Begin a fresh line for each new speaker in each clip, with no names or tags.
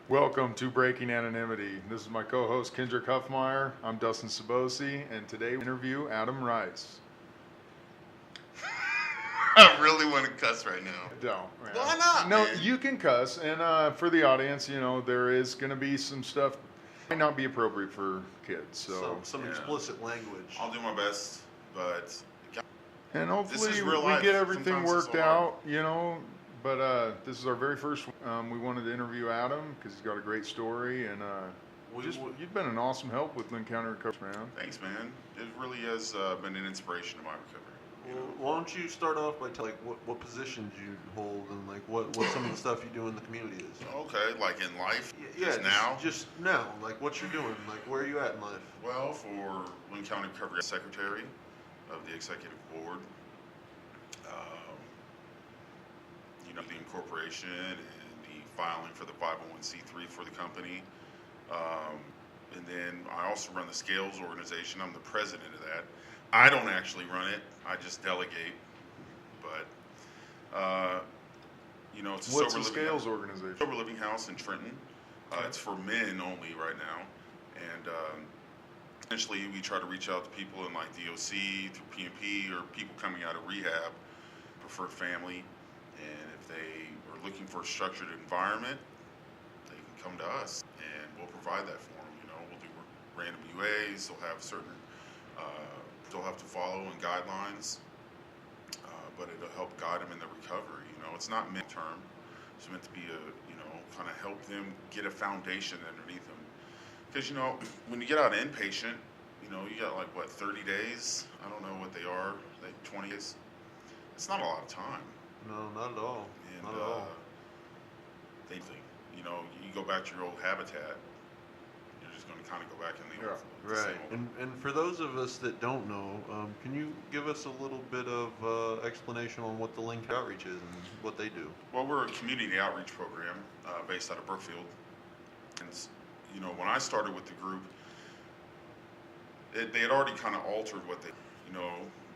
Welcome to Breaking Anonymity. This is my co-host Kendraik Hueffmeier. I'm Dustin Ciboci, and today we interview Adam Rice.
I really want to cuss right now.
Don't, man.
Why not?
No,
man?
you can cuss, and for the audience, there is going to be some stuff might not be appropriate for kids. So
some explicit language.
I'll do my best, but
and hopefully
this is real
we
life.
get everything
Sometimes it's
worked
so hard.
out. But this is our very first. We wanted to interview Adam because he's got a great story, and you've been an awesome help with Lynn County Recovery, man.
Thanks, man. It really has been an inspiration to my recovery.
Well, why don't you start off by telling what positions you hold and what some of the stuff you do in the community is?
Okay, like in life,
just now, like what you're doing, like where are you at in life?
Well, for Lynn County Recovery Secretary of the Executive Board, the incorporation and the filing for the 501c3 for the company. And then I also run the Scales organization. I'm the president of that. I don't actually run it. I just delegate. But, it's a
What's
sober
the Scales organization?
Sober Living House in Trenton. It's for men only right now. And essentially we try to reach out to people in like DOC, through PMP, or people coming out of rehab, preferred family. And if they are looking for a structured environment, they can come to us, and we'll provide that for them. We'll do random UAs. They'll have certain, they'll have to follow and guidelines, but it'll help guide them in their recovery. It's not meant term. It's meant to be kind of help them get a foundation underneath them. Because when you get out inpatient, you got 30 days. I don't know what they are, like 20 days. It's not a lot of time.
No, not at all.
And
not at all.
You go back to your old habitat, you're just going to kind of go back in the old.
Right. And for those of us that don't know, can you give us a little bit of explanation on what the Link Outreach is and what they do?
Well, we're a community outreach program based out of Brookfield. And, when I started with the group, they had already kind of altered what they,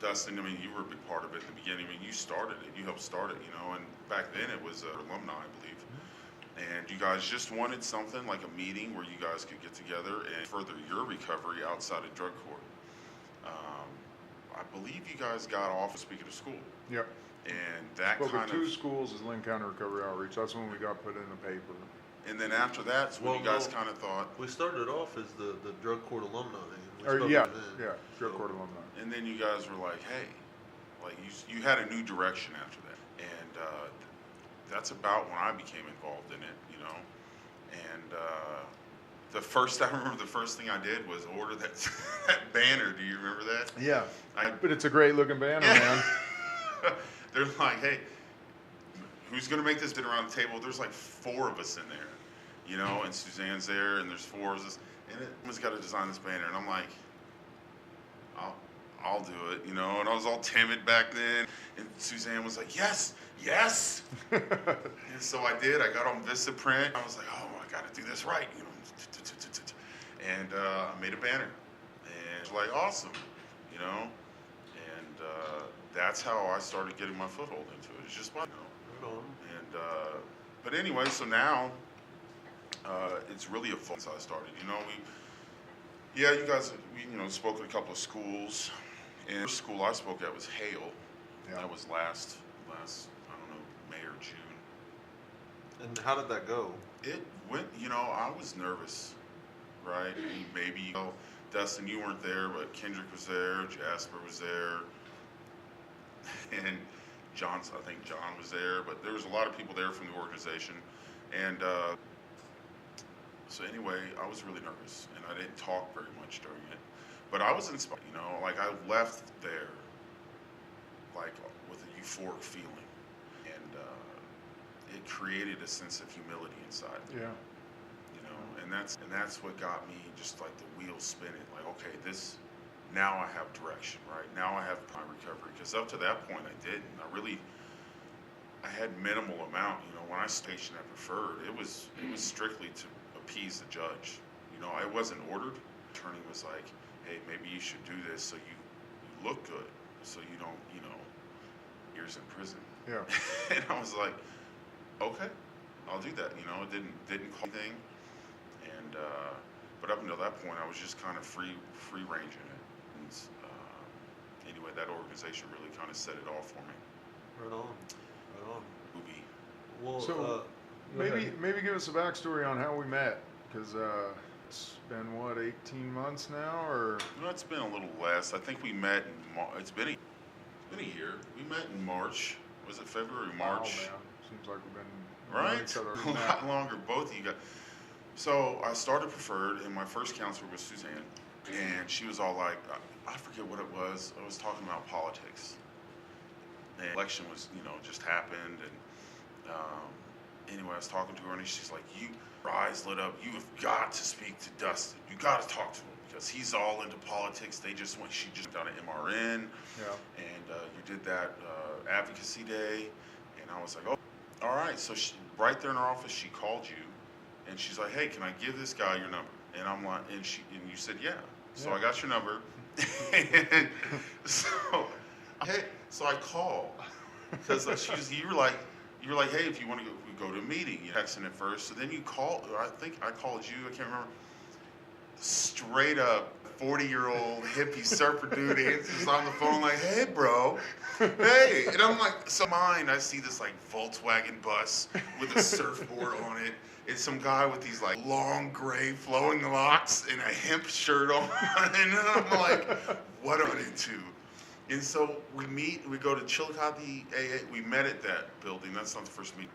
Dustin, you were a big part of it in the beginning. You started it. You helped start it, and back then it was alumni, I believe. And you guys just wanted something like a meeting where you guys could get together and further your recovery outside of drug court. I believe you guys got off, speaking of school.
Yep.
And that
But
kind
with two
of...
schools is Lynn County Recovery Outreach. That's when we got put in the paper.
And then after that's when you guys kind of thought...
We started off as the drug court alumni.
Drug court alumni.
And then you guys were like, hey, you had a new direction after that. And that's about when I became involved in it, And I remember the first thing I did was order that banner. Do you remember that?
Yeah. But it's a great looking banner, man.
They're like, hey, who's going to make this dinner around the table? There's like 4 of us in there, and Suzanne's there, and there's 4 of us. And someone's got to design this banner. And I'm like, I'll do it, And I was all timid back then. And Suzanne was like, yes. And so I did. I got on VistaPrint. I was like, oh, I got to do this right, And I made a banner. And it was like, awesome, And that's how I started getting my foothold into it. It's just fun, And, but anyway, so now it's really a fun since I started. You guys, we spoke at a couple of schools. And the school I spoke at was Hale. Yeah. That was last, I don't know, May or June.
And how did that go?
It went, I was nervous, right? Maybe, Dustin, you weren't there, but Kendraik was there, Jasper was there, and I think John was there, but there was a lot of people there from the organization. And so anyway, I was really nervous, and I didn't talk very much during it. But I was inspired, I left there, with a euphoric feeling. And it created a sense of humility inside.
Yeah.
And that's what got me just the wheels spinning. Okay, now I have direction, right? Now I have my recovery. Because up to that point, I didn't. I had minimal amount. When I stationed at Preferred, it was strictly to appease the judge. I wasn't ordered. The attorney was like, hey, maybe you should do this so you look good, so you don't, years in prison.
Yeah.
And I was like, okay. I'll do that. You know, it didn't cost anything, and but up until that point, I was just kind of free ranging it. And anyway, that organization really kind of set it all for me.
Right on. Right on.
Movie.
Well,
So maybe give us a backstory on how we met, because it's been what, 18 months now, or
No, it's been a little less. I think we met in it's been a year. We met in March. Was it February, March?
Oh, man. Seems like we've been knowing
Right?
each other
A lot longer, both of you guys. So I started Preferred, and my first counselor was Suzanne, and she was all like, I forget what it was. I was talking about politics. And the election was, just happened, and anyway, I was talking to her, and she's like, your eyes lit up. You have got to speak to Dustin. You got to talk to him, because he's all into politics. She just done an MRN,
Yeah.
and you did that advocacy day, and I was like, oh, all right. So right there in her office, she called you, and she's like, hey, can I give this guy your number? And I'm like, and you said, yeah. So
Yeah.
I got your number, and so I called, because you were like, hey, if you want to go to a meeting, you texted it first. So then you called, I think I called you, I can't remember. Straight up 40-year-old hippie surfer dude answers on the phone like, hey, bro, hey. And I'm like, so mine, I see this like Volkswagen bus with a surfboard on it. It's some guy with these like long gray flowing locks and a hemp shirt on. And I'm like, what am I into? And so we go to Chillicothe AA. We met at that building. That's not the first meeting.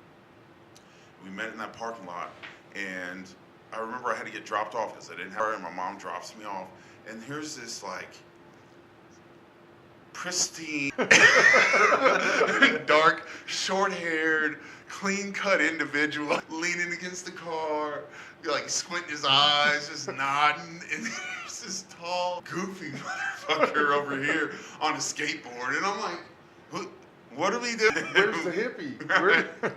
We met in that parking lot, and I remember I had to get dropped off because I didn't have her, and my mom drops me off. And here's this like pristine, dark, short-haired, clean-cut individual leaning against the car, like squinting his eyes, just nodding. And there's this tall, goofy motherfucker over here on a skateboard, and I'm like, what are we doing?
Where's the hippie?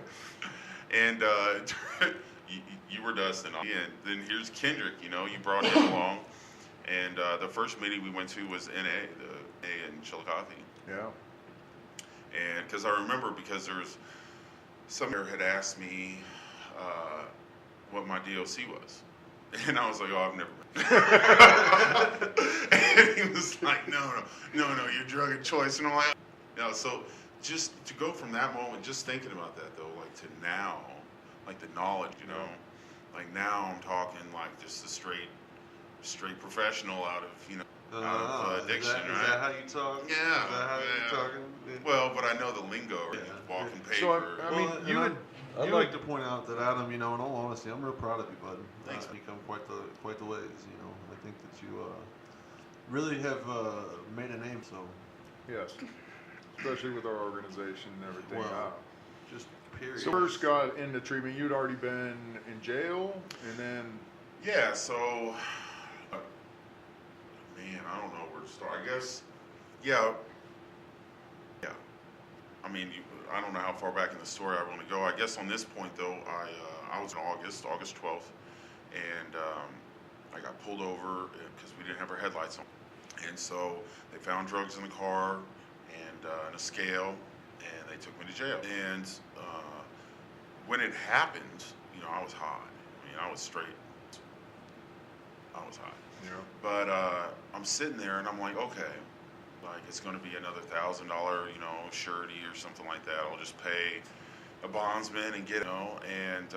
And you were Dustin. And then here's Kendraik, you brought him along. And the first meeting we went to was NA, the A in Chillicothe.
Yeah.
And because I remember, because there was somebody had asked me what my DOC was. And I was like, oh, I've never been. And he was like, no, your drug of choice. And I'm like, no. So just to go from that moment, just thinking about that though, like to now, like the knowledge, like now I'm talking like just a straight professional out of, out of addiction, right?
Is that how you talk?
Yeah.
Is that how you're talking? Yeah.
Well, but I know the lingo, right? Walking paper.
So I mean,
I'd like to point out that Adam, in all honesty, I'm real proud of you, bud.
Thanks.
You've come quite the ways. I think that you really have made a name. So
yes, especially with our organization and everything.
Well, just period.
So first got into treatment. You'd already been in jail, and then
Yeah, so, man, I don't know where to start. I guess, yeah. I mean, I don't know how far back in the story I want to go. I guess on this point, though, I was in August 12th, and I got pulled over because we didn't have our headlights on. And so they found drugs in the car and a scale, and they took me to jail. And when it happened, I was high. I mean, I was straight. I was high.
yeah,
But I'm sitting there and I'm like, okay, like it's going to be another $1,000, surety or something like that. I'll just pay a bondsman and get it, and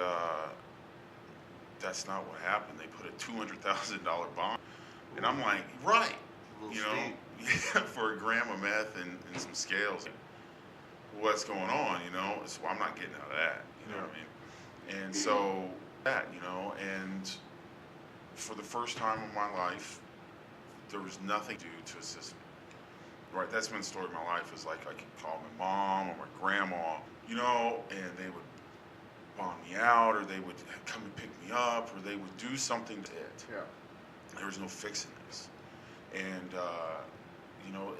that's not what happened. They put a $200,000 bond, and I'm like, right, for a gram of meth and some scales. What's going on, So I'm not getting out of that, you know what I mean? And so that, and for the first time in my life, there was nothing to do to assist me. Right, that's been the story of my life, is like I could call my mom or my grandma, and they would bond me out, or they would come and pick me up, or they would do something to it.
yeah.
There was no fixing this. And,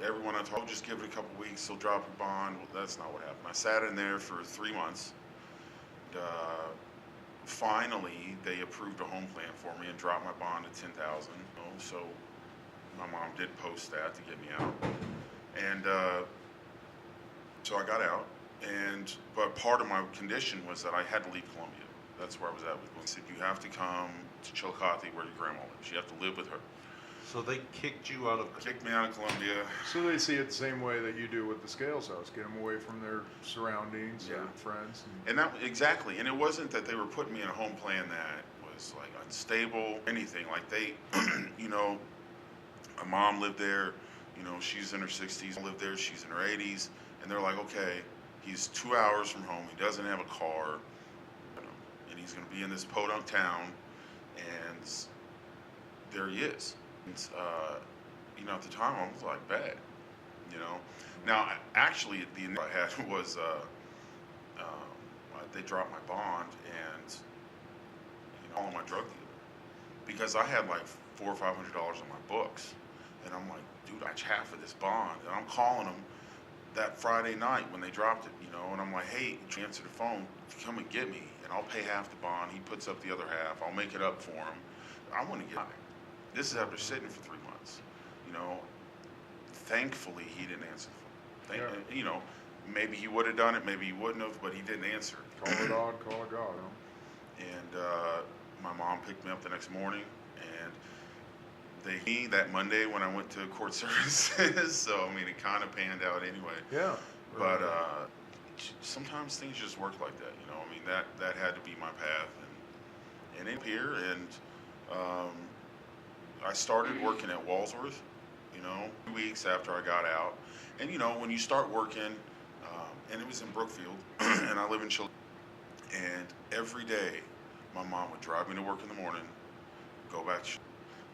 everyone I told, just give it a couple weeks, they'll drop your bond. Well, that's not what happened. I sat in there for 3 months. And, finally, they approved a home plan for me and dropped my bond to $10,000. So my mom did post that to get me out. And so I got out, But part of my condition was that I had to leave Columbia. That's where I was at with him. He said, you have to come to Chillicothe where your grandma lives. You have to live with her.
So they kicked you out of...
Kicked me out of Columbia.
So they see it the same way that you do with the Scales House. Get them away from their surroundings,
Yeah.
their friends.
And that, exactly. And it wasn't that they were putting me in a home plan that was like unstable, anything. Like they, you know, my mom lived there, you know, she's in her 60s, lived there, she's in her 80s. And they're like, okay, he's 2 hours from home, he doesn't have a car, you know, and he's going to be in this podunk town, and there he is. And, you know, at the time, I was like, bad, you know. Now, actually, the end I had was they dropped my bond and, you know, all my drug dealer. Because I had like $400 or $500 on my books. And I'm like, dude, I half of this bond. And I'm calling them that Friday night when they dropped it, you know, and I'm like, hey, answer the phone, come and get me, and I'll pay half the bond. He puts up the other half. I'll make it up for him. I want to get out. This is after sitting for 3 months, you know. Thankfully, he didn't answer the phone. You know, maybe he would have done it, maybe he wouldn't have, but he didn't answer.
Call it odd, call it God, huh?
And my mom picked me up the next morning, and that Monday when I went to court services, so I mean it kind of panned out anyway.
Yeah.
But sometimes things just work like that, you know. I mean that had to be my path, and in here, and I started working at Walsworth, you know, 2 weeks after I got out, and you know when you start working, and it was in Brookfield, and I live in Chile, and every day my mom would drive me to work in the morning, go back.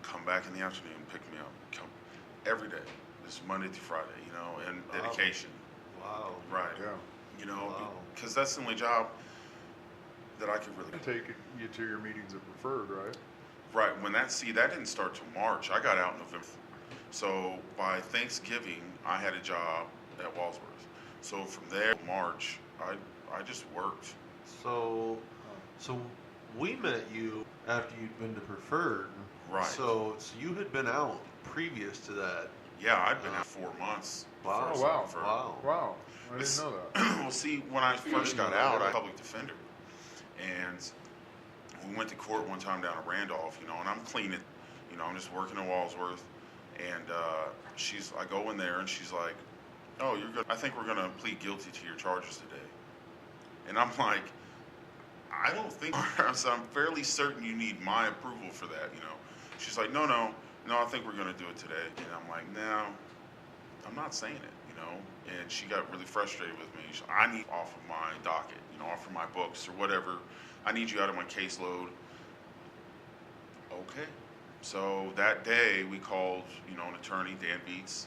Come back in the afternoon, pick me up. Come every day. This is Monday through Friday, you know, and dedication.
Wow.
Right.
Yeah.
You know,
Wow.
because that's the only job that I could really
Take you to your meetings at Preferred, right?
Right. When that didn't start till March. I got out in November. So by Thanksgiving, I had a job at Walsworth. So from there, March, I just worked.
So we met you after you'd been to Preferred.
Right.
So you had been out previous to that.
Yeah, I'd been out 4 months.
Wow.
before I
Oh, wow.
started Preferred.
Wow.
Wow. I didn't know that.
Well, see, when I first got out, I was a public defender. And we went to court one time down at Randolph, you know, and I'm cleaning, you know, I'm just working in Walsworth. And I go in there and she's like, oh, I think we're going to plead guilty to your charges today. And I'm like, I don't think, so I'm fairly certain you need my approval for that, you know. She's like, no, I think we're going to do it today. And I'm like, no, I'm not saying it, you know. And she got really frustrated with me. I need off of my docket, you know, off of my books or whatever. I need you out of my caseload. Okay. So that day we called, you know, an attorney, Dan Beats.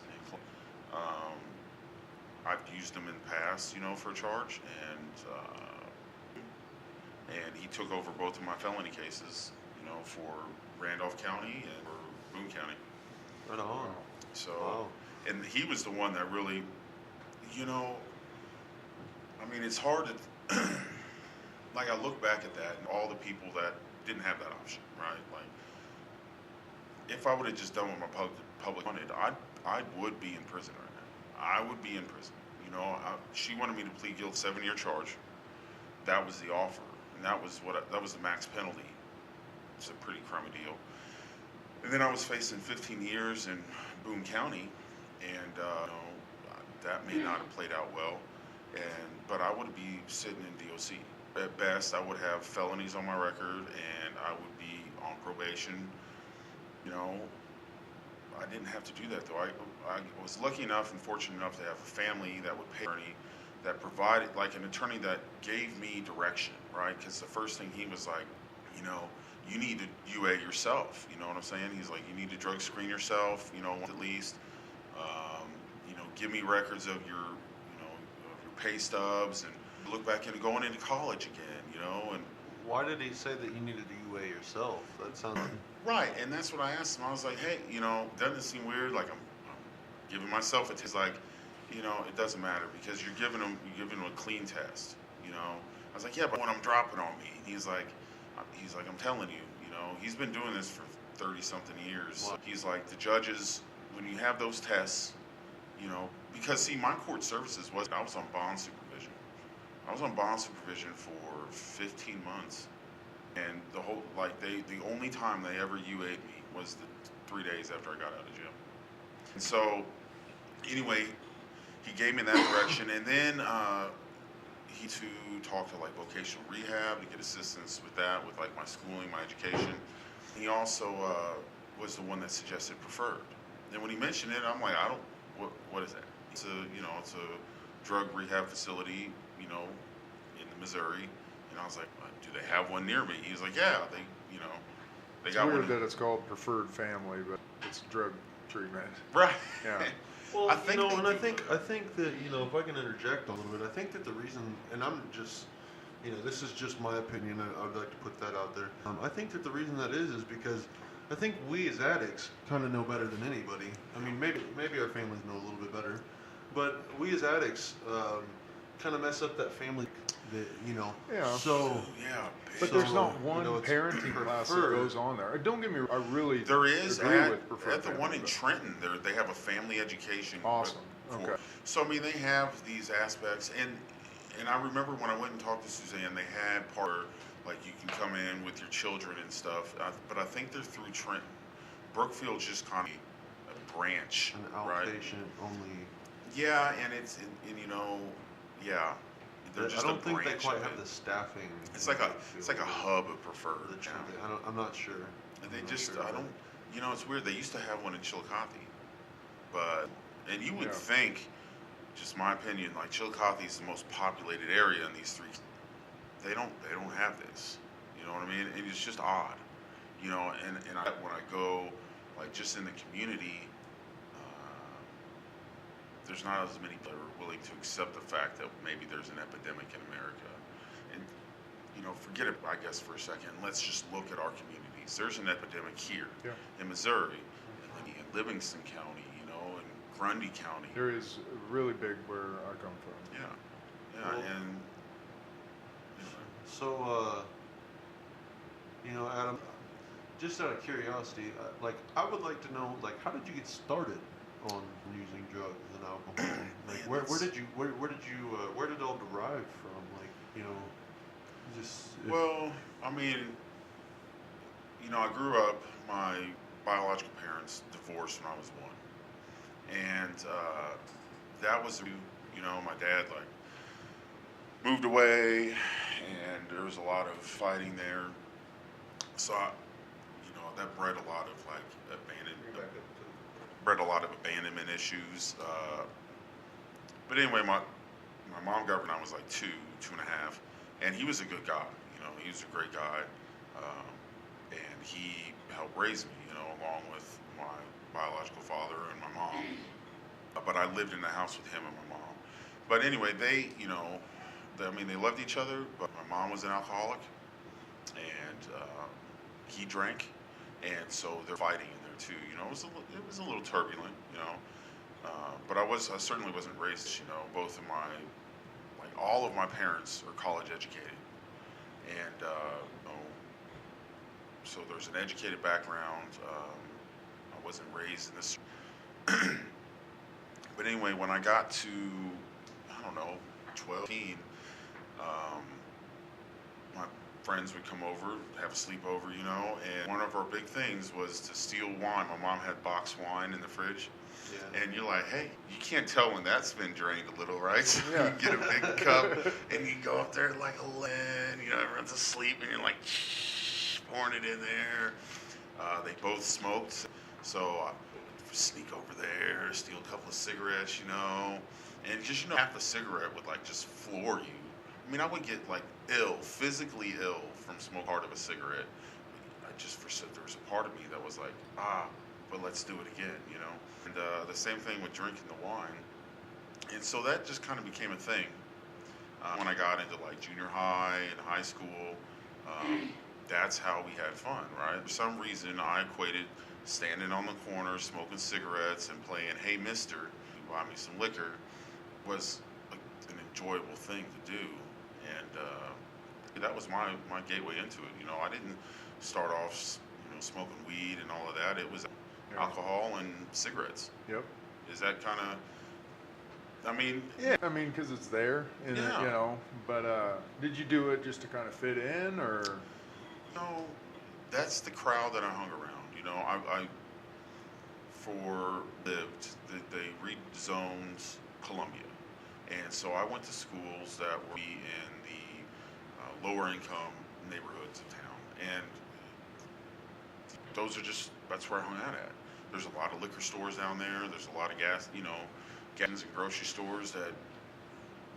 I've used him in the past, you know, for a charge, and he took over both of my felony cases, you know, for Randolph County and for Boone County.
Right on.
So,
Wow.
and he was the one that really, you know, I mean, it's hard to, like, I look back at that and all the people that didn't have that option, right? Like, if I would have just done what my public wanted, I would be in prison right now. I would be in prison. You know, she wanted me to plead guilty, 7-year charge. That was the offer, and that was the max penalty. It's a pretty crummy deal. And then I was facing 15 years in Boone County, and you know, that may not have played out well. But I would be sitting in DOC. At best, I would have felonies on my record, and I would be on probation. You know, I didn't have to do that though. I was lucky enough and fortunate enough to have a family that would pay an attorney, that provided, like an attorney that gave me direction, right? Because the first thing he was like, you know, you need to UA yourself. You know what I'm saying? He's like, you need to drug screen yourself, you know, at least. You know, give me records of your, you know, of your pay stubs, and look back into going into college again, you know. And
Why did he say that you needed to UA yourself? That sounds
right, and that's what I asked him. I was like, hey, you know, doesn't it seem weird? Like I'm giving myself a test. Like, you know, it doesn't matter because you're giving him a clean test. You know, I was like, yeah, but when I'm dropping on me, he's like, I'm telling you, you know, he's been doing this for 30-something years.
Wow.
He's like, the judges, when you have those tests, you know, because see, my court services I was on bond supervision. I was on bond supervision for 15 months, and the only time they ever UA'd me was the 3 days after I got out of jail. And so, anyway, he gave me that direction, and then he to talk to like vocational rehab to get assistance with that, with like my schooling, my education. He also was the one that suggested preferred. And when he mentioned it, I'm like, what is that? It's a drug rehab facility, in Missouri. And I was like, do they have one near me? He was like, yeah, they
It's
got one.
weird that it's called preferred family, but it's drug treatment.
Right.
Yeah.
Well,
I think
I think that, if I can interject a little bit, I think that the reason, and I'm just, this is just my opinion, I would like to put that out there. I think that the reason that is because I think we as addicts kind of know better than anybody. I mean, maybe our families know a little bit better, but we as addicts kind of mess up that family,
Yeah.
So,
Yeah.
But
So,
there's not one
it's
parenting class that
preferred.
goes on there. Don't get me wrong, I really
There is
agree
at,
with preferred
at the
family,
one in
but-
Trenton. They have a family education.
Awesome.
for-
Okay.
So I mean, they have these aspects, and I remember when I went and talked to Suzanne, they had part like you can come in with your children and stuff. But I think they're through Trenton. Brookfield's just kind of a branch,
an
right?
outpatient only.
Yeah, and yeah. They're just
I don't
a
think they
branch
quite
of
have
it.
the staffing.
It's like a hub of preferred.
The
now.
treatment. I'm not sure.
And they
I'm not
just,
sure,
I
but-
don't, it's weird. They used to have one in Chillicothe, and you would
Yeah.
think, just my opinion, like Chillicothe is the most populated area in these three. They don't have this. You know what I mean? And it's just odd, and when I go, like just in the community, there's not as many people that are willing to accept the fact that maybe there's an epidemic in America. And, forget it, I guess, for a second. Let's just look at our communities. There's an epidemic here in Missouri, in Livingston County, in Grundy County.
There is really big where I come from.
Yeah,
Well,
and
So, Adam, just out of curiosity, I would like to know, how did you get started on using drugs and alcohol? Where did it all derive from?
well, I mean, I grew up. My biological parents divorced when I was 1, and that was, my dad moved away, and there was a lot of fighting there. So, that bred a lot of abandonment issues. But anyway, my mom got when I was 2.5, and he was a good guy. He was a great guy, and he helped raise me. Along with my biological father and my mom. But I lived in the house with him and my mom. But anyway, they loved each other. But my mom was an alcoholic, and he drank, and so they're fighting in there too. It was a little turbulent. But I certainly wasn't raised. Both of all of my parents are college educated, and so there's an educated background. I wasn't raised in this. But anyway, when I got to, 12, my friends would come over, have a sleepover, and one of our big things was to steal wine. My mom had boxed wine in the fridge.
Yeah.
And you're like, hey, you can't tell when that's been drained a little, right? So
Yeah.
you get a big cup, and you go up there at 11, everyone's asleep, and you're pouring it in there. They both smoked, so I would sneak over there, steal a couple of cigarettes, and just, half a cigarette would just floor you. I mean, I would get physically ill from smoking part of a cigarette. There was a part of me that was but let's do it again, And the same thing with drinking the wine. And so that just kind of became a thing. When I got into junior high and high school, that's how we had fun, right? For some reason, I equated standing on the corner, smoking cigarettes, and playing "Hey Mister, you buy me some liquor," was an enjoyable thing to do, and that was my gateway into it. I didn't start off, smoking weed and all of that. It was alcohol and cigarettes.
Yep.
Is that kind of I mean,
Yeah, I mean, because it's there, and
yeah.
you know. But did you do it just to kind of fit in, or?
No, that's the crowd that I hung around. You know, I for lived, they rezoned Columbia, and so I went to schools that were in the lower income neighborhoods of town, and that's where I hung out at. There's a lot of liquor stores down there. There's a lot of gas and grocery stores that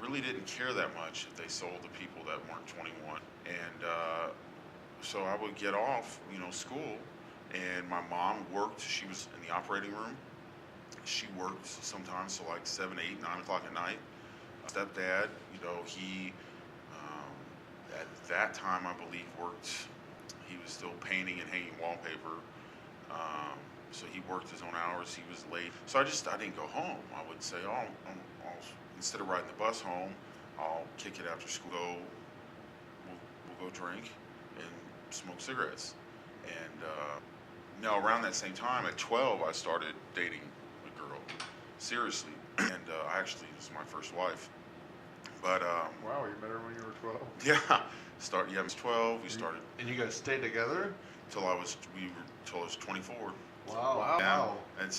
really didn't care that much if they sold to people that weren't 21. And so I would get off, school, and my mom worked. She was in the operating room. She worked sometimes till like 7, 8, 9 o'clock at night. Stepdad, he at that time I believe worked. He was still painting and hanging wallpaper. So he worked his own hours. He was late. So I didn't go home. I would say, I'll instead of riding the bus home, I'll kick it after school. We'll go drink and smoke cigarettes. And now around that same time, at 12, I started dating a girl seriously. And actually, this is my first wife. But
wow, you met her when you were 12.
Yeah, I was 12. We started.
And you guys stayed together
Till I was 24.
Wow.
Yeah,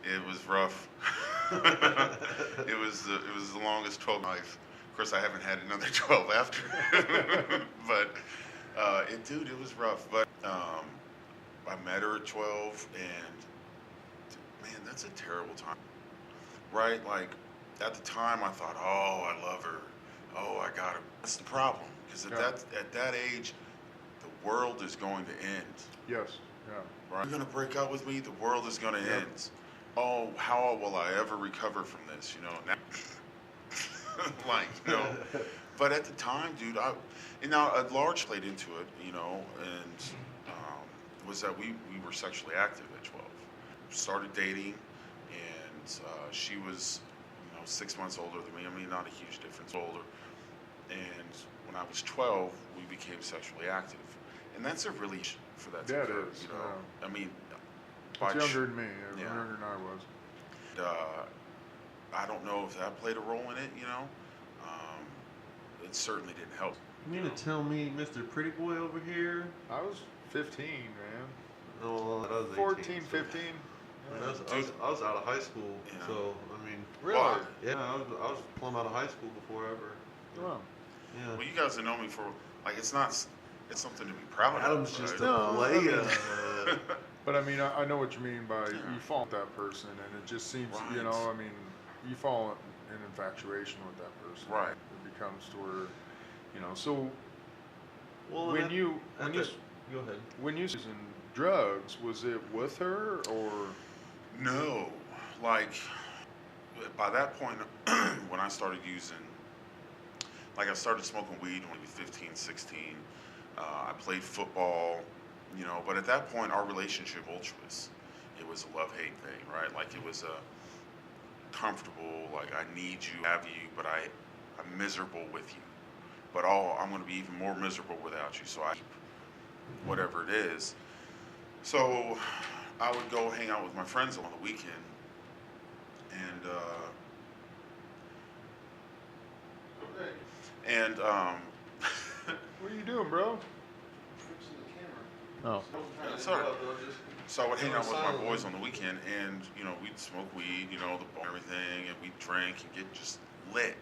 it was rough. It was the longest 12 life. Of course, I haven't had another 12 after. But it was rough. But I met her at 12, and man, that's a terrible time, right? Like at the time, I thought, oh, I love her. Oh, I got her. That's the problem, because at that age, the world is going to end.
Yes. Yeah.
Right. You're gonna break up with me. The world is gonna end. Oh, how will I ever recover from this? Now, But at the time, dude, now a large played into it, and was that we were sexually active at 12. Started dating, and she was, 6 months older than me. I mean, not a huge difference, older. And when I was 12, we became sexually active, and that's a really for that to occur,
is.
I mean,
it's younger than me. Younger than I was.
I don't know if that played a role in it. It certainly didn't help.
You mean to tell me, Mr. Pretty Boy over here?
I was 15, man.
No, I was 18,
14, 15.
I was out of high school, so I mean.
Really?
Yeah, I was plumb out of high school before ever.
Wow.
Yeah.
Well, you guys have known me for it's something to be proud of.
Adam's just
right?
a player.
But I mean, I know what you mean by you fall with that person, and it just seems,
Right.
I mean, you fall in infatuation with that person.
Right.
It becomes to where, so
Well,
when you
go ahead.
When you using drugs, was it with her or?
No, like by that point, when I started using, I started smoking weed when I was 15, 16. I played football, but at that point, our relationship ultras. It was a love-hate thing, right? Like it was a comfortable, like I need you, have you, but I'm miserable with you. But I'm going to be even more miserable without you. So I keep whatever it is. So I would go hang out with my friends on the weekend, and
What are you doing, bro?
Fixing the camera.
Oh.
sorry. So I would hang out with my boys on the weekend, and we'd smoke weed, the bar and everything, and we'd drink and get just lit.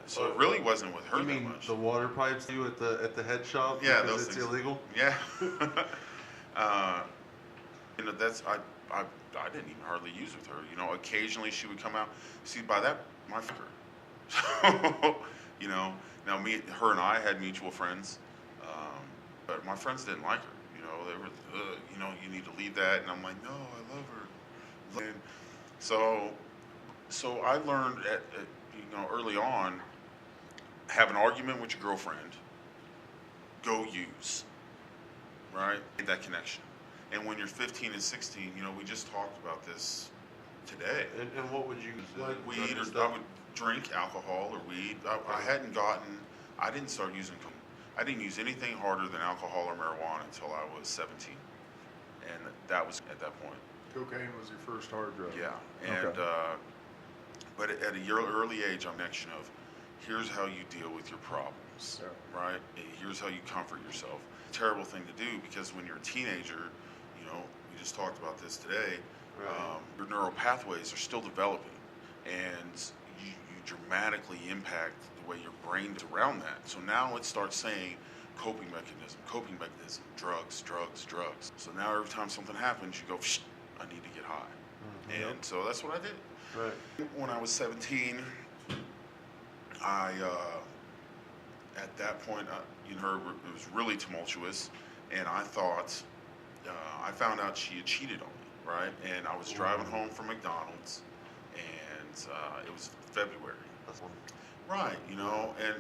So it really wasn't with her
You
that
mean
much.
the water pipes you at the head shop?
Yeah,
because
those
it's
things.
illegal.
Yeah. That's I didn't even hardly use with her. Occasionally she would come out. See, by that my finger. So, now her and I had mutual friends, but my friends didn't like her. They were, you need to leave that, and I'm like, no, I love her. And so I learned early on, have an argument with your girlfriend, go use, right? Make that connection. And when you're 15 and 16, we just talked about this today.
And what would you use?
Like weed, or I would drink alcohol or weed. I didn't start using, I didn't use anything harder than alcohol or marijuana until I was 17. And that was at that point.
Cocaine was your first hard drug.
Yeah. And But at a early age, I'm action of, here's how you deal with your problems, right? Here's how you comfort yourself. Terrible thing to do, because when you're a teenager, you know, we just talked about this today, your neural pathways are still developing, and you dramatically impact the way your brain is around that. So now it starts saying coping mechanism, drugs. So now every time something happens, you go, I need to get high. And so that's what I did. Right. When I was 17, I, at that point, it was really tumultuous, and I thought, I found out she had cheated on me, right? And I was driving home from McDonald's, and it was February. Right, you know, and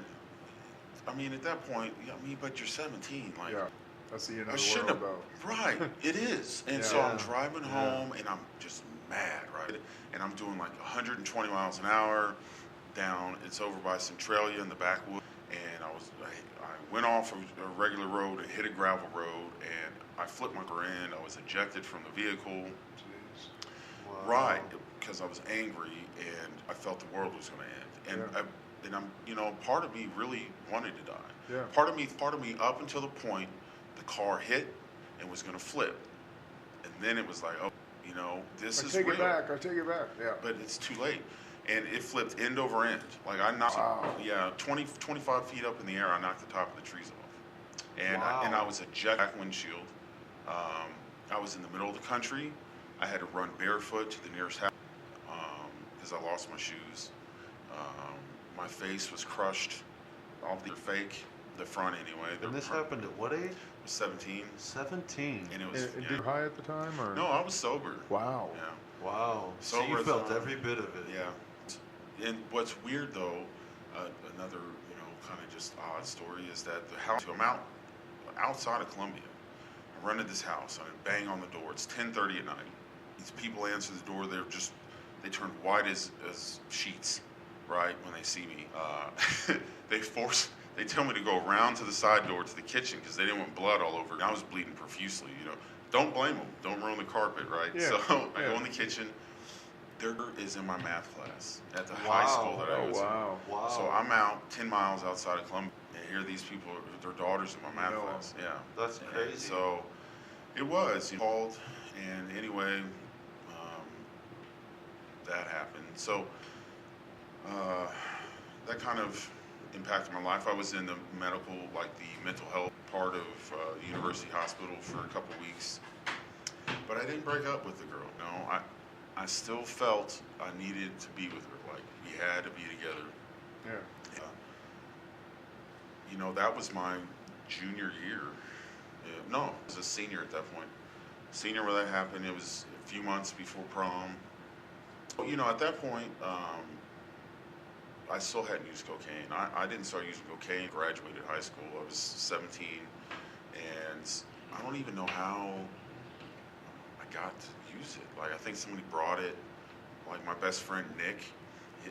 I mean, at that point, but you're 17, like.
Yeah, that's the end of the world, though.
Right, it is. And so I'm driving home, and I'm just mad, right? And I'm doing like 120 miles an hour down. It's over by Centralia in the backwood, and I went off of a regular road and hit a gravel road, and I flipped my rear end. I was ejected from the vehicle.
Jeez. Wow.
Right, because I was angry, and I felt the world was going to end. And I'm, you know, part of me really wanted to die.
Yeah.
Part of me up until the point the car hit and was going to flip, and then it was like, oh, you know, this is real.
I take it back. Yeah.
But it's too late, and it flipped end over end. Like I knocked, 25 feet up in the air. I knocked the top of the trees off, and I was ejected back windshield. I was in the middle of the country. I had to run barefoot to the nearest house because I lost my shoes. My face was crushed. All the fake, the front anyway.
And this happened at what age?
I was 17.
17.
And it was.
Did you high at the time, or?
No, I was sober.
Wow.
Yeah.
Wow. So you felt every bit of it.
Yeah. And what's weird though, another kind of just odd story is that the house. I'm outside of Columbia. I run to this house. I bang on the door. It's 10:30 at night. These people answer the door. They turn white as sheets. Right, when they see me, they tell me to go around to the side door to the kitchen because they didn't want blood all over. And I was bleeding profusely, you know. Don't blame them. Don't ruin the carpet, right?
Yeah.
So I go in the kitchen. There is in my math class at the high school that I was in.
Wow.
So I'm out 10 miles outside of Columbia, and here these people, their daughters in my math class. Yeah.
That's crazy.
And so it was. You called, and anyway, that happened. So. That kind of impacted my life. I was in the medical, like the mental health part of the university hospital for a couple weeks, but I didn't break up with the girl. No, I still felt I needed to be with her. Like we had to be together.
Yeah.
You know, that was my junior year. No, I was a senior at that point. Senior when that happened. It was a few months before prom. You know, at that point. I still hadn't used cocaine. I didn't start using cocaine, graduated high school. I was 17, and I don't even know how I got to use it. Like, I think somebody brought it. Like, my best friend, Nick,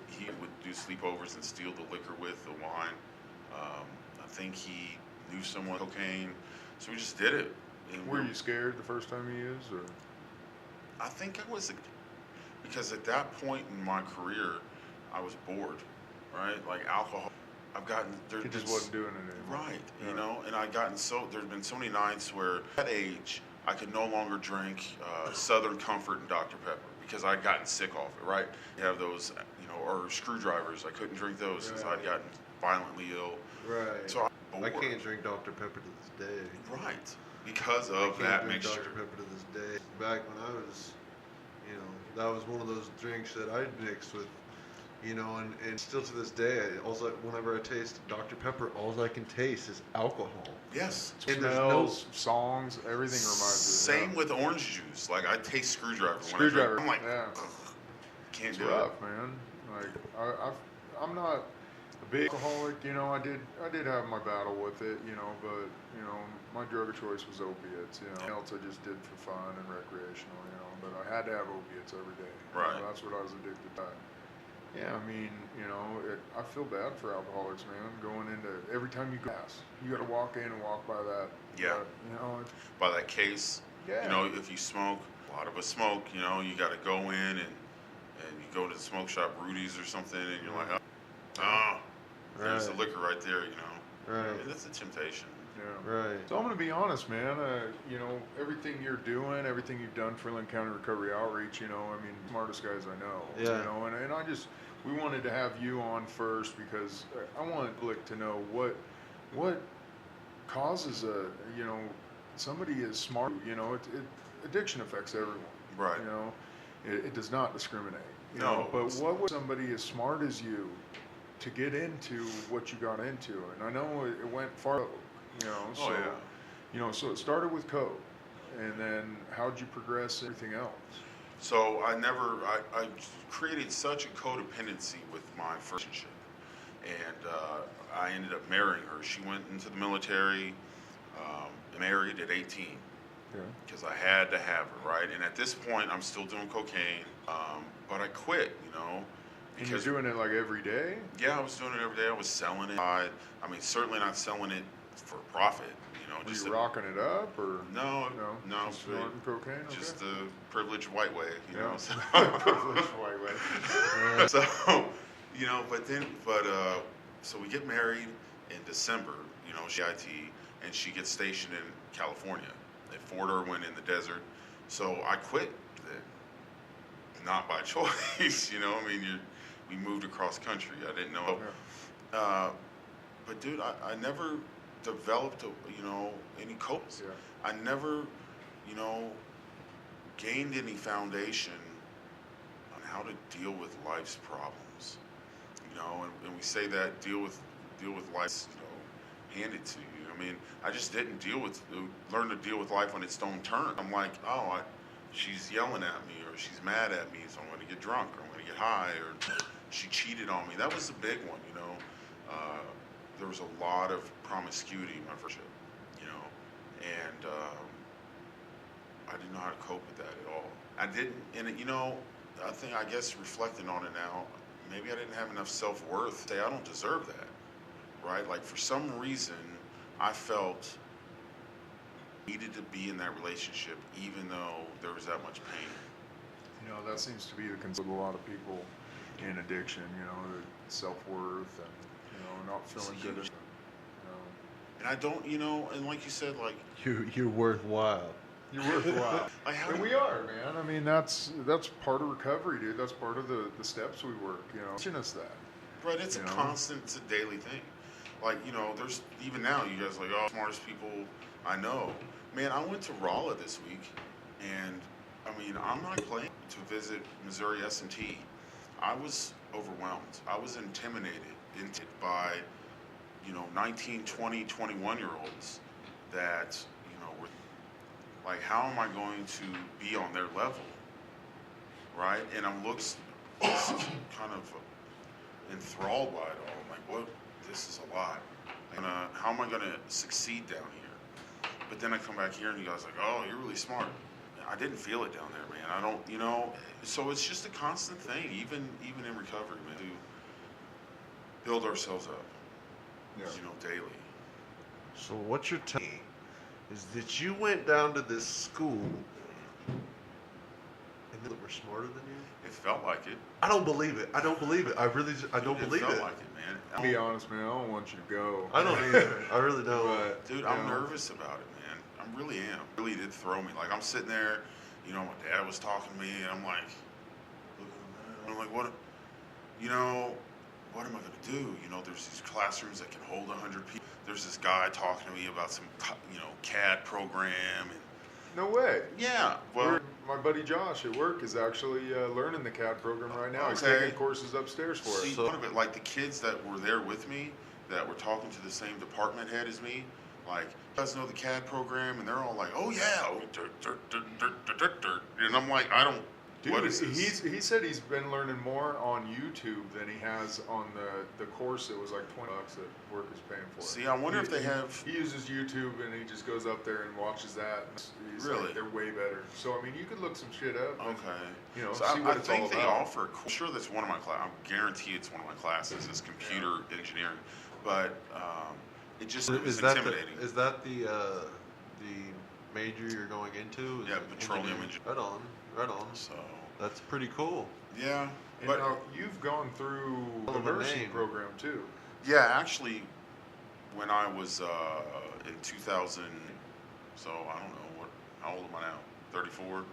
he would do sleepovers and steal the liquor with the wine. I think he knew someone with cocaine, so we just did it. And
were you scared the first time you used, or?
I think I was, because at that point in my career, I was bored. Right, like alcohol.
You just wasn't doing it anymore.
Right, you know, and there's been so many nights where at that age I could no longer drink Southern Comfort and Dr. Pepper because I'd gotten sick off it. Right, you have those, or screwdrivers. I couldn't drink those because I'd gotten violently ill.
Right.
So
I can't drink Dr. Pepper to this day.
Right, because of that mixture.
Dr. Pepper to this day. Back when I was, that was one of those drinks that I mixed with. And still to this day, whenever I taste Dr. Pepper, all I can taste is alcohol.
Yes.
And smells, songs, everything reminds me.
Same with orange juice. Like, I taste screwdriver. I'm like, can't do
rough, man. Like, I'm not a big alcoholic. I did have my battle with it. But my drug of choice was opiates. Else I just did for fun and recreational. But I had to have opiates every day.
Right.
That's what I was addicted to. Yeah, I mean, I feel bad for alcoholics, man. Going into every time you gas, you got to walk in and walk by that.
Yeah. By that case.
Yeah.
If you smoke, a lot of us smoke. You got to go in and and you go to the smoke shop, Rudy's or something, and you're like, oh, there's the liquor right there, you know.
Right.
And that's a temptation.
Yeah.
Right.
So I'm going to be honest, man. You know, everything you're doing, everything you've done for Lynn County Recovery Outreach, you know, I mean, smartest guys I know.
Yeah.
You know, and we wanted to have you on first because I want Blick to know what causes you know, somebody is smart. You know, addiction affects everyone.
Right.
You know, it does not discriminate. You
No,
know, but what would somebody as smart as you to get into what you got into? And I know it went far. You know, so you know, so it started with coke, and then how'd you progress everything else?
So I created such a codependency with my first relationship, and I ended up marrying her. She went into the military, married at 18, because I had to have her, right? And at this point, I'm still doing cocaine, but I quit, you know.
And you're doing it like every day?
Yeah, I was doing it every day. I was selling it. I mean, certainly not selling it for profit, you know.
Were
just
you rocking it up, or
no,
just snorting cocaine? Okay.
Just the privileged white way, you know. So.
Privileged white way.
So, you know, so we get married in December, you know, she IT, and she gets stationed in California at Fort Irwin in the desert. So I quit it, not by choice, you know. I mean, we moved across country. I didn't know.
Yeah.
But dude, I never developed, you know, any copes.
Yeah.
I never, you know, gained any foundation on how to deal with life's problems. You know, and we say that deal with life, you know, handed to you. I mean, I just didn't learn to deal with life on its own terms. I'm like, oh, she's yelling at me, or she's mad at me, so I'm going to get drunk, or I'm going to get high, or she cheated on me. That was the big one, you know. There was a lot of promiscuity in my friendship, you know, and I didn't know how to cope with that at all. I didn't, and you know, I guess reflecting on it now, maybe I didn't have enough self-worth to say I don't deserve that, right? Like, for some reason, I felt needed to be in that relationship even though there was that much pain.
You know, that seems to be the concern with a lot of people in addiction, you know, their self-worth and, you know, not feeling good. You know.
And I don't, you know, and like you said, like...
You're worthwhile.
You're worthwhile. And we are, man. I mean, that's part of recovery, dude. That's part of the steps we work, you know. Teaching us that.
Right, it's a constant, it's a daily thing. Like, you know, there's, even now, you guys are like, oh, smartest people I know. Man, I went to Rolla this week, and, I mean, I'm not playing to visit Missouri S&T. I was overwhelmed. I was intimidated by, you know, 19, 20, 21-year-olds that, you know, were like, how am I going to be on their level, right? And I'm kind of enthralled by it all. I'm like, what? This is a lot. How am I going to succeed down here? But then I come back here and you guys are like, oh, you're really smart. I didn't feel it down there, man. I don't, you know, so it's just a constant thing, even in recovery, man, to build ourselves up, you know, daily.
So what you're telling me is that you went down to this school and they were smarter than you?
It felt like it.
I don't believe it. I don't believe it. I don't believe it.
It felt like it, man.
To be honest, man, I don't want you to go.
I don't either. I really don't.
But,
dude, I'm nervous about it, man. I really am. It really did throw me. Like, I'm sitting there, you know, my dad was talking to me, and I'm like, what, you know, what am I going to do? You know, there's these classrooms that can hold 100 people. There's this guy talking to me about some, you know, CAD program. And
no way.
Yeah. Well,
my buddy Josh at work is actually learning the CAD program right now. He's
Okay.
taking courses upstairs for
see,
it.
one of it, like the kids that were there with me, that were talking to the same department head as me, like, you guys know the CAD program? And they're all like, oh yeah, and I'm like, I don't.
Dude,
what is this?
he said he's been learning more on YouTube than he has on the course that was like $20 that work is paying for.
See, I wonder if they have.
He uses YouTube and he just goes up there and watches that. And he's
Really?
like, they're way better. So I mean, you could look some shit up. And,
Okay.
you know,
So
see what
I
it's all
think they
about.
offer. I'm sure that's one of my classes. I guarantee it's one of my classes is computer engineering, but it just it was
Is that
intimidating.
is that the major you're going into? Is
Yeah,
it
petroleum
engineering? Right on, right on.
So
That's pretty cool.
yeah,
And
but
now you've gone through the
Of a
nursing
name.
program too.
yeah, actually, when I was in 2000, so I don't know how old am I now? 34.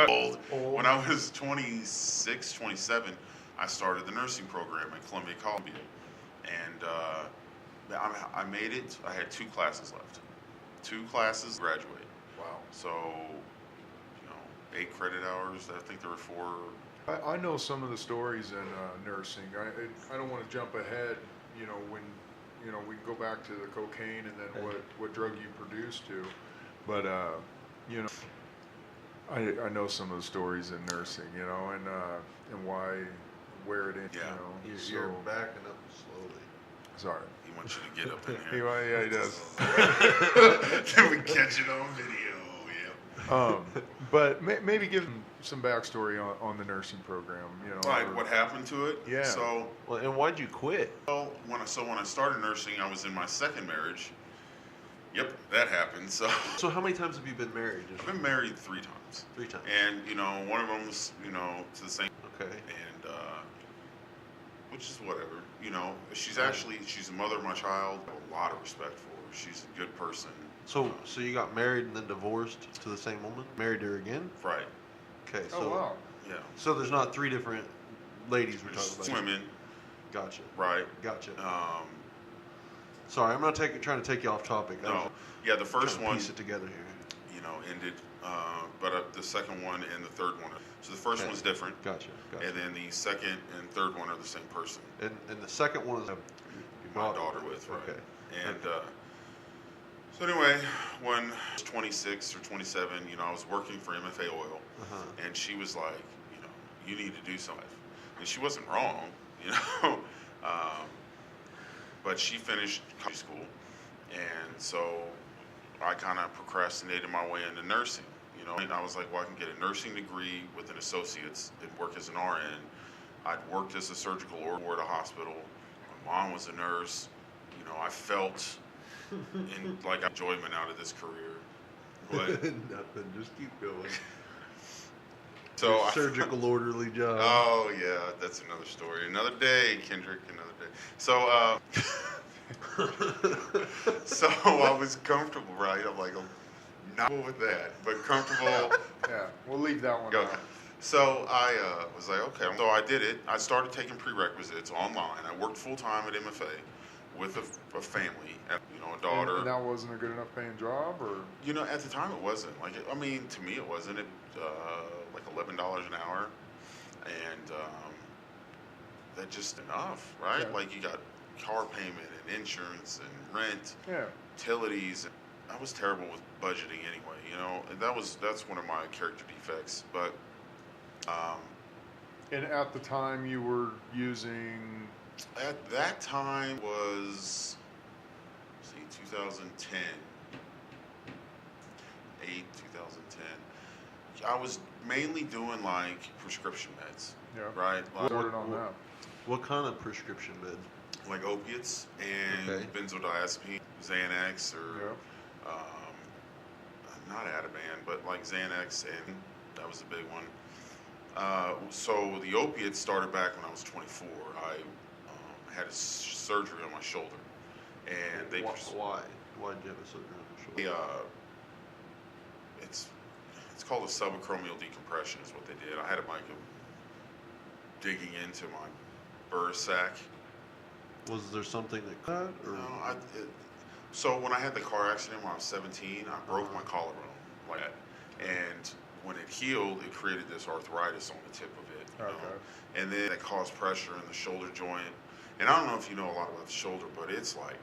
Old.
Old.
When I was 26, 27, I started the nursing program at Columbia College, and I made it. I had 2 classes left. 2 classes, graduate.
Wow.
So, 8 credit hours. I think there were 4.
I know some of the stories in nursing. I don't want to jump ahead. When we can go back to the cocaine and then what drug you produced to, but I know some of the stories in nursing. And where it is.
Yeah.
You're backing up slowly.
Sorry.
He wants you to get up in
He,
here.
yeah, he does.
Can we catch it on video? Yeah.
But maybe give him some backstory on the nursing program.
Like what happened to it?
Yeah.
So,
Well, and why'd you quit?
when I started nursing, I was in my 2nd marriage. Yep, that happened. So
So how many times have you been married?
I've been married 3 times,
3 times.
and one of them was to the same,
Okay.
and which is whatever. She's the mother of my child. I have a lot of respect for her. She's a good person.
So you got married and then divorced to the same woman? Married her again?
Right.
Okay. So
Oh wow.
Yeah.
so there's not 3 different ladies we're
There's
talking about.
women.
Gotcha.
Right.
Gotcha. Sorry, I'm not trying to take you off topic. I
No.
was
Yeah, the first
trying to
one,
piece it together here.
ended, but the second one and the third one. So the first
Okay.
one's different,
Gotcha. Gotcha.
and then the second and third one are the same person.
And the second one is
My daughter with, right?
Okay.
And so anyway, when I was 26 or 27, I was working for MFA Oil,
Uh-huh.
and she was like, you need to do something. And she wasn't wrong, but she finished college school, and so I kind of procrastinated my way into nursing. And I was like, well, I can get a nursing degree with an associate's and work as an RN. I'd worked as a surgical order at a hospital. My mom was a nurse. I felt enjoyment out of this career. But
Nothing. Just keep going.
so I,
Surgical orderly job.
oh yeah, that's another story. Another day, Kendrick. Another day. So so I was comfortable, right? I'm like, I'm not cool with that, but comfortable.
Yeah, we'll leave that one
Okay.
out.
So I was like, okay. So I did it. I started taking prerequisites online. I worked full time at MFA with a family, a daughter.
And that wasn't a good enough paying job, or
At the time it wasn't. To me it wasn't. It like $11 an hour, and that's just enough, right?
Yeah.
Like you got car payment and insurance and rent,
yeah.
utilities. I was terrible with budgeting anyway. And that's one of my character defects. But
And at the time, you were using.
at that time was 2010. 2010. I was mainly doing prescription meds,
Yeah.
right?
Reported on that.
What kind of prescription med?
Like opiates and
Okay.
benzodiazepine, Xanax, or
Yeah.
not Ativan, but like Xanax, and that was a big one. So the opiates started back when I was 24. I had a surgery on my shoulder, and they
Why? Why did you have a surgery on your shoulder?
it's called a subacromial decompression is what they did. I had digging into my burr sac.
Was there something that cut? Or?
No, so when I had the car accident when I was 17, I broke my collarbone like that, and when it healed, it created this arthritis on the tip of it.
Okay.
And then it caused pressure in the shoulder joint. And I don't know if you know a lot about the shoulder, but it's like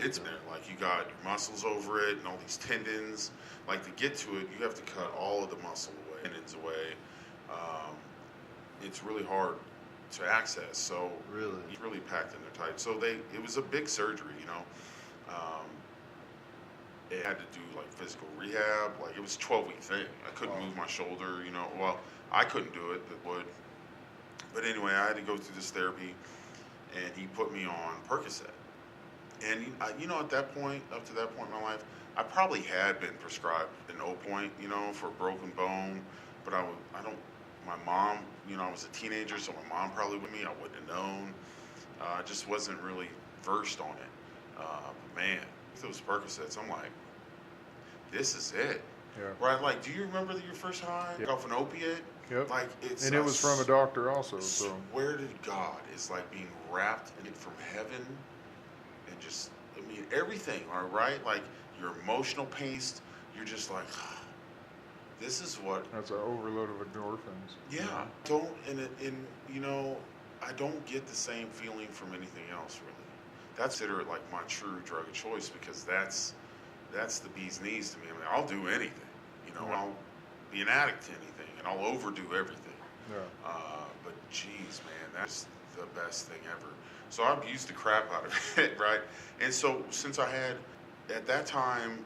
it's there. Like you got your muscles over it and all these tendons. Like to get to it, you have to cut all of the muscle away, tendons away. It's really hard to access. So
Really?
it's really packed in there tight. So it was a big surgery, It had to do physical rehab. It was a 12-week thing. I couldn't move my shoulder, Well, I couldn't do it, but would. But anyway, I had to go through this therapy, and he put me on Percocet. And at that point, up to that point in my life, I probably had been prescribed an O-point, for a broken bone, but I don't. My mom, I was a teenager, so my mom probably with me. I wouldn't have known. I just wasn't really versed on it. But man, those Percocets, I'm like, this is it.
Yeah.
Right? Like, do you remember your first high off an opiate?
Yep.
Like it's.
And it was from a doctor also. So.
Swear to God, it's like being wrapped in it from heaven, and just, everything. All right, like your emotional pace. You're just like, this is what.
That's an overload of endorphins.
Yeah. I don't get the same feeling from anything else really. That's considered like my true drug of choice, because that's the bee's knees to me. I'll do anything. I'll be an addict to anything, and I'll overdo everything.
Yeah.
But geez, man, that's the best thing ever. So I abused the crap out of it, right? And so since I had, at that time,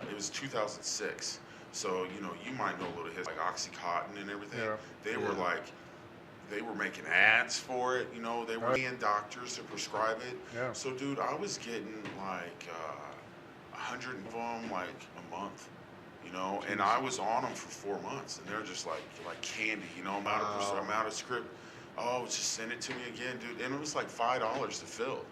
it was 2006. So, you might know a little history, like Oxycontin and everything.
Yeah.
They were making ads for it, they were paying doctors to prescribe it.
Yeah.
So, dude, I was getting like 100 of them like a month, and I was on them for 4 months, and they're just like candy, I'm out of script. Oh, just send it to me again, dude. And it was like $5 to fill.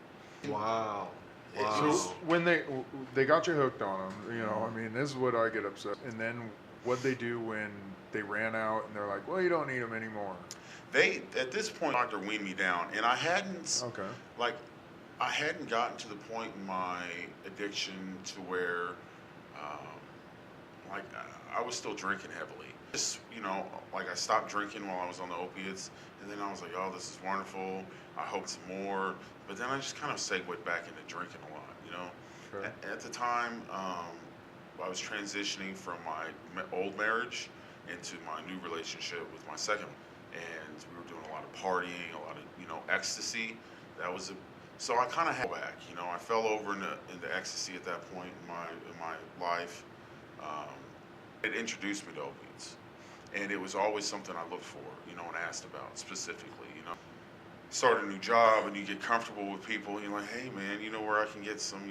Wow.
So when they got you hooked on them, this is what I get upset. And then what they do when they ran out and they're like, well, you don't need them anymore.
At this point, doctor weaned me down, and I hadn't gotten to the point in my addiction to where, I was still drinking heavily. Just, I stopped drinking while I was on the opiates, and then I was like, oh, this is wonderful. I hope it's more. But then I just kind of segued back into drinking a lot,
Sure.
At the time, I was transitioning from my old marriage into my new relationship with my second, and we were doing a lot of partying, a lot of, ecstasy. So I kind of had back, I fell over into ecstasy at that point in my life. It introduced me to opiates, and it was always something I looked for, and asked about specifically, Start a new job and you get comfortable with people, and you're like, hey man, you know where I can get some,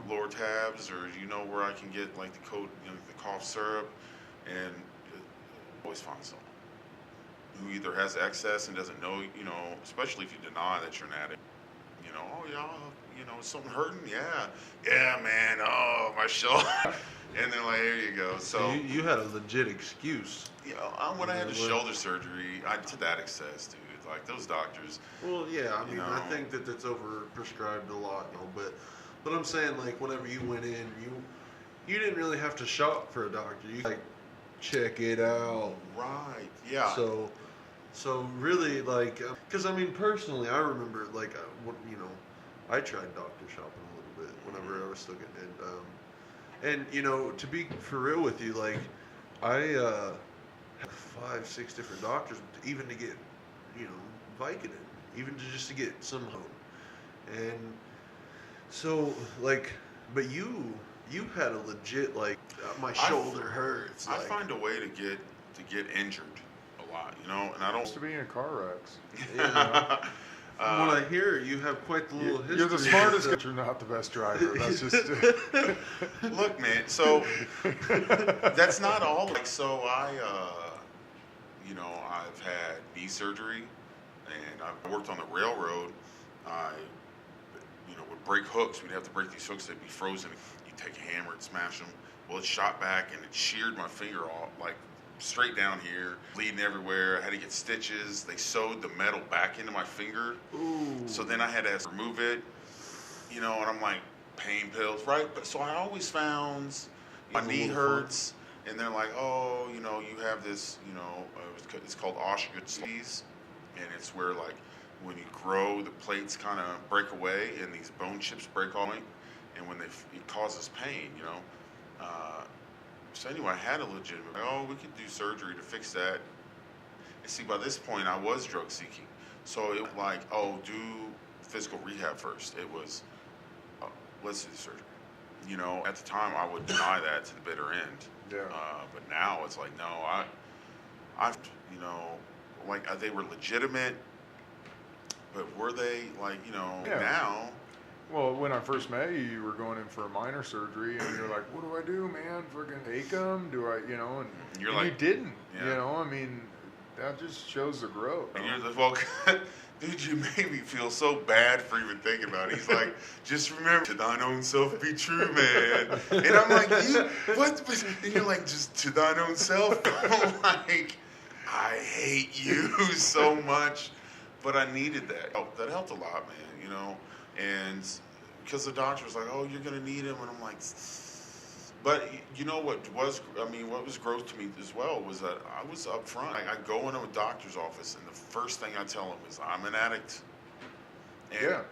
lower tabs, or where I can get like the cough syrup, and always find someone who either has excess and doesn't know, especially if you deny that you're an addict, oh yeah, something hurting, yeah man, oh my shoulder, and they're like, here you go. So
you had a legit excuse.
When I had the shoulder surgery, to that excess, dude. Like those doctors.
Well, yeah, I think that's overprescribed a lot, but I'm saying, like, whenever you went in, you didn't really have to shop for a doctor. You check it out.
Right. Yeah.
So really, because personally, I remember I tried doctor shopping a little bit whenever I was still getting in, and to be for real with you, I had 5-6 different doctors even to get Vicodin, even just to get some home. And so, but you had a legit, my shoulder hurts.
I find a way to get injured a lot, and I don't.
Used to be in car wrecks.
Yeah. From what I hear, you have quite the little history.
You're the smartest, but you're not the best driver. That's just.
Look, man. So that's not all. I've had knee surgery, and I've worked on the railroad. I, would break hooks. We'd have to break these hooks. They'd be frozen. You'd take a hammer and smash them. Well, it shot back and it sheared my finger off, straight down here, bleeding everywhere. I had to get stitches. They sewed the metal back into my finger.
Ooh.
So then I had to remove it, and I'm like, pain pills, right? But so I always found my knee hurts, and they're like, oh, you have this, it's called Osgood disease, and it's where when you grow, the plates kind of break away, and these bone chips break off, and when it causes pain, So anyway, I had a legitimate, we could do surgery to fix that. And see, by this point, I was drug seeking. So it was do physical rehab first. It was, let's do the surgery. At the time, I would deny that to the bitter end.
Yeah.
But now it's like, no, they were legitimate, but were they,
Yeah.
now,
Well, when I first met you, you were going in for a minor surgery, and you're like, "What do I do, man? Fucking take them? Do I, you know?" And
you're
and
like,
you didn't,
yeah.
you know. I mean, that just shows the growth.
And you're like, well, dude, you made me feel so bad for even thinking about it. He's like, just remember, to thine own self be true, man. And I'm like, you, what? And you're like, just to thine own self. I'm like, I hate you so much, but I needed that. Oh, that helped a lot, man. You know, and because the doctor was like, oh, you're gonna need him, and I'm like. But you know what was, I mean, what was growth to me as well was that I was up front. I go into a doctor's office, and the first thing I tell him is, I'm an addict. And
Yeah.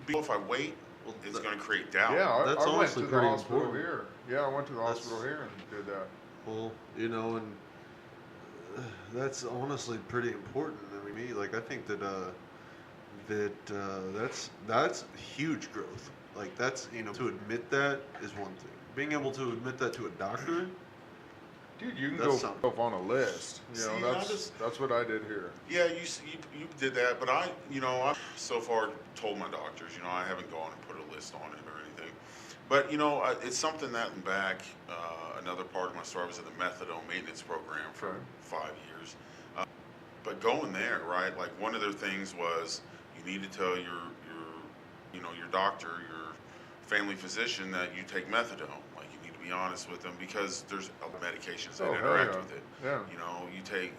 if I wait, it's going to create doubt.
Yeah,
That's
I went
honestly
to the
pretty
hospital
important.
here. Yeah, I went to the
That's-
hospital here and did that.
Well, you know, and that's honestly pretty important. I mean, like I think that that's huge growth. Like that's, you know, to admit that is one thing. Being able to admit that to a doctor,
Dude, you can
That's
go
something.
yourself on a list. You know,
See,
that's what I did here.
Yeah, you did that, but I so far told my doctors, you know, I haven't gone and put a list on it or anything. But, you know, it's something that back, another part of my story, I was in the methadone maintenance program for
Okay.
5 years. But going there, right, like one of their things was you need to tell your doctor, your family physician that you take methadone. Like you need to be honest with them because there's medications that
Oh, hell
interact
yeah.
with it.
Yeah.
You know, you take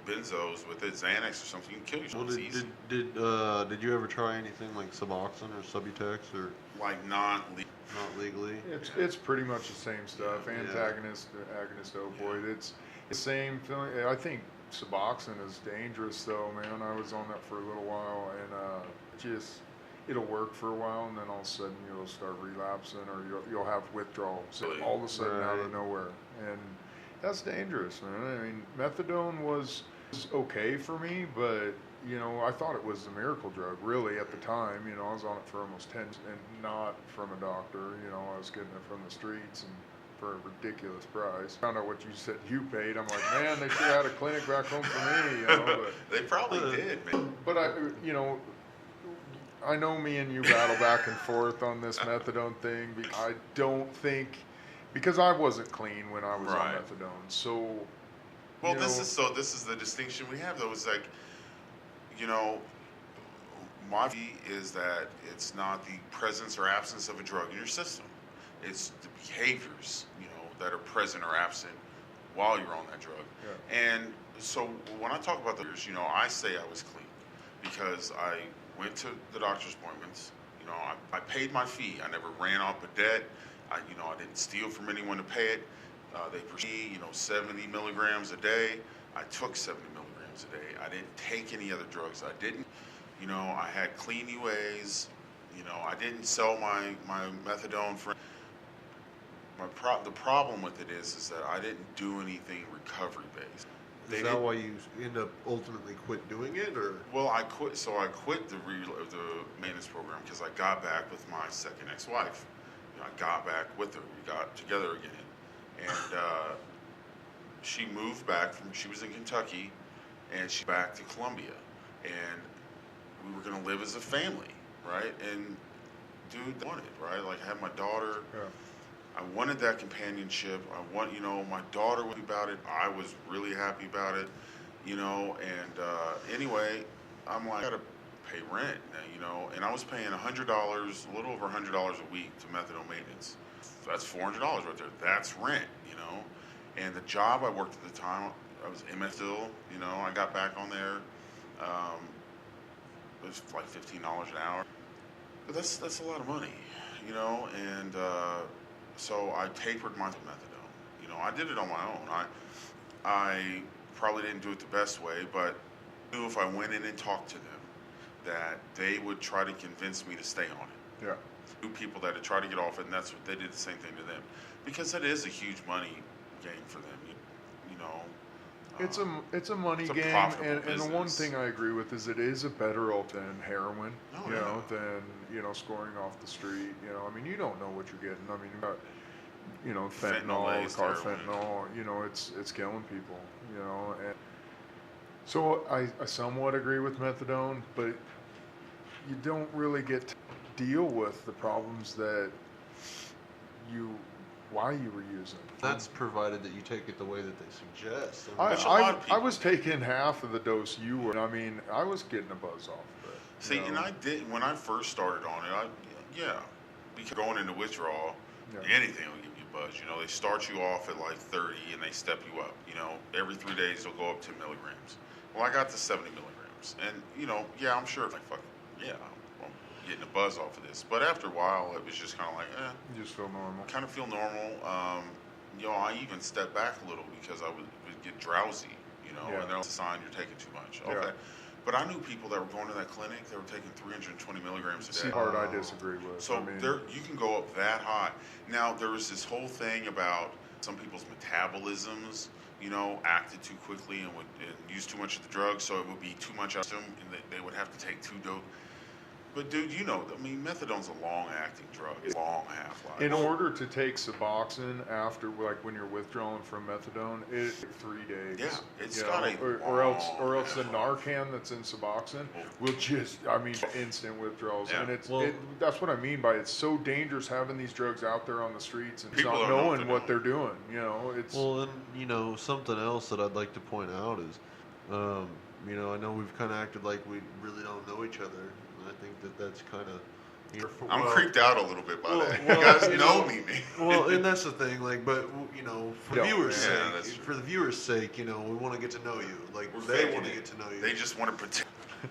benzos with it, Xanax or something, you can kill yourself.
well,
It's easy.
did you ever try anything like Suboxone or Subutex or
Like not
not legally?
It's pretty much the same stuff.
Yeah.
Antagonist, agonist, opioid. It's the same feeling. I think Suboxone is dangerous though, man. I was on that for a little while, and it'll work for a while, and then all of a sudden you'll start relapsing, or you'll have withdrawals
Really?
all of a sudden out of
Right.
nowhere, and that's dangerous, man. I mean, methadone was okay for me, but you know, I thought it was a miracle drug, really, at the time. You know, I was on it for almost 10, and not from a doctor. You know, I was getting it from the streets and for a ridiculous price. Found out what you said you paid. I'm like, man, they should have had a clinic back home for me. You know,
They probably did, man.
but you know, I know me and you battle back and forth on this methadone thing. I don't think, because I wasn't clean when I was
Right.
on methadone, so.
Well,
you
this
know,
is the distinction we have though. It's like, you know, my view is that it's not the presence or absence of a drug in your system. It's the behaviors, you know, that are present or absent while you're on that drug.
Yeah.
And so when I talk about those, you know, I say I was clean because I went to the doctor's appointments. You know, I paid my fee. I never ran off a debt. I didn't steal from anyone to pay it. They prescribed, 70 milligrams a day. I took 70 milligrams a day. I didn't take any other drugs. I didn't, I had clean UAs. I didn't sell my methadone for. The problem with it is that I didn't do anything recovery based.
Is that why you end up ultimately quit doing it, or?
Well, I quit. So I quit the maintenance program because I got back with my second ex-wife. I got back with her. We got together again, and she moved back from. She was in Kentucky, and she back to Columbia, and we were gonna live as a family, right? And dude wanted, right? Like I had my daughter.
Yeah.
I wanted that companionship. I want, my daughter was about it. I was really happy about it, and anyway, I'm like, I gotta pay rent, and I was paying $100, a little over $100 a week to methadone maintenance. That's $400 right there. That's rent, and the job I worked at the time, I was MF still, I got back on there. It was like $15 an hour, but that's a lot of money, and so I tapered my methadone. I did it on my own. I probably didn't do it the best way, but I knew if I went in and talked to them, that they would try to convince me to stay on it.
Yeah.
Two people that had tried to get off it, and that's what they did the same thing to them, because that is a huge money gain for them.
It's a money
it's a
game,
profitable
and the one
business.
thing I agree with is it is a better alt than heroin.
Oh,
you know,
yeah.
than scoring off the street. I mean, you don't know what you're getting. I mean, you got, fentanyl,
Fentanyl-laced
carfentanil. It's killing people. And so I somewhat agree with methadone, but you don't really get deal with the problems that why you were using.
That's provided that you take it the way that they suggest.
Which a lot of
I
people
was
do.
taking half of the dose you were. I mean, I was getting a buzz off of it.
See, and I did when I first started on it. Because going into withdrawal, anything will give you a buzz. You know, they start you off at like 30 and they step you up. You know, every 3 days they'll go up 10 milligrams. Well, I got to 70 milligrams, and you know, I'm sure like fuck, I'm getting a buzz off of this. But after a while, it was just kind of like,
You just feel normal.
kind of feel normal. You know, I even stepped back a little because I would get drowsy. You know, and that's a sign you're taking too much. Okay.
Yeah.
But I knew people that were going to that clinic that were taking 320 milligrams a day.
See, part I disagree with.
So
I mean,
you can go up that high. Now, there was this whole thing about some people's metabolisms, you know, acted too quickly and would use too much of the drug, so it would be too much of them, and they would have to take 2 doses. But dude, you know, I mean, methadone's a long-acting drug. It's a long half-life.
in order to take Ciboci after, like when you're withdrawing from methadone, it's 3 days.
Yeah, it's
you
got
know,
a
or else the
long
Narcan that's in Ciboci will just, I mean, instant withdrawals.
Yeah.
And that's what I mean by it's so dangerous having these drugs out there on the streets and
People
not
don't know
knowing
what
what
they're
they're doing. You know, it's
Well, and you know, something else that I'd like to point out is, you know, I know we've kind of acted like we really don't know each other, and I think that that's kind of.
I'm creeped out a little bit by that.
well,
you guys
you
know
know,
me.
Well, and that's the thing, like, but you know, for the
Yeah,
viewers'
yeah, that's
sake,
true.
for the viewers' sake, you know, we want to get to know you. Like,
We're
they
faking
want to
it.
get to know you.
They just want to pretend.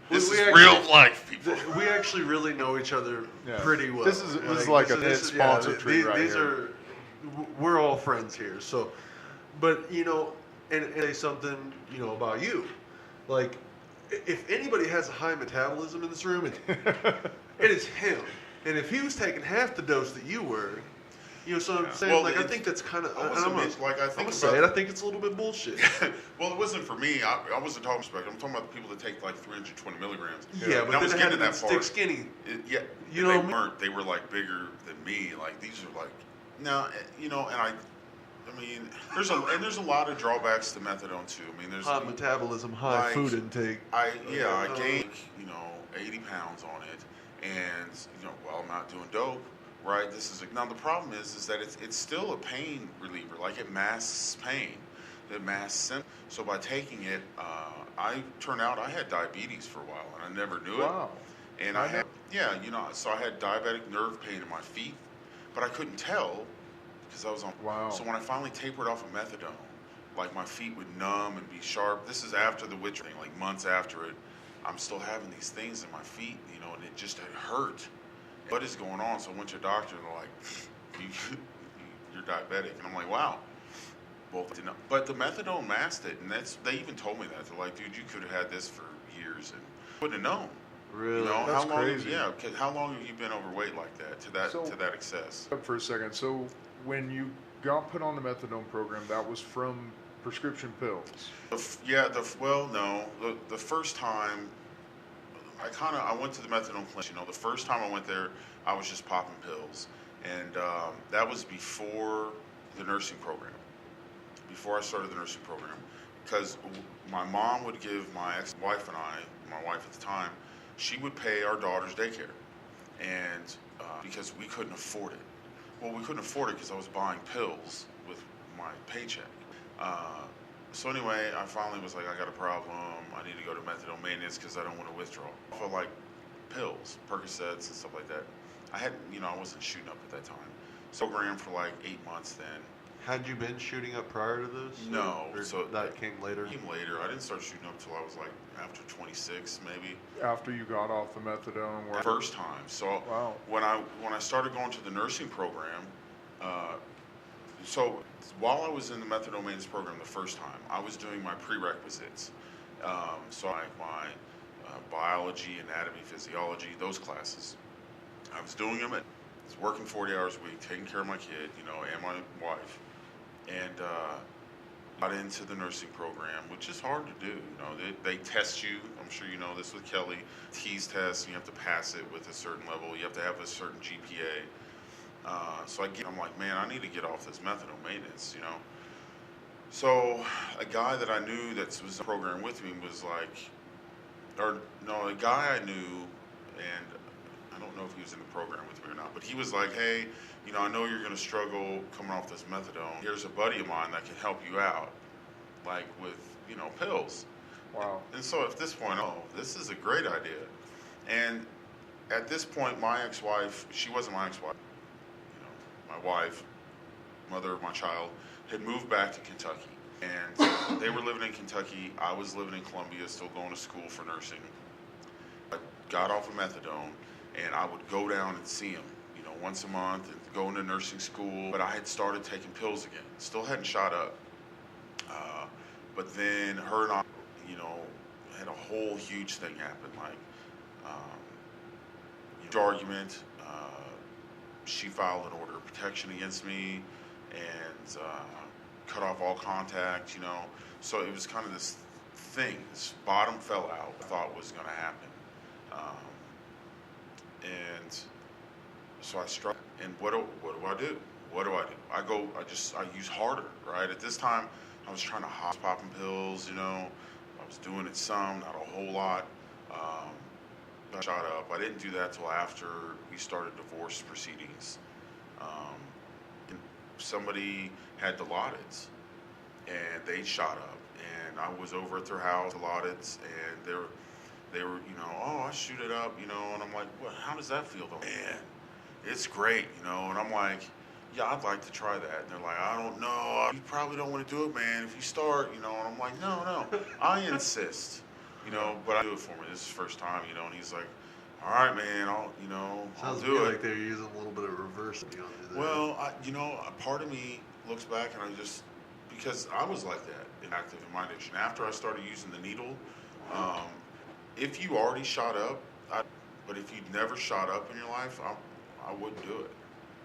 We-
This
we
is
actually-
real life, people.
We actually really know each other
Yeah.
pretty well.
This is like a sponsor treat right
these
here.
we're all friends here. So, but you know, and say something, you know, about you. Like, if anybody has a high metabolism in this room, it is him. And if he was taking half the dose that you were, you know, so I'm saying,
Well,
like, I think that's kind of.
I wasn't like I think
I'm say it. I think it's a little bit bullshit.
Well, it wasn't for me. I wasn't talking spectrum. I'm talking about the people that take like 320 milligrams.
Yeah,
And
but
I was
then it
getting
had
to
to
that
stick
part.
skinny.
Yeah,
You
they
know what I mean?
weren't. They were like bigger than me. Like these are like now, you know, and I mean, there's a lot of drawbacks to methadone too. I mean, there's
High metabolism, high
like,
food intake.
I gained, you know, 80 pounds on it, and you know, while I'm not doing dope, right? Now the problem is that it's still a pain reliever. Like it masks pain, it masks symptoms. So by taking it, I turned out I had diabetes for a while, and I never knew
wow.
it. And I had, you know, so I had diabetic nerve pain in my feet, but I couldn't tell because I was on.
Wow.
So when I finally tapered off of methadone, like my feet would numb and be sharp. This is after the witch thing, like months after it. I'm still having these things in my feet, you know, and it just had hurt. What is going on? So I went to a doctor and they're like, you're diabetic. And I'm like, wow. Well, but the methadone masked it, and they even told me that. They're like, dude, you could have had this for years and wouldn't have known.
Really?
You know,
That's
how long?
crazy.
Yeah, 'cause how long have you been overweight like that to that excess?
Up for a second. So when you got put on the methadone program, that was from prescription pills.
The first time I went to the methadone clinic. You know, the first time I went there, I was just popping pills, and that was before the nursing program. Before I started the nursing program, because my mom would give my ex-wife and I, my wife at the time, she would pay our daughter's daycare, and because we couldn't afford it. Well, we couldn't afford it because I was buying pills with my paycheck. So anyway, I finally was like, I got a problem. I need to go to methadone maintenance because I don't want to withdraw. For like pills, Percocets and stuff like that. I wasn't shooting up at that time. So I ran for like 8 months then.
Had you been shooting up prior to this?
No,
Or
so
that came later.
Came later. I didn't start shooting up until I was like after 26, maybe.
After you got off the methadone,
First time. So
wow.
when I started going to the nursing program, so while I was in the methadone maintenance program the first time, I was doing my prerequisites. So my biology, anatomy, physiology, those classes. I was doing them. I was working 40 hours a week, taking care of my kid, you know, and my wife. And got into the nursing program, which is hard to do. You know, they test you. I'm sure you know this with Kelly. TEAS test. You have to pass it with a certain level. You have to have a certain GPA. So I'm like, man, I need to get off this methadone maintenance, you know. So a guy that I knew that was in the program with me was like, a guy I knew, and I don't know if he was in the program with me or not, but he was like, hey, you know, I know you're going to struggle coming off this methadone. Here's a buddy of mine that can help you out, like with, you know, pills.
Wow.
And so at this point, oh, this is a great idea. And at this point, my ex-wife, she wasn't my ex-wife, you know, my wife, mother of my child, had moved back to Kentucky. And they were living in Kentucky. I was living in Columbia, still going to school for nursing. I got off of methadone, and I would go down and see him, you know, once a month and go into nursing school. But I had started taking pills again. Still hadn't shot up. But then her and I, you know, had a whole huge thing happen. Like, huge argument. She filed an order of protection against me and cut off all contact, you know. So it was kind of this thing, this bottom fell out, I thought was going to happen. And so I struck, and what do I do? What do? I use harder, right? At this time, I was trying to hop popping pills, you know. I was doing it some, not a whole lot. I shot up. I didn't do that till after we started divorce proceedings. And somebody had Dilaudid, and they shot up, and I was over at their house, Dilaudid, and they were, you know, oh, I shoot it up, you know, and I'm like, well, how does that feel though? Man, it's great, you know, and I'm like, yeah, I'd like to try that. And they're like, I don't know, you probably don't want to do it, man, if you start, you know, and I'm like, no, I insist, you know, but I do it for me. This is the first time, you know, and he's like, all right, man, I'll do it.
Like they're using a little bit of reverse.
Well, part of me looks back and because I was like that, active in my addiction. After I started using the needle, if you already shot up, but if you'd never shot up in your life, I wouldn't do it.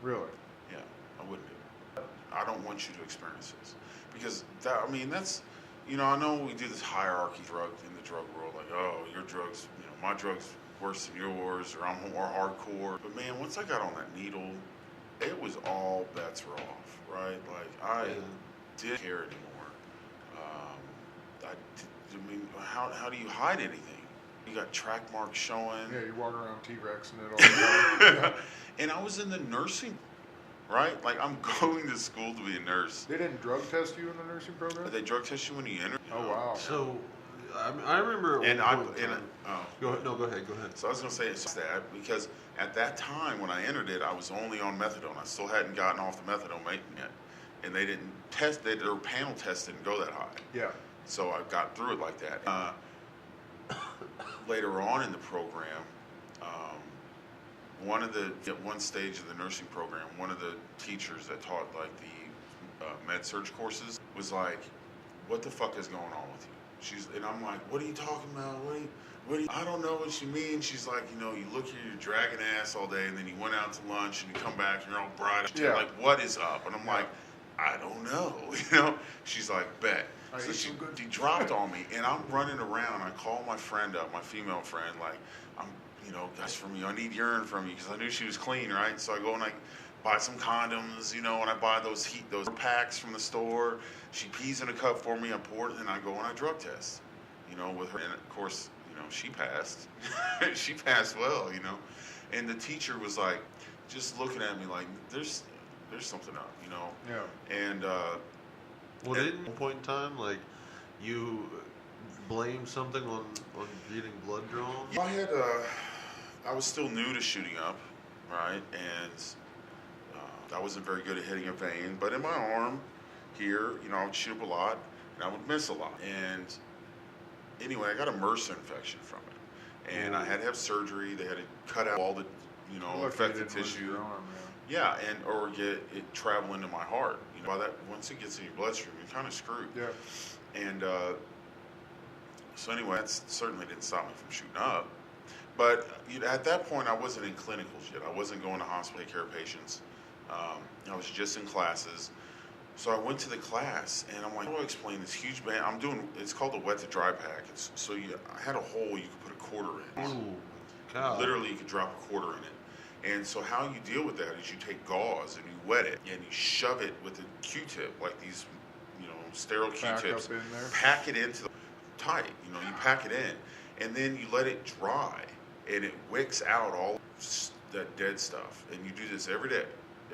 Really?
Yeah, I wouldn't do it. I don't want you to experience this. Because, that's, you know, I know we do this hierarchy in the drug world, like, oh, your drugs, you know, my drugs worse than yours, or I'm more hardcore. But man, once I got on that needle, it was all bets were off, right? Like, I didn't care anymore. How do you hide anything? You got track marks showing.
Yeah, you walk around T-Rexing it all the time.
And I was in the nursing, right? Like, I'm going to school to be a nurse.
They didn't drug test you in the nursing program?
They drug test you when you enter.
Oh, wow.
So, I remember.
Go ahead.
Go ahead.
So I was going to say it's that because at that time when I entered it, I was only on methadone. I still hadn't gotten off the methadone yet, and they didn't test. Their panel test didn't go that high.
Yeah.
So I got through it like that. Later on in the program, at one stage of the nursing program, one of the teachers that taught like the med-surg courses was like, "What the fuck is going on with you?" And I'm like, "What are you talking about? I don't know what you mean." She's like, "You know, you look here, you're dragging ass all day, and then you went out to lunch, and you come back, and you're all bright.
Yeah.
Like, what is up?" And I'm like, "I don't know." You know? She's like, "Bet." So she dropped on me, and I'm running around. I call my friend up, my female friend, like, guys, from you, I need urine from you, because I knew she was clean, right? So I go and I buy some condoms, you know, and I buy those packs from the store. She pees in a cup for me, I pour it, and I go and I drug test, you know, with her. And of course, you know, she passed. She passed well, you know. And the teacher was like, just looking at me like, there's something up, you know.
Yeah.
And
well, at one point in time, like, you blame something on getting blood drawn?
I was still new to shooting up, right? And I wasn't very good at hitting a vein, but in my arm here, you know, I would shoot up a lot, and I would miss a lot. And anyway, I got a MRSA infection from it. And I had to have surgery. They had to cut out all the, you know, affected tissue. Yeah, or get it travel into my heart. You know, by that, once it gets in your bloodstream, you're kind of screwed.
Yeah.
And so anyway, that certainly didn't stop me from shooting up. But at that point, I wasn't in clinicals yet. I wasn't going to hospital to take care of patients. I was just in classes. So I went to the class, and I'm like, how do I explain this huge band? It's called a wet to dry pack. I had a hole you could put a quarter in.
Ooh, God.
Literally, you could drop a quarter in it. And so how you deal with that is you take gauze and you wet it, and you shove it with a Q-tip, like these, you know, sterile Q-tips.
Pack
it into the tight. You know, you pack it in, and then you let it dry. and it wicks out all that dead stuff. And you do this every day,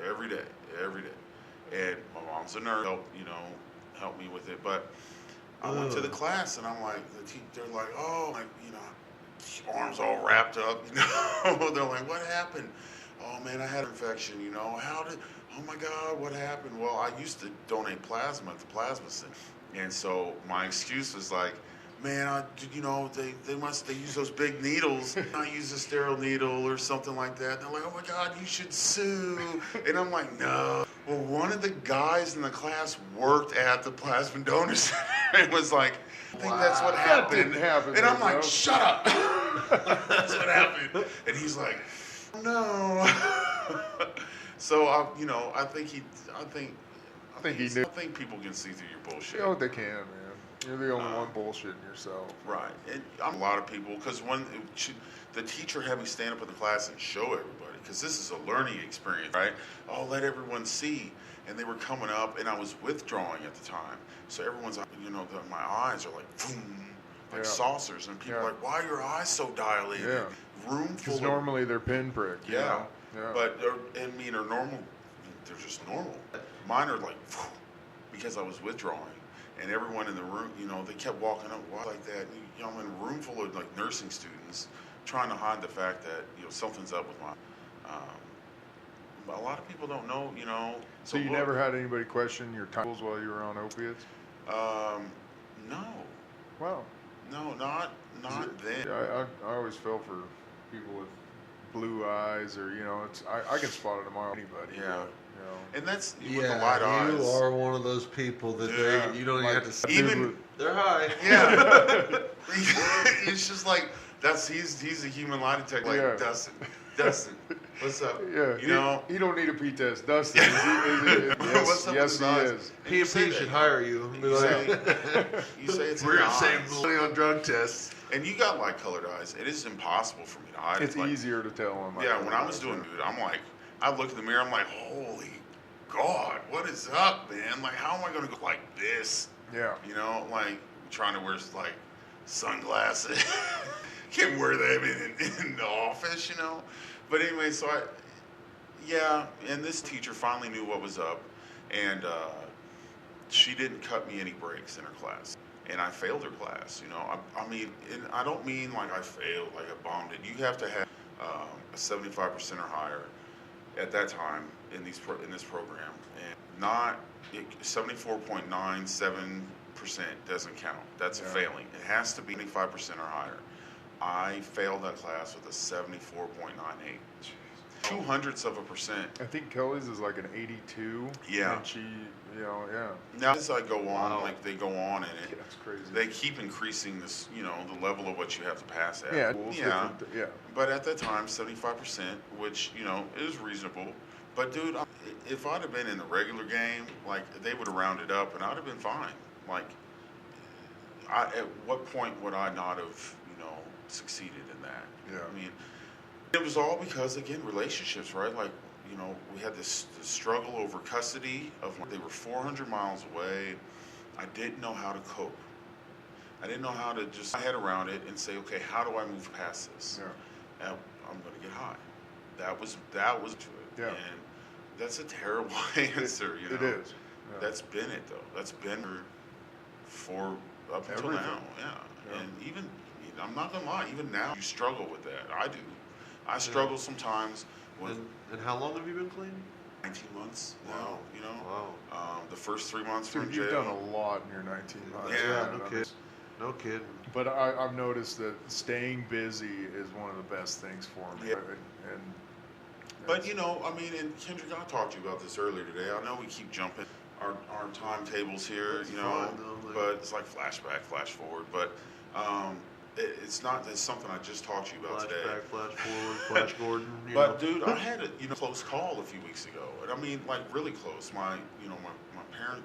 every day, every day. And my mom's a nurse, help me with it. But I went to the class, and I'm like, they're like, oh, like, arms all wrapped up, They're like, what happened? Oh man, I had an infection, oh my God, what happened? Well, I used to donate plasma at the plasma center. And so my excuse was like, man, they use those big needles. I use a sterile needle or something like that. And they're like, oh my God, you should sue. And I'm like, no. Well, one of the guys in the class worked at the plasma donor center and was like, I think that's what happened.
That didn't happen.
And I'm like, shut up. That's what happened. And he's like, no. So I think people can see through your bullshit.
You know what they can, man. You're the only one bullshitting yourself.
Right. And a lot of people, because the teacher had me stand up in the class and show everybody, because this is a learning experience, right? Oh, let everyone see. And they were coming up, and I was withdrawing at the time. So everyone's, my eyes are like, boom, like saucers. And people are like, why are your eyes so dilated?
Yeah.
Room full
Because normally they're pinprick.
Yeah.
Yeah.
But, are normal. They're just normal. Mine are like, because I was withdrawing. And everyone in the room, they kept walking up, why like that? I'm in a room full of like nursing students trying to hide the fact that, something's up with my, but a lot of people don't know,
So you never had anybody question your titles while you were on opiates?
No.
Wow.
No, not then.
I always feel for people with blue eyes, or I can spot it among anybody.
Yeah. And that's with the
Yeah,
light eyes.
you are one of those people that you don't even have to see.
Even
they're high.
Yeah. It's just like he's a human lie detector. Like Dustin, what's up?
Yeah. You don't need a P test, Dustin. Yes,
What's up
yes,
with
he is.
PMP should hire you.
You say it's
we're
in
gonna
the
save
eyes.
money on drug tests.
And you got light colored eyes. It is impossible for me to hide.
It's easier to tell on my
when I was doing it, I'm like, I look in the mirror, I'm like, holy God, what is up, man? Like, how am I gonna go like this?
Yeah.
Like trying to wear like sunglasses. Can't wear them in the office, But anyway, so and this teacher finally knew what was up, and she didn't cut me any breaks in her class. And I failed her class, I mean, and I don't mean like I failed, like I bombed it. You have to have a 75% or higher at that time in this program, and not 74.97% doesn't count. That's a failing. It has to be 25% or higher. I failed that class with a 74.98. 0.02%.
I think Kelly's is like an 82.
Yeah.
And she,
Now as I go on, like they go on in it,
that's crazy.
they keep increasing this, the level of what you have to pass at.
Yeah.
But at that time, 75%, which, is reasonable. But dude, if I'd have been in the regular game, like they would have rounded up and I'd have been fine. Like, at what point would I not have, succeeded in that?
Yeah.
I mean, it was all because, again, relationships, right? Like, we had this struggle over custody of, they were 400 miles away. I didn't know how to cope. I didn't know how to just get my head around it and say, okay, how do I move past this?
Yeah.
And I'm going to get high. That was to it.
Yeah.
And that's a terrible answer,
It is. Yeah.
That's been it, though. That's been for up until
Everything.
now. Yeah. And even, I'm not going to lie, even now you struggle with that. I do. I struggle sometimes with...
And how long have you been clean?
19 months
Wow.
now,
Wow.
The first 3 months were in
Dude,
jail.
you've done a lot in your 19 months.
Yeah,
No kidding.
But I've noticed that staying busy is one of the best things for me.
Yeah.
And
But I mean, and Kendraik, I talked to you about this earlier today. I know we keep jumping our timetables here,
That's fine, though,
but it's like flashback, flash forward. But it's not. It's something I just talked to you about today.
Flashback, flash forward, Flash Gordon.
But dude, I had a close call a few weeks ago, and I mean like really close. My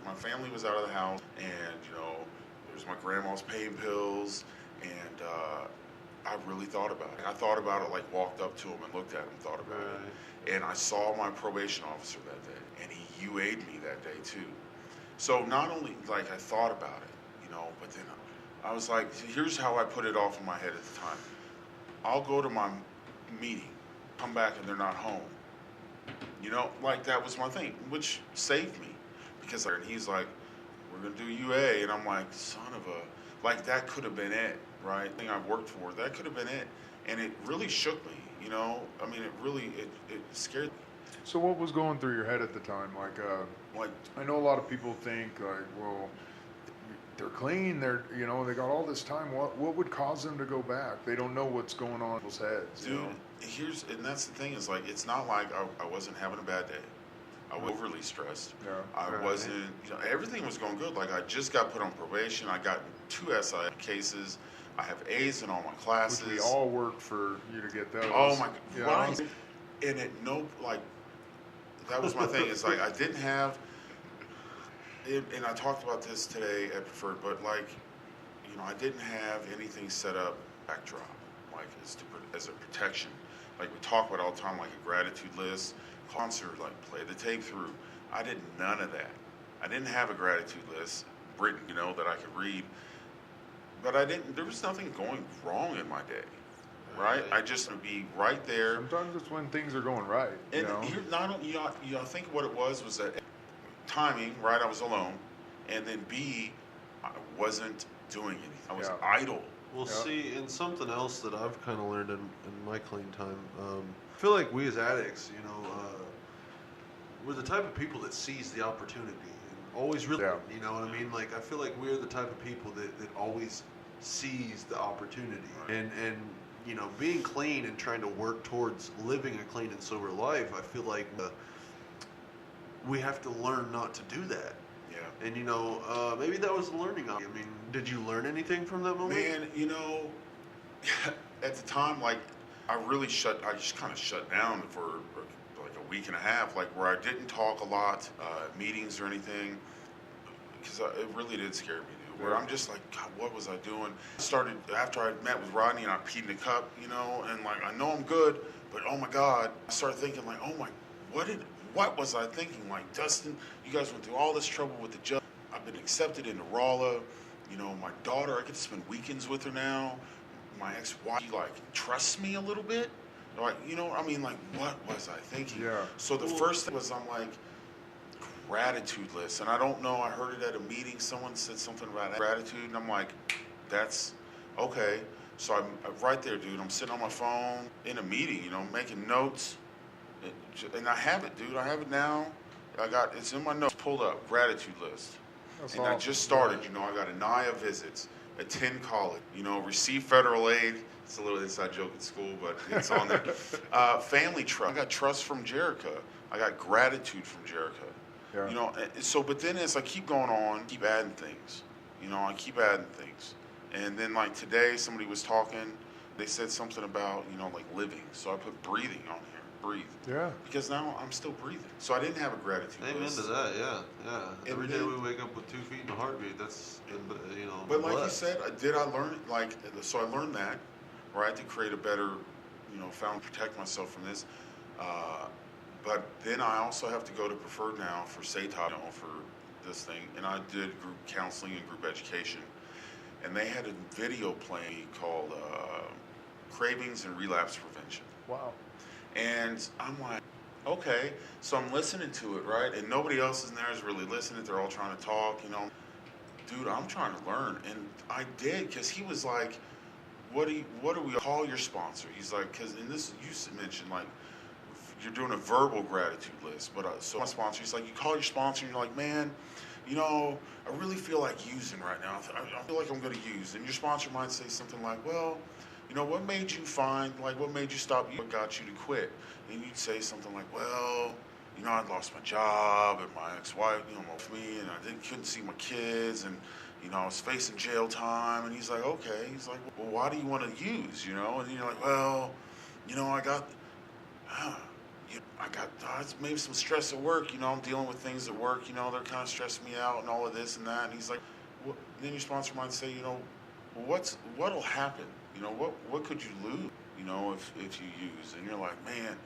my family was out of the house, and there's my grandma's pain pills, and I really thought about it. I thought about it, like walked up to him and looked at him, thought about it, and I saw my probation officer that day, and he UA'd me that day too. So not only like I thought about it, but then I was like, here's how I put it off in my head at the time. I'll go to my meeting, come back and they're not home. You know, like that was my thing, which saved me because and he's like, we're gonna do UA, and I'm like, son of a, like that could have been it, right? Thing I've worked for, that could have been it, and it really shook me. You know, I mean, it scared me.
So what was going through your head at the time?
Like
I know a lot of people think like, well, they're clean, you know, they got all this time. What would cause them to go back? They don't know what's going on in people's heads.
dude,
You know?
and that's the thing is like, it's not like I wasn't having a bad day. I was overly stressed.
Yeah.
I wasn't, you know, everything was going good. Like I just got put on probation. I got 2 SI cases. I have A's in all my classes.
Which we all worked for you to get those.
Oh my
You
God,
know?
right. And it like, that was my thing. It's like I didn't have, and I talked about this today at Preferred, but like, you know, I didn't have anything set up backdrop, like as a protection. Like we talk about all the time, like a gratitude list, concert, like play the tape through. I did none of that. I didn't have a gratitude list written, you know, that I could read. But there was nothing going wrong in my day, right? I just would be right there.
Sometimes it's when things are going right. You
And
know?
here, not only, you know, I think what it was that timing, right? I was alone, and then B, I wasn't doing anything. I was idle.
Well,
Yeah.
see, and something else that I've kind of learned in my clean time, I feel like we as addicts, you know, we're the type of people that seize the opportunity and always really, you know what I mean? Like, I feel like we're the type of people that always seize the opportunity.
Right.
And you know, being clean and trying to work towards living a clean and sober life, I feel like we have to learn not to do that.
Yeah.
And you know, maybe that was a learning. I mean, did you learn anything from that moment?
Man, you know, at the time, like, I just kind of shut down for like a week and a half, like where I didn't talk a lot, meetings or anything, because it really did scare me, dude. Where I'm just like, God, what was I doing? Started after I met with Rodney and I peed in a cup, you know, and like, I know I'm good, but oh my God, I started thinking like, oh my, what was I thinking? Like, Dustin, you guys went through all this trouble with the judge. I've been accepted into Rolla. You know, my daughter, I get to spend weekends with her now. My ex-wife, like, trusts me a little bit. Like, you know, I mean, like, what was I thinking?
Yeah.
So the first thing was, I'm like, gratitude list. And I don't know, I heard it at a meeting. Someone said something about gratitude. And I'm like, that's okay. So I'm right there, dude. I'm sitting on my phone in a meeting, you know, making notes. And I have it, dude. I have it now. It's in my notes pulled up, gratitude list.
That's
and
awesome.
I just started, you know, I got NIA visits, attend college, you know, receive federal aid. It's a little inside joke at school, but it's on there. Family trust. I got trust from Jerica. I got gratitude from Jerica.
Yeah.
You know, so, but then as I keep going on, keep adding things. You know, I keep adding things. And then like today, somebody was talking, they said something about, you know, like living. So I put breathing on here. Breathe.
Yeah.
Because now I'm still breathing. So I didn't have a gratitude
Amen
list.
to that, yeah. Every day
then-
we wake up with 2 feet and a heartbeat. That's, you know.
But like you
blessed.
said, did I learn, like, so I learned that, right, to create a better, you know, protect myself from this. But then I also have to go to Preferred now for SATOP, you know, for this thing. And I did group counseling and group education. And they had a video playing called Cravings and Relapse Prevention.
Wow.
And I'm like, okay, so I'm listening to it, right? And nobody else in there is really listening. They're all trying to talk, you know. Dude, I'm trying to learn. And I did, because he was like, what do we call your sponsor? He's like, because, and this, you mentioned, like, you're doing a verbal gratitude list. But so my sponsor, he's like, you call your sponsor, and you're like, man, you know, I really feel like using right now. I feel like I'm going to use. And your sponsor might say something like, well, you know, what made you what made you stop? What got you to quit? And you'd say something like, well, you know, I lost my job and my ex-wife, you know, left me, and I couldn't see my kids, and, you know, I was facing jail time. And he's like, okay. He's like, well, why do you want to use, you know? And you're like, well, you know, I got maybe some stress at work, you know, I'm dealing with things at work, you know, they're kind of stressing me out and all of this and that. And he's like, well, then your sponsor might say, you know, what'll happen? You know, what could you lose, you know, if you use? And you're like, man,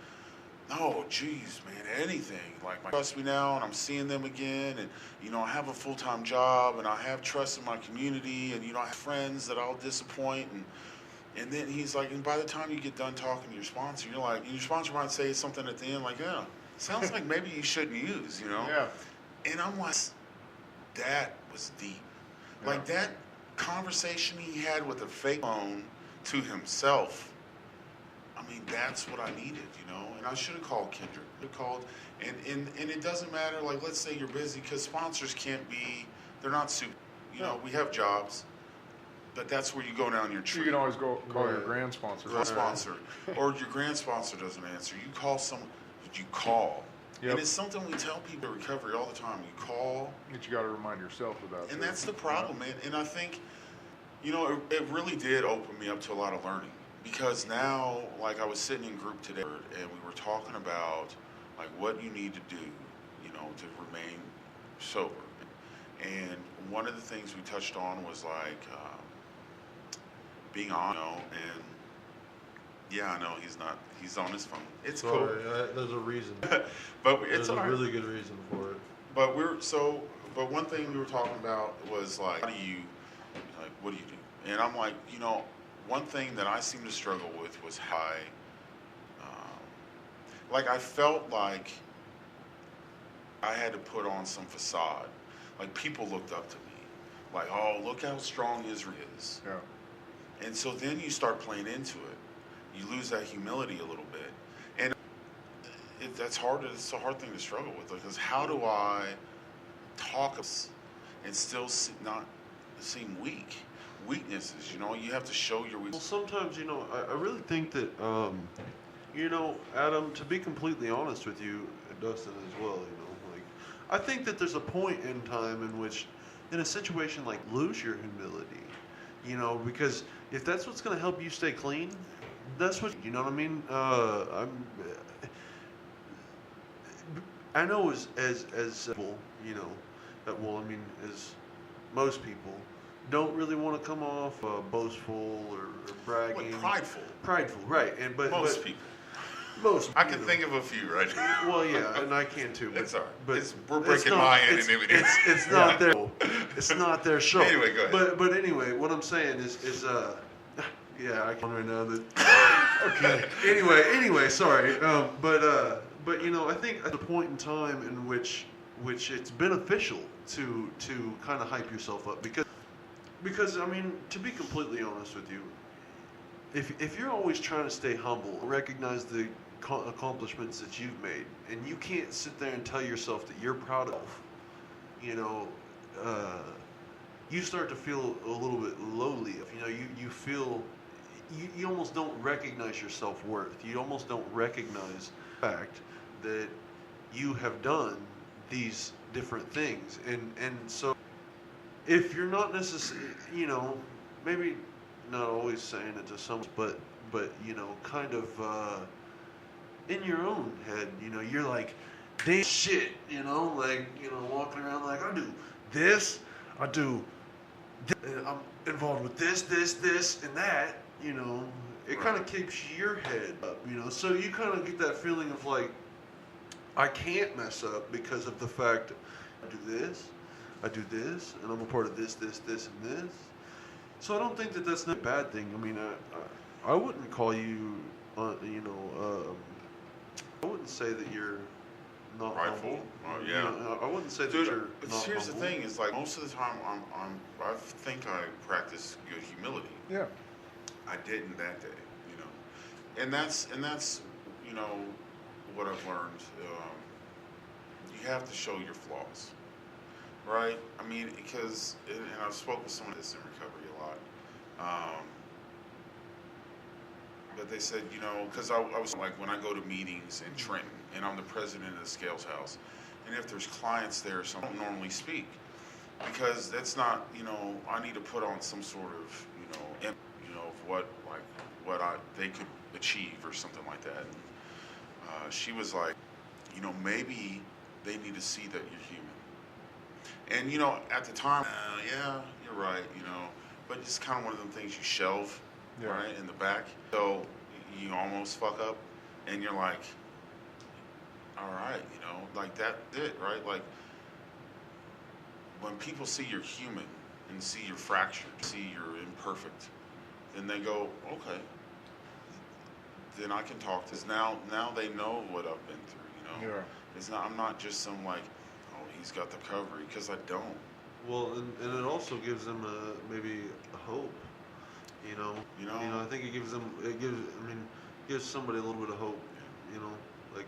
no, geez, man, anything. Like, trust me now, and I'm seeing them again, and, you know, I have a full-time job, and I have trust in my community, and, you know, I have friends that I'll disappoint, and, And then he's like, and by the time you get done talking to your sponsor, you're like, and your sponsor might say something at the end like, yeah, sounds like maybe you shouldn't use,
Yeah.
And I'm like, that was deep.
Yeah.
Like that conversation he had with a fake phone to himself. I mean, that's what I needed, And I should have called Kendraik. I should have called, and it doesn't matter. Like, let's say you're busy because sponsors can't be. They're not super. We have jobs, but that's where you go down your tree.
You can always call your grand sponsor.
Call sponsor, or your grand sponsor doesn't answer. You call someone. You call.
Yep.
And it's something we tell people in recovery all the time. You call.
But you got to remind yourself of that.
And that's the problem, man. And I think, it really did open me up to a lot of learning. Because now, like I was sitting in group today and we were talking about like what you need to do, to remain sober. And one of the things we touched on was like being on, and yeah, I know he's on his phone. It's
Sorry,
cool.
there's a reason.
But
There's
it's
a
all right.
really good reason for it.
But but one thing we were talking about was like, what do you do? And I'm like, one thing that I seem to struggle with was how I felt like I had to put on some facade. Like people looked up to me. Like, oh, look how strong Israel is.
Yeah.
And so then you start playing into it. You lose that humility a little bit. And that's hard. It's a hard thing to struggle with. Because how do I talk and still not seem weak? Weaknesses, you have to show your weaknesses.
Well, sometimes, I really think that, Adam, to be completely honest with you, Dustin as well, I think that there's a point in time in which, in a situation like lose your humility, because if that's what's going to help you stay clean, that's what, you know what I mean? I know as people, as most people, don't really want to come off boastful or bragging. Prideful, right? But
most people.
Most.
I can think of a few right now.
Well, yeah, and I can too. But,
it's all right.
But
we're breaking my anonymity.
It's not their. It's not their show.
Anyway, go ahead.
But anyway, what I'm saying is yeah, I can right now that. Okay. Anyway, sorry. But I think at the point in time in which it's beneficial to kind of hype yourself up because I mean, to be completely honest with you, if you're always trying to stay humble, recognize the accomplishments that you've made, and you can't sit there and tell yourself that you're proud of, you start to feel a little bit lowly. You feel you almost don't recognize your self-worth. You almost don't recognize the fact that you have done these different things, and so if you're not necessarily, maybe not always saying it to someone, but kind of in your own head, you're like, damn shit, walking around like, I do this, I'm involved with this, and that, it kind of keeps your head up, so you kind of get that feeling of like, I can't mess up because of the fact I do this, and I'm a part of this, and this. So I don't think that that's not a bad thing. I mean, I wouldn't call you, I wouldn't say that you're not
prideful. Yeah.
I wouldn't say that
Dude,
you're not
here's
humble.
the thing: is like most of the time, I think I practice good humility.
Yeah.
I didn't that day, and that's what I've learned. You have to show your flaws. Right? I mean, because, and I've spoken with someone that's in recovery a lot, but they said, because I was like, when I go to meetings in Trenton, and I'm the president of the Scales House, and if there's clients there, so I don't normally speak, because that's not, I need to put on some sort of, of what they could achieve or something like that. And, she was like, maybe they need to see that you're human. And, at the time, yeah, you're right, but it's kind of one of them things you shelve, right, in the back. So you almost fuck up, and you're like, all right, like that's it, right? Like, when people see you're human and see you're fractured, see you're imperfect, then they go, okay, then I can talk to this. Now they know what I've been through,
Yeah.
It's not, I'm not just some like, oh, he's got the recovery, because I don't.
Well, and it also gives them maybe a hope, I think it gives gives somebody a little bit of hope, like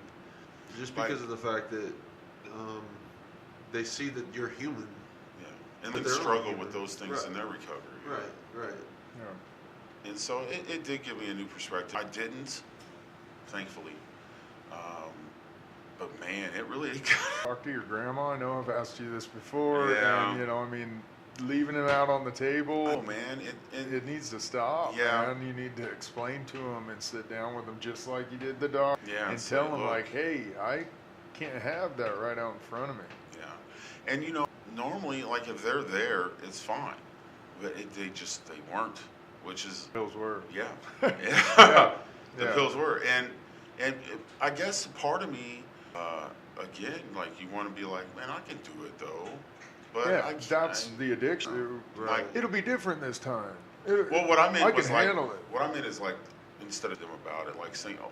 just because of the fact that they see that you're human.
Yeah, and
But
they
they're
struggle
human.
with those things in their recovery.
Right.
Yeah.
And so it did give me a new perspective. I didn't, thankfully. But man, it really
Talk to your grandma. I know I've asked you this before.
Yeah.
And, leaving it out on the table.
oh man,
It needs to stop,
Yeah.
man. You need to explain to them and sit down with them just like you did the dog.
Yeah,
And
say,
tell them,
"Look."
like, hey, I can't have that right out in front of me.
Yeah, and normally, like if they're there, it's fine, but they weren't, which is
Pills were.
yeah,
Yeah.
the
Yeah.
pills were, and I guess part of me, again, like you want to be like, man, I can do it though, but
Yeah,
I can't.
that's the addiction.
Right.
It'll be different this time.
Well, what I meant
I
was
can
like,
handle it.
what I meant is like, instead of them about it, like saying, oh,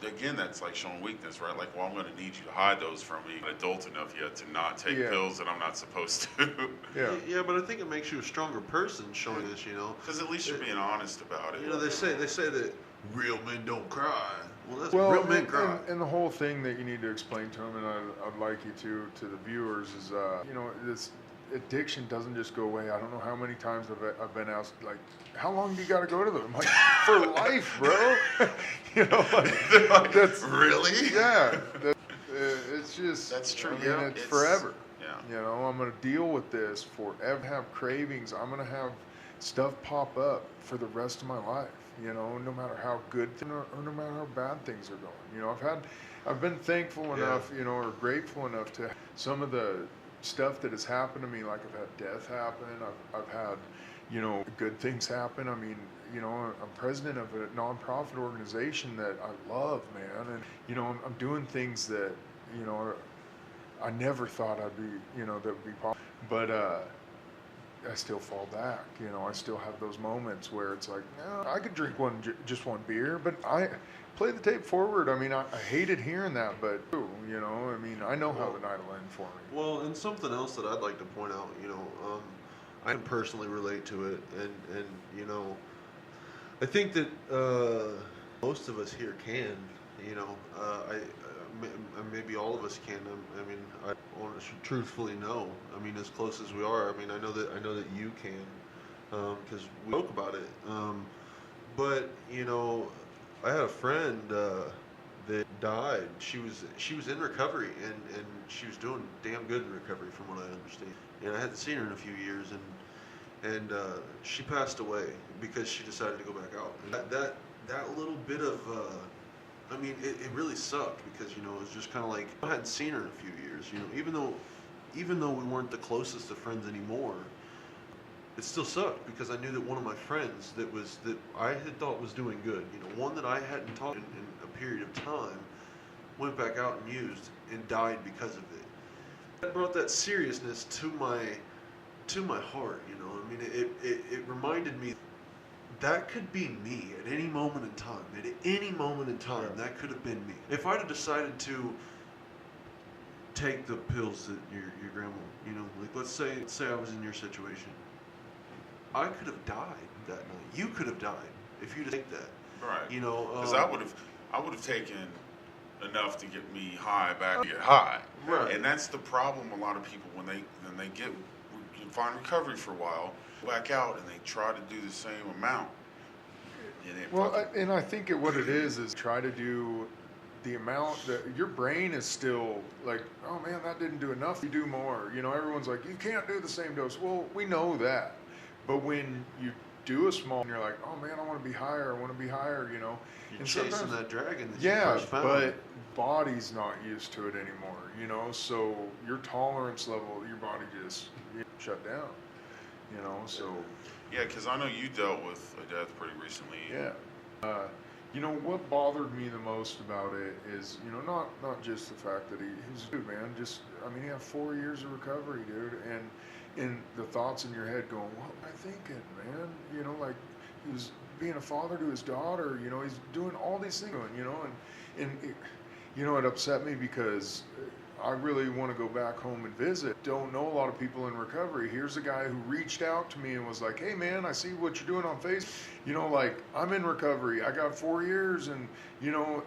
again, that's like showing weakness, right? Like, well, I'm going to need you to hide those from me. I'm adult enough yet to not take
Yeah.
pills that I'm not supposed to.
Yeah.
But I think it makes you a stronger person showing this,
Because at least you're being honest about it.
They say that real men don't cry. Well, that's
Well,
real men cry.
and the whole thing that you need to explain to them, and I'd like you to the viewers, is this addiction doesn't just go away. I don't know how many times I've been asked, like, how long do you got to go to them? I'm like, for life, bro. That's
really?
yeah. It's just
That's true.
I mean,
Yeah,
it's forever.
Yeah.
I'm gonna deal with this forever. Have cravings. I'm gonna have stuff pop up for the rest of my life. No matter how good or no matter how bad things are going. I've been thankful enough, or grateful enough to some of the stuff that has happened to me. Like I've had death happen. I've had, good things happen. I mean, I'm president of a nonprofit organization that I love, man, and I'm doing things that I never thought I'd be, that would be possible, but I still fall back. I still have those moments where it's like, no, I could drink just one beer, but I play the tape forward. I mean, I hated hearing that, but I know how the night will end for me.
Well, and something else that I'd like to point out, I can personally relate to it, and I think that most of us here can, maybe all of us can. I mean, I should truthfully know. I mean, as close as we are. I mean, I know that you can, because we spoke about it. But I had a friend that died. She was in recovery, and she was doing damn good in recovery, from what I understand. And I hadn't seen her in a few years, and she passed away because she decided to go back out. And that little bit of I mean, it really sucked because it was just kind of like I hadn't seen her in a few years. Even though we weren't the closest of friends anymore, it still sucked because I knew that one of my friends that I had thought was doing good, one that I hadn't talked in a period of time, went back out and used and died because of it. That brought that seriousness to my heart. I mean, it reminded me. That could be me at any moment in time. At any moment in time, that could have been me. If I'd have decided to take the pills that your grandma, like let's say I was in your situation, I could have died that night. You could have died if you'd take that.
Right.
Because
I would have taken enough to get me high back to get high.
Right.
And that's the problem. A lot of people when they find recovery for a while, back out and they try to do the same amount.
And I think what it is try to do the amount that your brain is still like, oh man, that didn't do enough. You do more. Everyone's like, you can't do the same dose. Well, we know that, but when you do a small, and you're like, oh man, I want to be higher. I want to be higher.
You're
and
chasing that dragon that you
yeah,
first found.
but body's not used to it anymore. So your tolerance level, your body just shut down. So.
Yeah, because I know you dealt with a death pretty recently.
Yeah. What bothered me the most about it is, not just the fact that he's a dude, man. He had 4 years of recovery, dude, and the thoughts in your head going, what am I thinking, man? Like being a father to his daughter. You know, he's doing all these things. You know, and it, you know, it upset me because I really want to go back home and visit. Don't know a lot of people in recovery. Here's a guy who reached out to me and was like, "Hey man, I see what you're doing on Facebook. You know, like I'm in recovery. I got 4 years, and you know,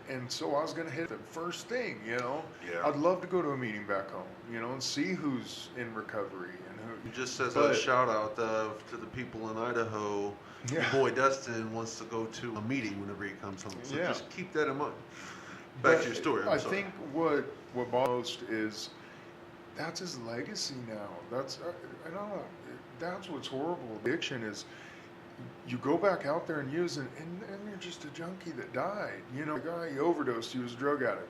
and so I was gonna hit the first thing. You know,
Yeah.
I'd love to go to a meeting back home. You know, and see who's in recovery and who."
Just as
But-
a shout out to the people in Idaho,
Yeah.
your boy Dustin wants to go to a meeting whenever he comes home. So
Yeah.
just keep that in mind. Back
But
to your story.
I think what bothers most is that's his legacy now. That's I don't know. That's what's horrible. Addiction is you go back out there and use it, and you're just a junkie that died. You know, the guy he overdosed. He was a drug addict.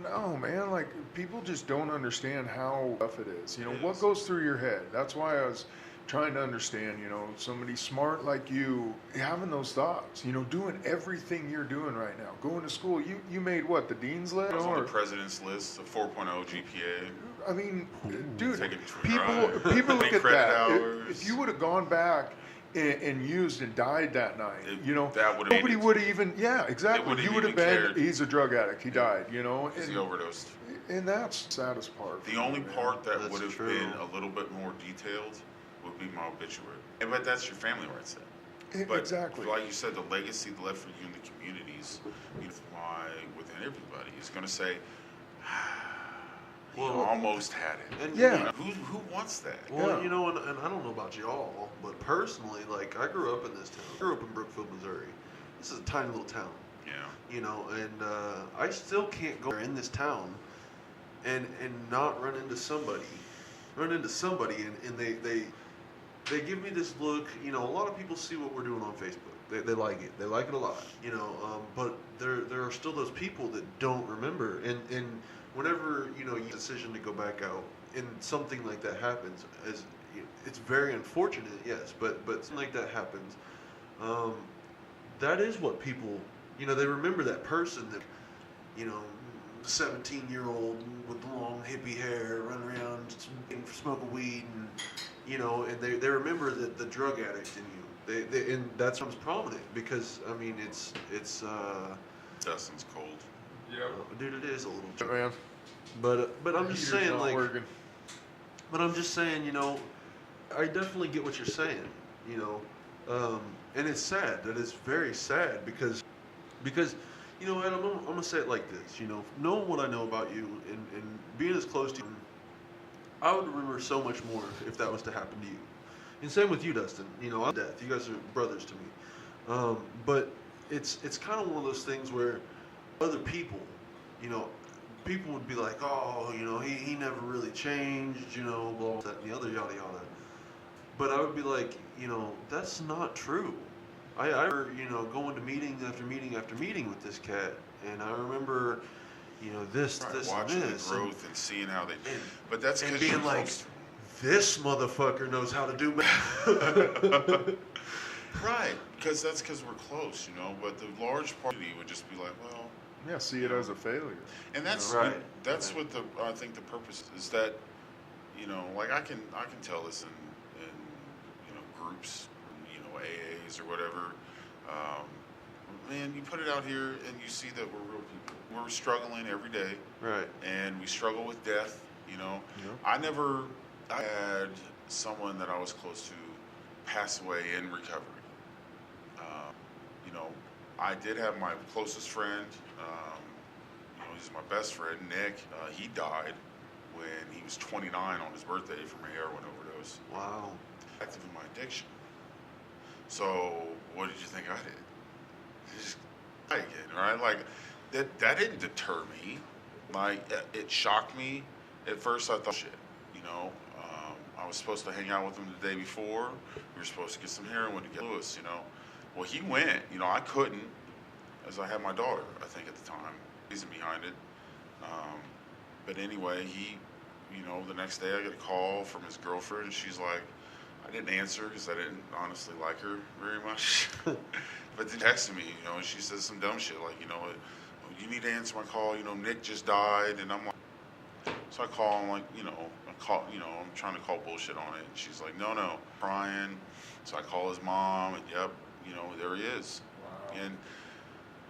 No, man. Like people just don't understand how tough it is. You know
It
what
is.
goes through your head. That's why I was trying to understand, you know, somebody smart like you having those thoughts, you know, doing everything you're doing right now, going to school. You made what, the dean's list?
I was on
Or-
the president's list, a 4.0 GPA.
I mean, dude,
Take it for a
people
drive.
look
Take
at
credit
that.
hours.
If you would have gone back and used and died that night, you know,
that would've made
nobody
it-
would have even, yeah, exactly.
wouldn't
You
have
would have
even
been,
cared.
he's a drug addict, he died, you know,
Because he overdosed.
and that's the saddest part.
The only part that
That's
would have
true.
been a little bit more detailed would be my obituary. But that's your family rights then. But
Exactly.
like you said, the legacy left for you in the communities, you fly within everybody is going to say,
Well,
you almost had it.
And
Yeah.
You know, who wants that?
Well,
Yeah.
you know, and I don't know about y'all, but personally, like, I grew up in this town. I grew up in Brookfield, Missouri. This is a tiny little town,
Yeah.
you know, and I still can't go in this town and not run into somebody, and they give me this look. You know, a lot of people see what we're doing on Facebook. They like it. They like it a lot, you know, but there are still those people that don't remember, and whenever, you know, you decision to go back out and something like that happens, it's very unfortunate, yes, but something like that happens, that is what people, you know, they remember that person that, you know, 17-year-old with long hippie hair, run around smoking weed, and you know, and they remember the drug addict in you. They and that's what's prominent because I mean it's
Dustin's cold.
Yeah,
dude, it is a little.
man.
But I'm just
Heater's
saying,
not
like,
working.
but I'm just saying, you know, I definitely get what you're saying, you know, and it's sad. That is very sad because, you know, and I'm gonna say it like this, you know, knowing what I know about you and being as close to you, I would remember so much more if that was to happen to you. And same with you, Dustin. You know, I'm death. You guys are brothers to me. But it's kind of one of those things where other people, you know, people would be like, oh, you know, he never really changed, you know, blah, blah, that and the other, yada, yada. But I would be like, you know, that's not true. I remember, you know, going to meeting after meeting after meeting with this cat, and I remember, you know, this,
Right,
this,
watching
and this.
the growth and seeing how they.
and,
But that's
and
because
being
you're
like,
close to
this motherfucker knows how to do math.
right, because we're close, you know. But the large part of you would just be like, well,
Yeah, see it as a failure.
and that's
Right.
that's
Right.
what I think the purpose is that, you know, like I can tell this in you know groups, you know, AAs or whatever. Man, you put it out here and you see that we're real people. We're struggling every day,
Right.
and we struggle with death. You know,
Yeah.
I had someone that I was close to pass away in recovery. You know, I did have my closest friend, you know, he's my best friend, Nick. He died when he was 29 on his birthday from a heroin overdose.
Wow.
Active in my addiction. So, what did you think I did? Just die again, right? Like, that didn't deter me. Like, it shocked me. At first, I thought, shit, you know, I was supposed to hang out with him the day before. We were supposed to get some heroin to get Lewis, you know. Well, he went. You know, I couldn't, as I had my daughter, I think, at the time. Reason behind it. But anyway, you know, the next day I get a call from his girlfriend, and she's like, I didn't answer because I didn't honestly like her very much. But they texted me, you know, and she says some dumb shit like, you know, you need to answer my call. You know, Nick just died, and I'm like, so So I call, I'm like, I'm trying to call bullshit on it. And she's like, no, crying. So I call his mom, and yep, there he is.
Wow.
And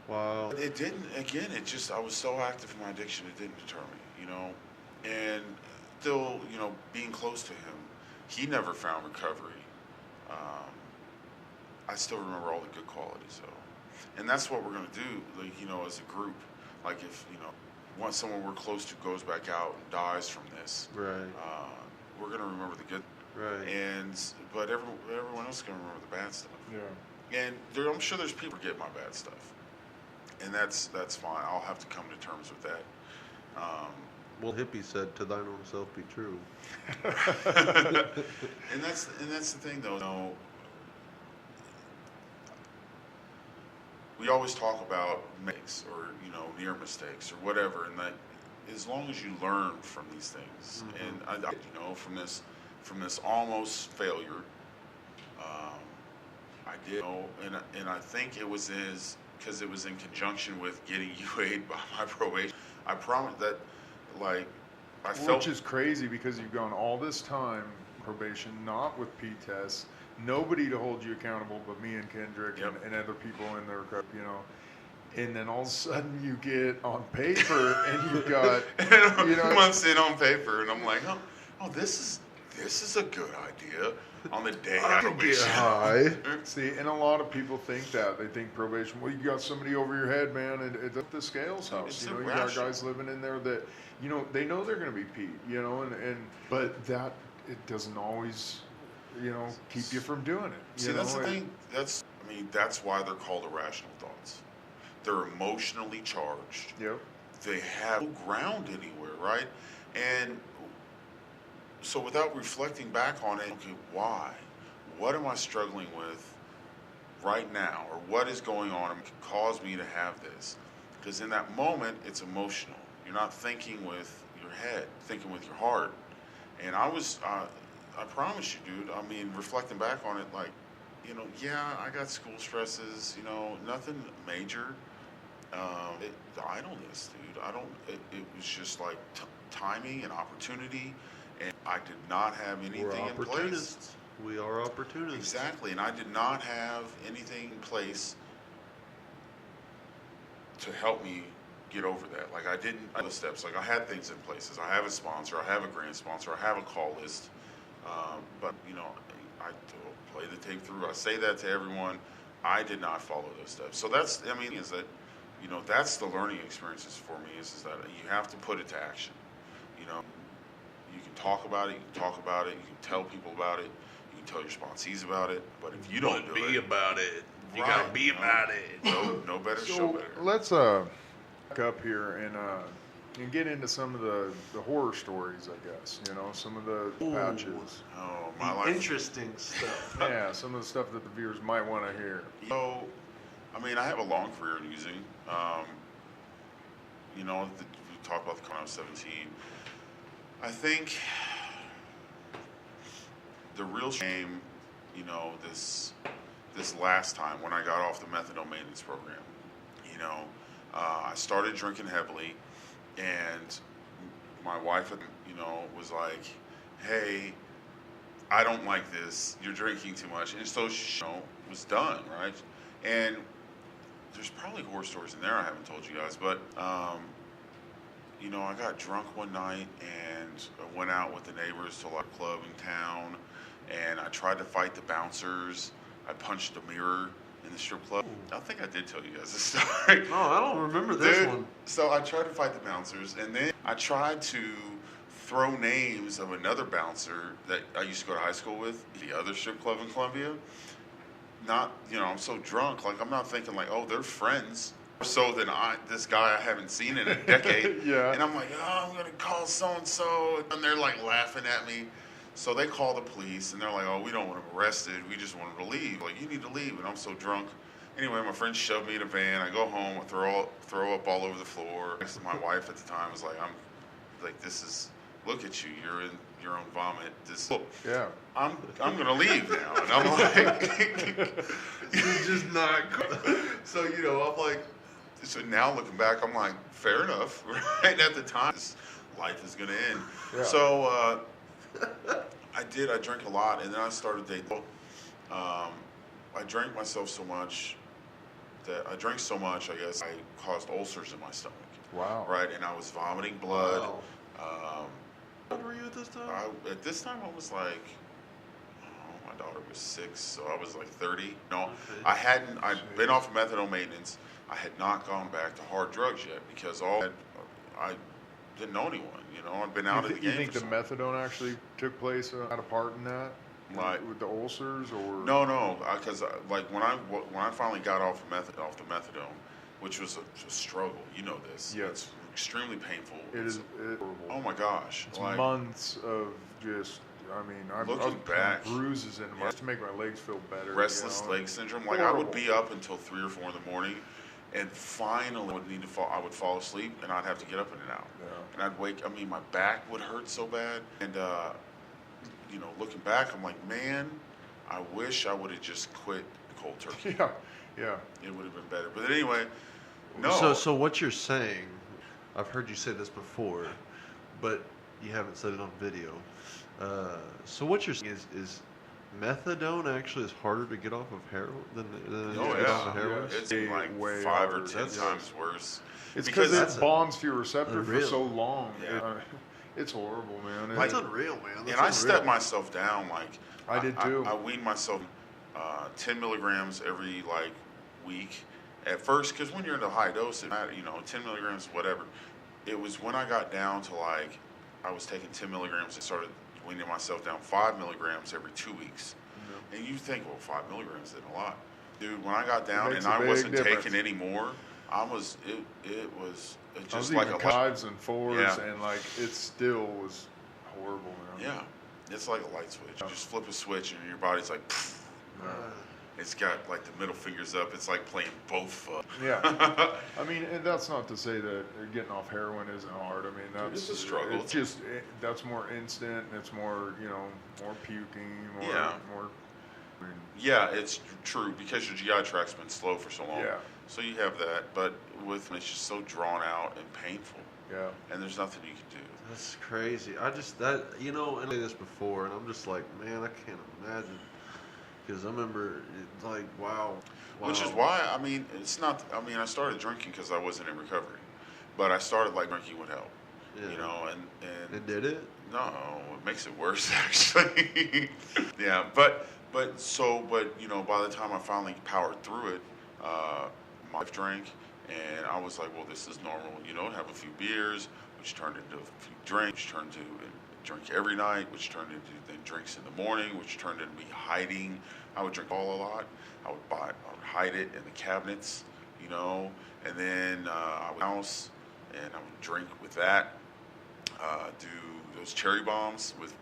Wow.
it didn't, again, I was so active in my addiction, it didn't deter me, And still, being close to him, he never found recovery. I still remember all the good qualities, though. And that's what we're going to do, like, as a group. Like, if, once someone we're close to goes back out and dies from this,
Right.
We're going to remember the good.
Right.
But everyone else is going to remember the bad stuff.
Yeah.
And I'm sure there's people who get my bad stuff. And that's fine. I'll have to come to terms with that.
Well, hippie said, "To thine own self be true."
and that's the thing, though. We always talk about mistakes or near mistakes or whatever, and that as long as you learn from these things,
Mm-hmm.
and I from this almost failure, I did, and I think it was because it was in conjunction with getting UA'd by my probation. I promise that, like, I felt.
Which is crazy because you've gone all this time probation, not with P-tests, nobody to hold you accountable but me and Kendraik
Yep.
and other people in there, and then all of a sudden you get on paper and you've got,
2 months in on paper, and I'm like, oh, this is a good idea on the day
I
of
could get
probation.
high.
See, and a lot of people think that. They think probation, well, you got somebody over your head, man, and it's at the Scales house.
It's
You got
irrational.
guys living in there that, they know they're going to be Pete, but that, it doesn't always, keep you from doing it.
See, that's the thing. That's why they're called irrational thoughts. They're emotionally charged.
Yep.
They have no ground anywhere, right? And so without reflecting back on it, okay, why? What am I struggling with right now? Or what is going on that can cause me to have this? Because in that moment, it's emotional. You're not thinking with your head, thinking with your heart. And I promise you, dude, reflecting back on it, like, I got school stresses, nothing major. The idleness, dude, it was just like timing and opportunity, and I did not have anything
We're
in place.
opportunists. We are opportunists.
Exactly, and I did not have anything in place to help me get over that. Like, I didn't have the steps. Like, I had things in places. I have a sponsor. I have a grant sponsor. I have a call list. But I play the tape through. I say that to everyone. I did not follow those steps. So that's that's the learning experiences for me. Is that you have to put it to action. You can talk about it. You can talk about it. You can tell people about it. You can tell your sponsees about it. But if you don't do it,
about it. You
right,
gotta be about it.
No better, show
So
better.
let's back up here and get into some of the horror stories, I guess. Some of the
Ooh.
patches.
Oh, my life.
Interesting stuff.
Yeah, some of the stuff that the viewers might want to hear.
I have a long career in using. We talked about the when I was 17. I think the real shame, this last time when I got off the methadone maintenance program, I started drinking heavily, and my wife, was like, "Hey, I don't like this. You're drinking too much," and so she was done, right? And there's probably horror stories in there I haven't told you guys, but I got drunk one night and I went out with the neighbors to a club in town, and I tried to fight the bouncers. I punched a mirror in the strip club. I think I did tell you guys this story.
Oh, I don't remember this
Dude,
one.
So I tried to fight the bouncers, and then I tried to throw names of another bouncer that I used to go to high school with, the other strip club in Columbia. Not, I'm so drunk, like, I'm not thinking like, oh, they're friends. So than this guy I haven't seen in a decade.
Yeah.
And I'm like, oh, I'm gonna call so-and-so, and they're like laughing at me. So they call the police, and they're like, oh, we don't want him arrested, we just want him to leave. Like, you need to leave, and I'm so drunk. Anyway, my friend shoved me in a van. I go home, I throw up all over the floor. My wife at the time was like, look at you, you're in your own vomit.
Yeah.
I'm gonna leave now, and I'm like,
You're just not.
so I'm like, so now looking back, I'm like, fair enough, right? At the time, life is gonna end.
Yeah.
So I drank a lot, and then I started dating. I drank myself so much that I drank so much, I guess, I caused ulcers in my stomach.
Wow.
Right, and I was vomiting blood.
Wow. How old were you at this time?
At this time, I was like, my daughter was 6, so I was like 30. No,
Okay.
I'd been off of methadone maintenance. I had not gone back to hard drugs yet because I didn't know anyone. I'd been out of the game.
You think
for
the
so
methadone actually took place, had a part in that?
Like,
with the ulcers, or
no, because like when I finally got off the methadone, which was a struggle. You know this.
Yes.
It's extremely painful.
it is horrible.
Oh my gosh.
It's
like,
months of just. I mean, I've
Looking back,
bruises in my to make my legs feel better.
restless leg syndrome. Like I would be up until 3 or 4 in the morning, and finally I would fall asleep, and I'd have to get up in and out.
Yeah.
And I'd wake. I mean, my back would hurt so bad, and looking back, I'm like, man, I wish I would have just quit cold turkey.
Yeah.
It would have been better. But anyway, no.
So what you're saying, I've heard you say this before, but you haven't said it on video. So what you're saying is methadone actually is harder to get off of heroin than
Oh
get off
yeah,
of heroin?
it's
Way,
like
way
5 or
harder.
10 times worse.
It's because
that's
it bonds to your receptor for
unreal.
so long.
Yeah.
It's horrible, man.
That's unreal, man. That's
And I
unreal.
stepped myself down. Like
I did too.
I weaned myself 10 milligrams every week at first, because when you're in the high dose, 10 milligrams, whatever. It was when I got down to I was taking 10 milligrams and started weaning myself down 5 milligrams every 2 weeks. And you think, well, 5 milligrams isn't a lot, dude. When I got down
makes
and
a
I
big
wasn't
difference.
taking any more, it was
I
just
was
like
eating
a
5s and 4s,
Yeah.
and it still was horrible, man.
yeah. It's like a light switch. You just flip a switch and your body's like, pfft. It's got the middle fingers up. It's like playing both.
Yeah. I mean, and that's not to say that getting off heroin isn't hard. I mean, that's
It's a struggle.
It's just that's more instant, and it's more more puking, more
Yeah.
more. I mean,
Yeah, it's true because your GI tract's been slow for so long.
Yeah.
So you have that, but it's just so drawn out and painful,
yeah.
and there's nothing you can do.
That's crazy. I say this before, and I'm just like, man, I can't imagine. Because I remember, wow.
Which is why, it's not. I started drinking because I wasn't in recovery, but I started drinking would help.
Yeah.
And
It did it?
no, it makes it worse actually. Yeah, but by the time I finally powered through it, my wife drank, and I was like, well, this is normal. Have a few beers, which turned into a few drinks, which turned to drink every night, which turned into then drinks in the morning, which turned into me hiding. I would drink all a lot. I would hide it in the cabinets, and then I would house, and I would drink with that. Do those cherry bombs with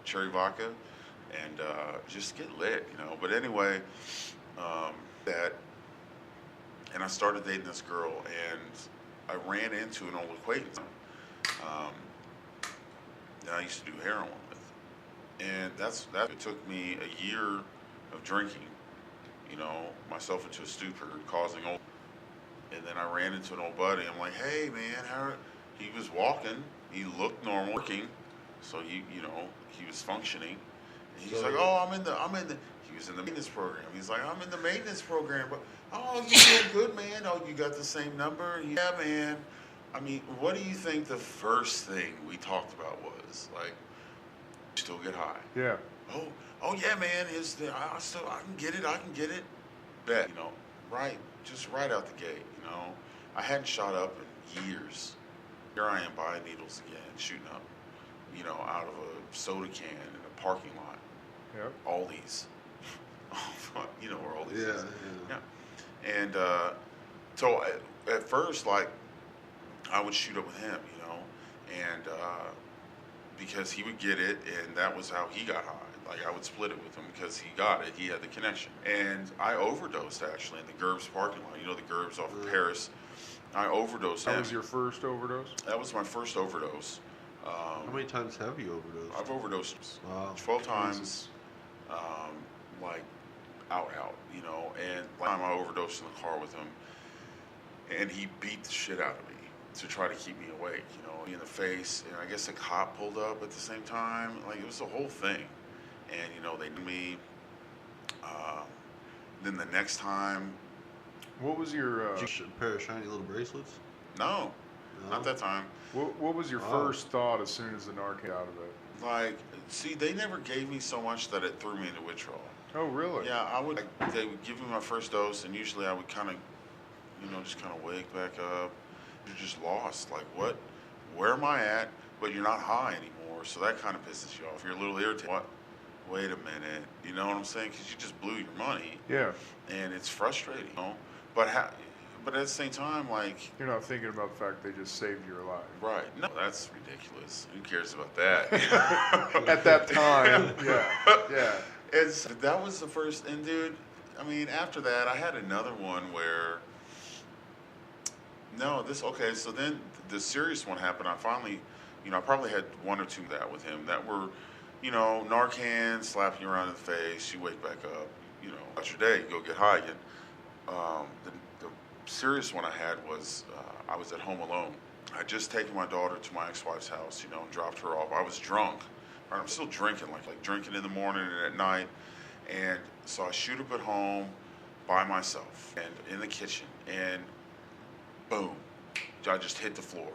cherry vodka, and just get lit, But anyway, and I started dating this girl, and I ran into an old acquaintance that I used to do heroin with, and it took me a year of drinking, myself into a stupor, causing and then I ran into an old buddy. I'm like, hey man, he was walking, he looked normal, working, so he was functioning. And he's like, oh, he was in the maintenance program. He's like, I'm in the maintenance program, but oh, you doing good, man. Oh, you got the same number? Yeah, man. What do you think the first thing we talked about was? Still get high.
Yeah.
Oh yeah, man. I can get it. Bet, right out the gate, I hadn't shot up in years. Here I am buying needles again, shooting up, out of a soda can in a parking lot.
Yep.
Aldi's. You know where Aldi's is.
Yeah.
And so at first, I would shoot up with him, and because he would get it, and that was how he got high. I would split it with him because he got it. He had the connection. And I overdosed, actually, in the Gerbs parking lot. The Gerbs off of Paris. I overdosed.
That was your first overdose?
That was my first overdose.
How many times have you overdosed?
I've overdosed 12 times, out, and one time I overdosed in the car with him, and he beat the shit out of me. to try to keep me awake, in the face. And I guess a cop pulled up at the same time. Like, it was the whole thing. And, they knew me. Then the next time.
What was your...
a pair of shiny little bracelets?
No, not that time.
What was your first thought as soon as the narc came out of it?
Like, see, they never gave me so much that it threw me into withdrawal.
Oh, really?
Yeah, they would give me my first dose, and usually I would kind of, just kind of wake back up. You're just lost. Like, what? Where am I at? But you're not high anymore, so that kind of pisses you off. You're a little irritated. What? Wait a minute. You know what I'm saying? Because you just blew your money.
Yeah.
And it's frustrating, But at the same time, like...
You're not thinking about the fact they just saved your life.
Right. No, that's ridiculous. Who cares about that?
At that time, yeah.
That was the first, and dude, I mean, after that, I had another one where... so then the serious one happened. I finally, I probably had one or two of that with him that were, Narcan, slap you around in the face, you wake back up, about your day, go get high again. The serious one I had was, I was at home alone. I'd just taken my daughter to my ex-wife's house, and dropped her off. I was drunk. Right? I'm still drinking, like drinking in the morning and at night. And so I shoot up at home by myself and in the kitchen, and boom, I just hit the floor.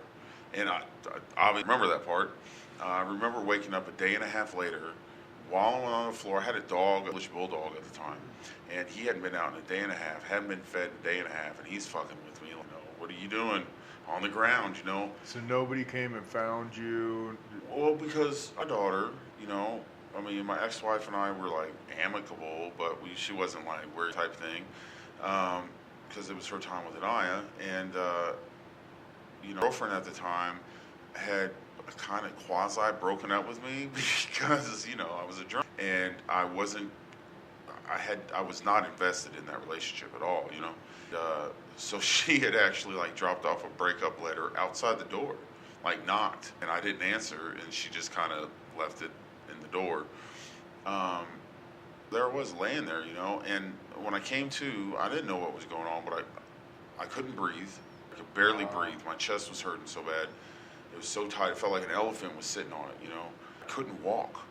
And I remember that part. I remember waking up a day and a half later, wallowing on the floor. I had a dog, a English bulldog at the time, and he hadn't been out in a day and a half, hadn't been fed in a day and a half, and he's fucking with me. What are you doing? On the ground,
So nobody came and found you?
Well, because my daughter, my ex-wife and I were like amicable, but she wasn't like weird type thing, because it was her time with Anaya, and girlfriend at the time had kind of quasi broken up with me because I was a drunk, and I was not invested in that relationship at all, so she had actually like dropped off a breakup letter outside the door, like knocked, and I didn't answer, and she just kind of left it in the door. There I was laying there, and when I came to, I didn't know what was going on, but I couldn't breathe. I could barely breathe. My chest was hurting so bad. It was so tight. It felt like an elephant was sitting on it, I couldn't walk,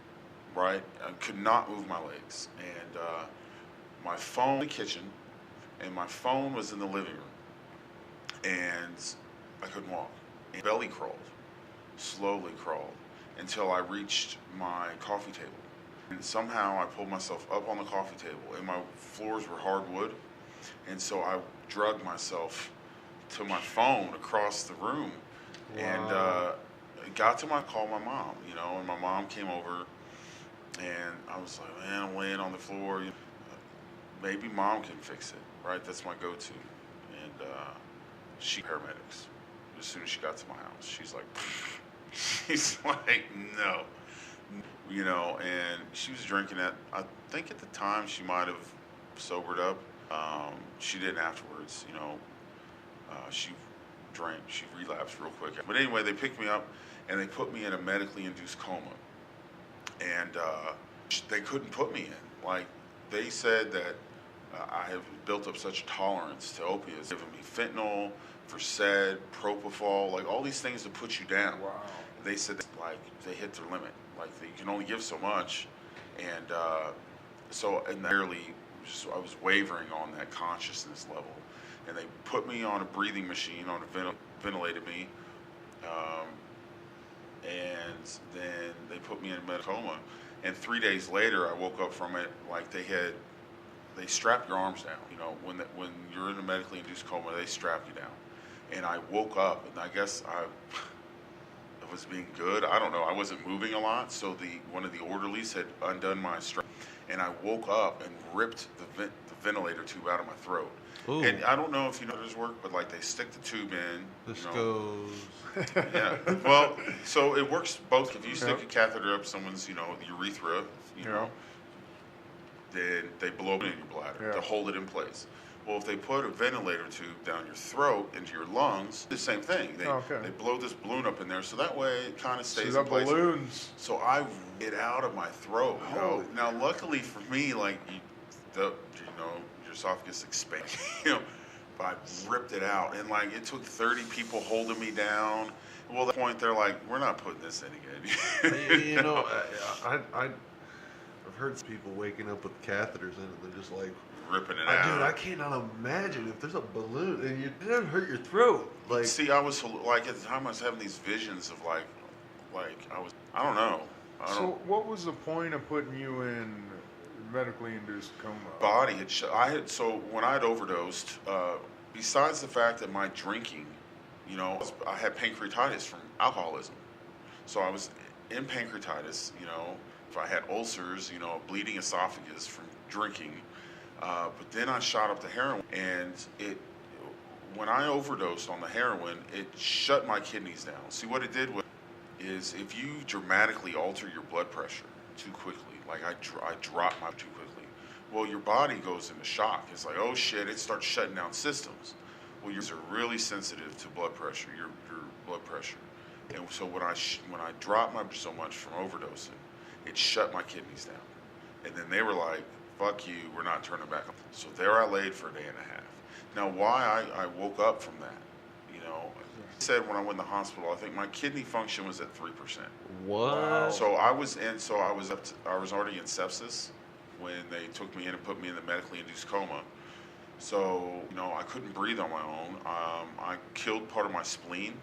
right? I could not move my legs. And my phone in the kitchen, and my phone was in the living room. And I couldn't walk. And belly crawled, slowly crawled, until I reached my coffee table. And somehow I pulled myself up on the coffee table, and my floors were hardwood. And so I dragged myself to my phone across the room. Wow. And got to call my mom, and my mom came over, and I was like, man, I'm laying on the floor. Maybe mom can fix it, right? That's my go-to. And she paramedics. As soon as she got to my house, she's like, no. And she was drinking it. I think at the time she might have sobered up. She didn't afterwards, she drank, she relapsed real quick. But anyway, they picked me up and they put me in a medically induced coma. And they couldn't put me in. Like, they said that I have built up such a tolerance to opiates, giving me fentanyl, Versed, propofol, like all these things to put you down.
Wow.
They said like they hit their limit. Like you can only give so much, and I was wavering on that consciousness level, and they put me on a breathing machine, ventilated me, and then they put me in a coma, and 3 days later I woke up from it like they strap your arms down. When you're in a medically induced coma, they strap you down, and I woke up, and I guess I was being good. I don't know. I wasn't moving a lot, so one of the orderlies had undone my strap, and I woke up and ripped the ventilator tube out of my throat. Ooh. And I don't know if this work, but like they stick the tube in.
This goes.
Yeah. Well, so it works both. If you stick a catheter up someone's, urethra, then they blow it in your bladder to hold it in place. Well, if they put a ventilator tube down your throat into your lungs, the same thing. They blow this balloon up in there, so that way it kind of stays in place.
Balloons.
So I get out of my throat. Now, luckily for me, like your esophagus expands, I ripped it out, and like it took 30 people holding me down. Well, at that point they're like, we're not putting this in again.
You know, I've heard people waking up with catheters in it. They're just like
ripping it out.
Dude, I cannot imagine if there's a balloon and it doesn't hurt your throat. Like,
see, I was like at the time I was having these visions of like I don't know.
So what was the point of putting you in medically induced coma?
Body had so when I had overdosed, besides the fact that my drinking, you know, I had pancreatitis from alcoholism. So I was in pancreatitis, you know, if I had ulcers, you know, bleeding esophagus from drinking. But then I shot up the heroin, and when I overdosed on the heroin, it shut my kidneys down. See, what it did is if you dramatically alter your blood pressure too quickly, like I dropped my too quickly, well, your body goes into shock. It's like, oh shit, it starts shutting down systems. Well, you're really sensitive to blood pressure, your blood pressure. And so when I dropped my so much from overdosing, it shut my kidneys down. And then they were like, fuck you, we're not turning back on. So there I laid for a day and a half. Now, why I woke up from that, you know, I said when I went to the hospital, I think my kidney function was at 3%.
what?
So I was already in sepsis when they took me in and put me in the medically induced coma. So, you know, I couldn't breathe on my own. I killed part of my spleen.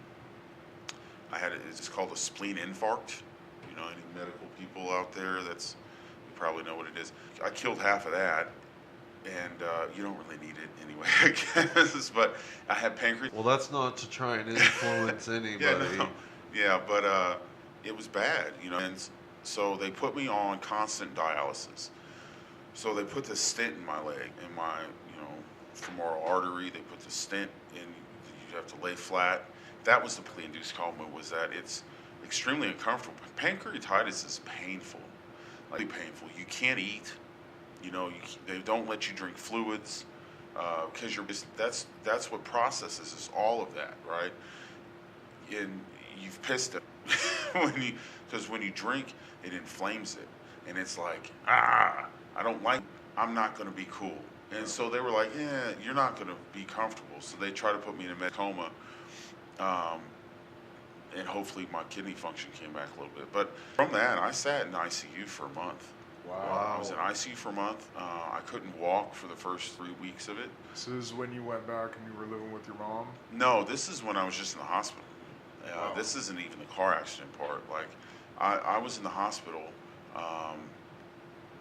It's called a spleen infarct. You know, any medical people out there, you probably know what it is. I killed half of that, and you don't really need it anyway, I guess. But I had pancreas.
Well, that's not to try and influence anybody.
Yeah, but it was bad, you know. And so they put me on constant dialysis. So they put the stent in my leg, in my, you know, femoral artery. They put the stent in. You have to lay flat. That was the medically-induced coma. Was that it's extremely uncomfortable. Pancreatitis is painful, like painful. You can't eat. You know, they don't let you drink fluids because that's what processes is all of that, right? And you've pissed it because when you drink, it inflames it, and it's like I don't like. I'm not going to be cool. And so they were like, yeah, you're not going to be comfortable. So they tried to put me in a med coma. And hopefully my kidney function came back a little bit. But from that, I sat in ICU for a month.
Wow.
I was in ICU for a month. I couldn't walk for the first 3 weeks of it.
So this is when you went back and you were living with your mom?
No, this is when I was just in the hospital.
Wow.
This isn't even the car accident part. Like, I was in the hospital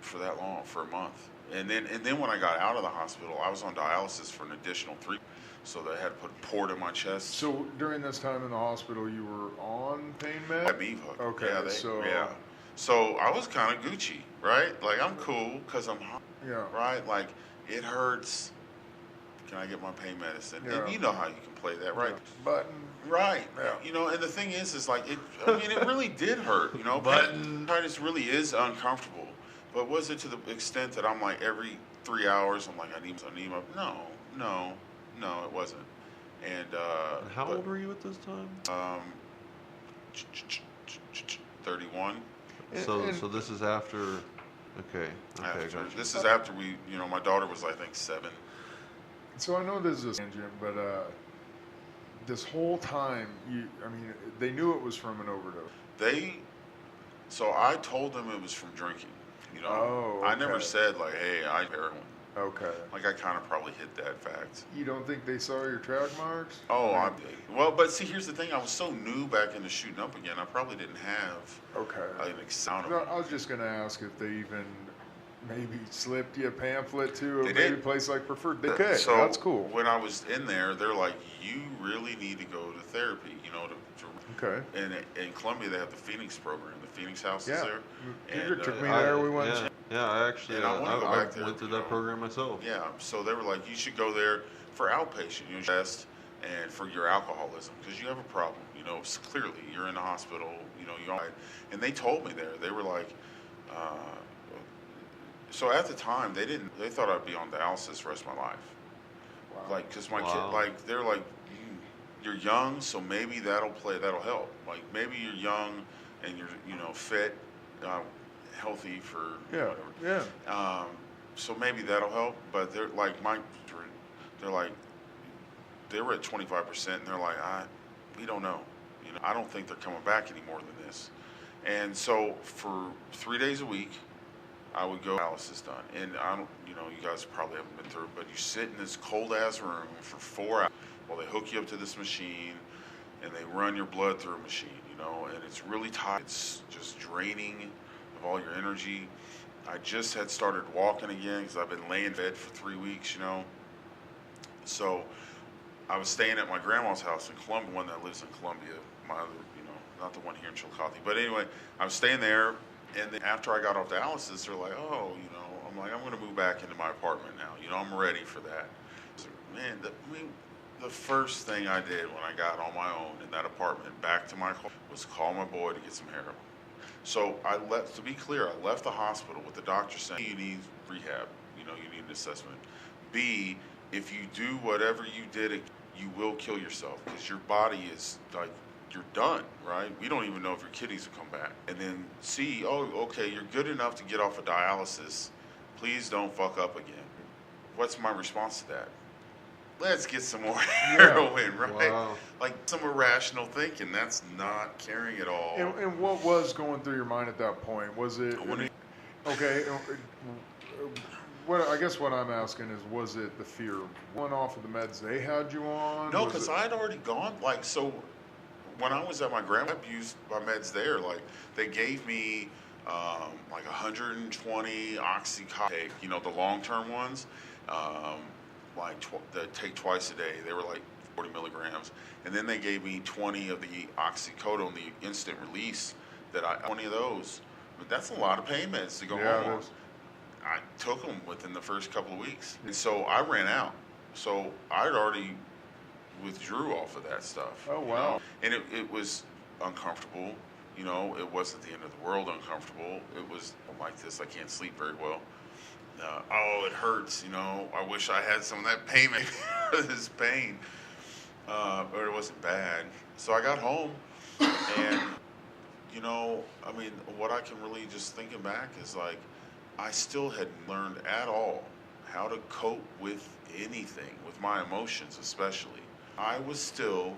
for that long, for a month. And then when I got out of the hospital, I was on dialysis for an additional 3. So they had to put a port in my chest.
So during this time in the hospital, you were on pain med?
At Bevo.
Okay,
yeah. So I was kind of Gucci, right? Like, I'm cool because I'm hot, right? Like, it hurts. Can I get my pain medicine?
Yeah.
And you know how you can play that, right?
Yeah. Button.
Right.
Yeah.
You know, and the thing is like, it really did hurt, you know? Pancreatitis really is uncomfortable. But was it to the extent that I'm like, every 3 hours, I'm like, I need my... No, it wasn't. And
how old were you at this time?
31.
So this is after. Okay. Gotcha.
This is after my daughter was, I think, 7.
So I know this is a tangent, but this whole time, they knew it was from an overdose.
So I told them it was from drinking. You know,
Oh, okay.
I never said like, hey, I heroin.
Okay.
Like, I kind of probably hid that fact.
You don't think they saw your track marks?
Oh, I did. Well, but see, here's the thing. I was so new back into shooting up again. I probably didn't have an example.
No, I was just going to ask if they even maybe slipped you a pamphlet to
They
maybe
did.
a place like Preferred. They could.
So
That's cool.
When I was in there, they're like, you really need to go to therapy,
Okay.
And in Columbia, they have the Phoenix program. The Phoenix House is there.
Kendrick took me
I-
there. We went.
Yeah, I actually
And I wanna go back there,
went through
you
that
know.
program myself.
Yeah, so they were like, you should go there for outpatient, test and for your alcoholism, because you have a problem, clearly you're in the hospital, and they told me there, they were like, so at the time, they thought I'd be on dialysis the rest of my life.
Wow.
Like, because my kid, like, they're like, you're young, so maybe that'll help. Like, maybe you're young and you're, fit, healthy for whatever.
Yeah.
So maybe that'll help, but they're like, they were at 25%, and they're like, we don't know. You know, I don't think they're coming back any more than this. And so for 3 days a week, I would go dialysis done. And I don't, you know, you guys probably haven't been through it, but you sit in this cold ass room for 4 hours while they hook you up to this machine and they run your blood through a machine, you know, and it's really tight. It's just draining of all your energy. I just had started walking again because I've been laying in bed for 3 weeks, you know. So I was staying at my grandma's house in Columbia, one that lives in Columbia, my other, you know, not the one here in Chillicothe. But anyway, I was staying there, and then after I got off dialysis, they're like, oh, you know, I'm like, I'm going to move back into my apartment now. You know, I'm ready for that. So, man, the first thing I did when I got on my own in that apartment back to my home was call my boy to get some heroin. So I left, to be clear, I left the hospital with the doctor saying, you need rehab, you know, you need an assessment. B, if you do whatever you did, you will kill yourself because your body is like, you're done, right? We don't even know if your kidneys will come back. And then C, oh, okay, you're good enough to get off of dialysis. Please don't fuck up again. What's my response to that? Let's get some more heroin, right?
Wow.
Like some irrational thinking. That's not caring at all.
And what was going through your mind at that point? Was it okay? What I guess what I'm asking is, was it the fear of going off of the meds they had you on?
No, because I had already gone. Like, so when I was at my grandma's, I used my meds there. Like, they gave me like 120 oxycontin, you know, the long-term ones. Like that take twice a day. They were like 40 milligrams, and then they gave me 20 of the oxycodone, the instant release. 20 of those, but that's a lot of pain meds to go home on. I took them within the first couple of weeks, and so I ran out. So I'd already withdrew off of that stuff.
Oh wow!
You know? And it was uncomfortable. You know, it wasn't the end of the world uncomfortable. It was like this. I can't sleep very well. Oh, it hurts, you know. I wish I had some of that pain, maybe this pain, but it wasn't bad. So I got home, and you know, I mean, what I can really just thinking back is like, I still hadn't learned at all how to cope with anything, with my emotions especially. I was still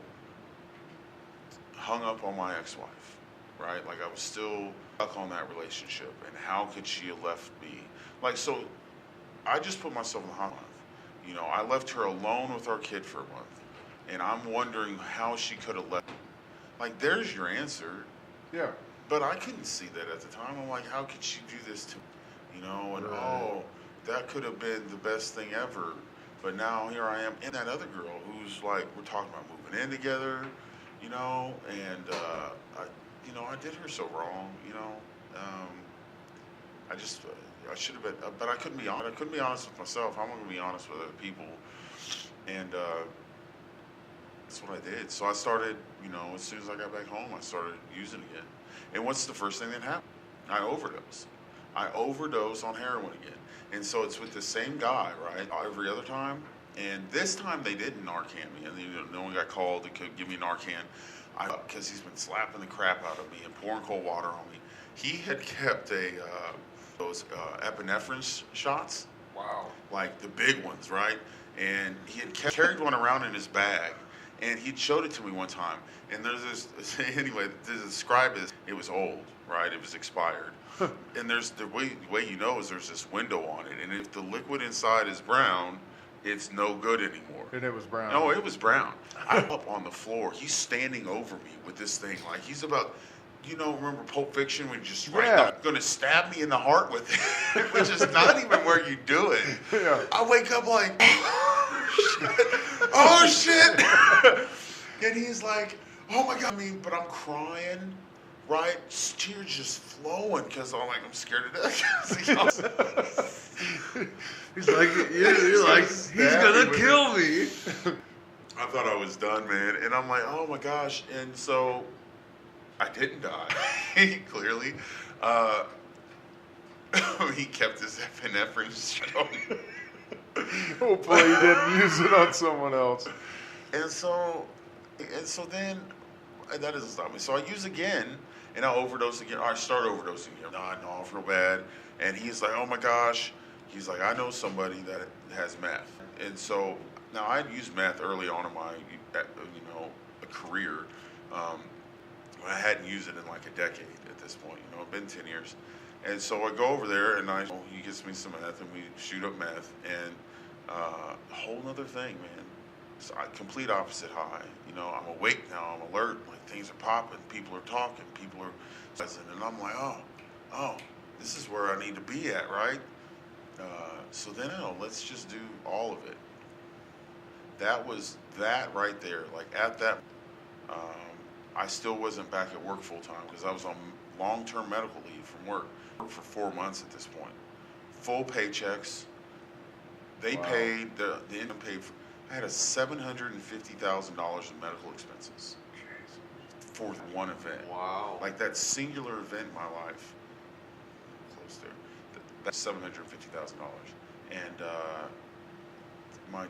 hung up on my ex-wife, right? Like I was still stuck on that relationship, and how could she have left me? Like, so I just put myself in the hot month. You know, I left her alone with our kid for a month, and I'm wondering how she could have left. Like, there's your answer.
Yeah.
But I couldn't see that at the time. I'm like, how could she do this to me? You know, and oh, that could have been the best thing ever. But now here I am, and that other girl who's like, we're talking about moving in together, you know, and I did her so wrong, you know. I should have been, but I couldn't be honest. I couldn't be honest with myself. I'm going to be honest with other people, and that's what I did. So I started, you know, as soon as I got back home, I started using again. And what's the first thing that happened? I overdosed. I overdosed on heroin again. And so it's with the same guy, right? Every other time. And this time they didn't Narcan me. And no one got called to give me Narcan. Because he's been slapping the crap out of me and pouring cold water on me. He had kept those epinephrine shots.
Wow.
Like the big ones, right? And he had carried one around in his bag. And he showed it to me one time. And there's this, anyway, to describe it was old, right? It was expired. And there's the way you know is there's this window on it. And if the liquid inside is brown, it's no good anymore.
And it was brown.
No, it was brown. I'm up on the floor. He's standing over me with this thing. Like he's about, you know, remember Pulp Fiction when you just going to stab me in the heart with it, which is not even where you do it.
Yeah.
I wake up like, oh shit. And he's like, oh my God. I mean, but I'm crying, right? Tears just flowing because I'm scared to death.
He's like, you're like, he's gonna kill me.
I thought I was done, man. And I'm like, oh my gosh. And so I didn't die, clearly. He kept his epinephrine showing.
Hopefully he didn't use it on someone else.
And so then that doesn't stop me. So I use again, and I overdose again. Or I start overdosing again. No, I feel bad. And he's like, oh my gosh, He's like, I know somebody that has meth. And so now I'd used meth early on in my, a career. Um, I hadn't used it in like a decade at this point. It'd been 10 years. And so I go over there and he gets me some meth and we shoot up meth. And a whole nother thing, man. So complete opposite high. I'm awake now. I'm alert. Like things are popping. People are talking. People are listening. And I'm like, oh, this is where I need to be at, right? So then, let's just do all of it. That was that right there. Like at that, I still wasn't back at work full time because I was on long-term medical leave from work. I worked for 4 months at this point. Full paychecks. They paid the income paid. I had a $750,000 in medical expenses for one event.
Wow.
Like that singular event in my life. Close there. That's $750,000, and my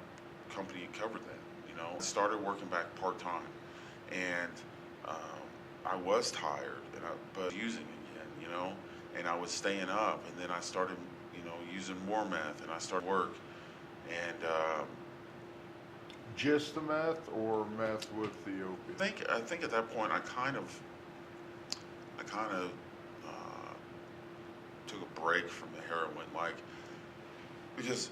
company covered that. I started working back part time, and I was tired, but using again, and I was staying up, and then I started, using more meth, and I started work, and
Just the meth or meth with the opiate?
I think at that point I kind of took a break from the heroin, because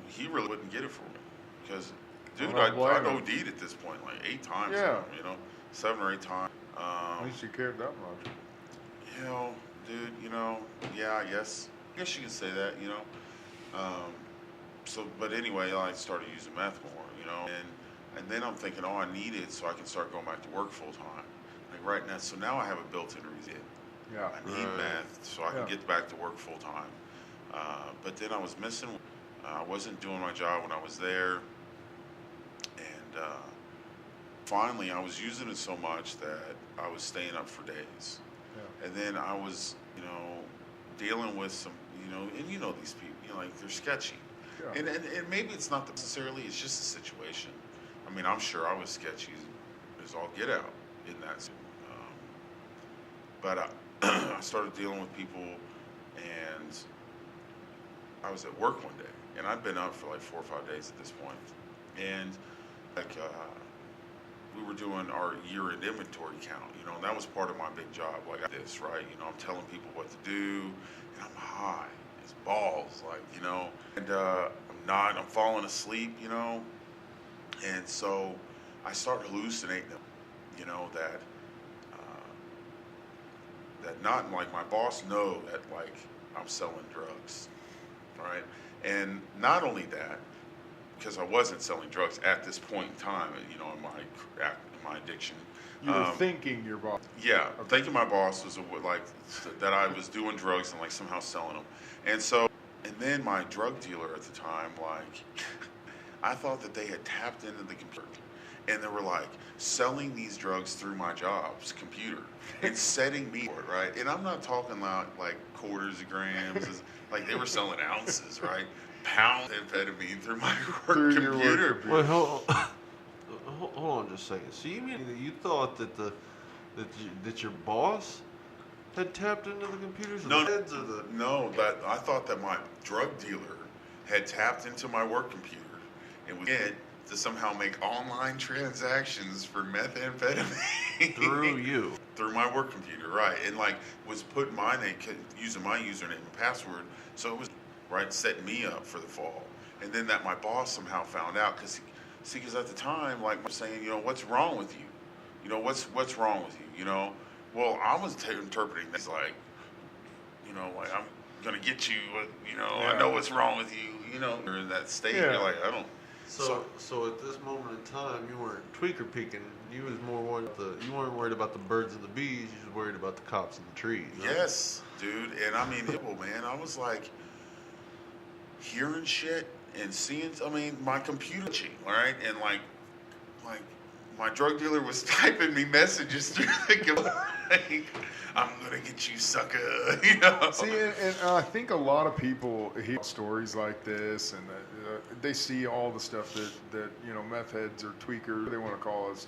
he really wouldn't get it for me, because dude, I OD'd at this point like 8 times,
Yeah.
7 or 8 times.
At least you cared that much.
Dude, yeah, I guess you can say that, but anyway, I started using meth more, and then I'm thinking, I need it so I can start going back to work full time, like right now. So now I have a built-in reason.
Yeah.
I need meth so I can get back to work full time. But then I was missing. I wasn't doing my job when I was there, and finally I was using it so much that I was staying up for days.
Yeah.
And then I was, dealing with some, and these people, like they're sketchy.
Yeah.
And maybe it's not necessarily, it's just a situation. I mean, I'm sure I was sketchy as all get out in that. But I started dealing with people, and I was at work one day, and I'd been up for like 4 or 5 days at this point, and we were doing our year-end inventory count, and that was part of my big job, like this, right? I'm telling people what to do, and I'm high as balls, and I'm falling asleep, and so I start hallucinating them, that not like my boss know that like I'm selling drugs, right? And not only that, because I wasn't selling drugs at this point in time, in my addiction.
You were thinking your boss.
Yeah, thinking my boss was like that I was doing drugs and like somehow selling them, and then my drug dealer at the time, like, I thought that they had tapped into the computer, and they were like selling these drugs through my job's computer and setting me for it, right? And I'm not talking like quarters of grams, like they were selling ounces, right? Pound amphetamine through my work computer.
Wait, hold on just a second. So you mean that you thought that your boss had tapped into the computers?
No, that I thought that my drug dealer had tapped into my work computer and was to somehow make online transactions for methamphetamine through my work computer, right? And like was putting using my username and password, so it was setting me up for the fall. And then that my boss somehow found out, because at the time, like, I'm saying, what's wrong with you? What's wrong with you? Well, I was interpreting this like, like I'm gonna get you. I know what's wrong with you. You're in that state.
Yeah.
You're like, I don't.
So at this moment in time, you weren't tweaker peeking. You was more worried you weren't worried about the birds and the bees. You was worried about the cops and the trees. Huh?
Yes, dude. And I mean, man, I was like hearing shit and seeing. I mean, my computer, all right, and like my drug dealer was typing me messages through the like, I'm gonna get you, sucker. You know.
See, and I think a lot of people hear stories like this, and they see all the stuff that meth heads or tweakers, they want to call us,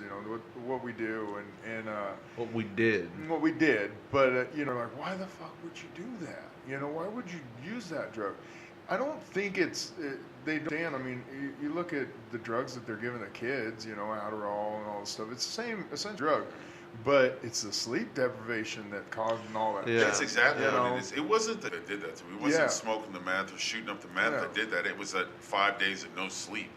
what we do, and
what we did.
But like, why the fuck would you do that? Why would you use that drug? I don't think they don't. I mean, you look at the drugs that they're giving the kids, Adderall and all this stuff. It's the same drug, but it's the sleep deprivation that caused all that.
Yeah.
That's exactly what it is. It wasn't that did that to me. It wasn't smoking the meth or shooting up the meth that did that. It was that 5 days of no sleep.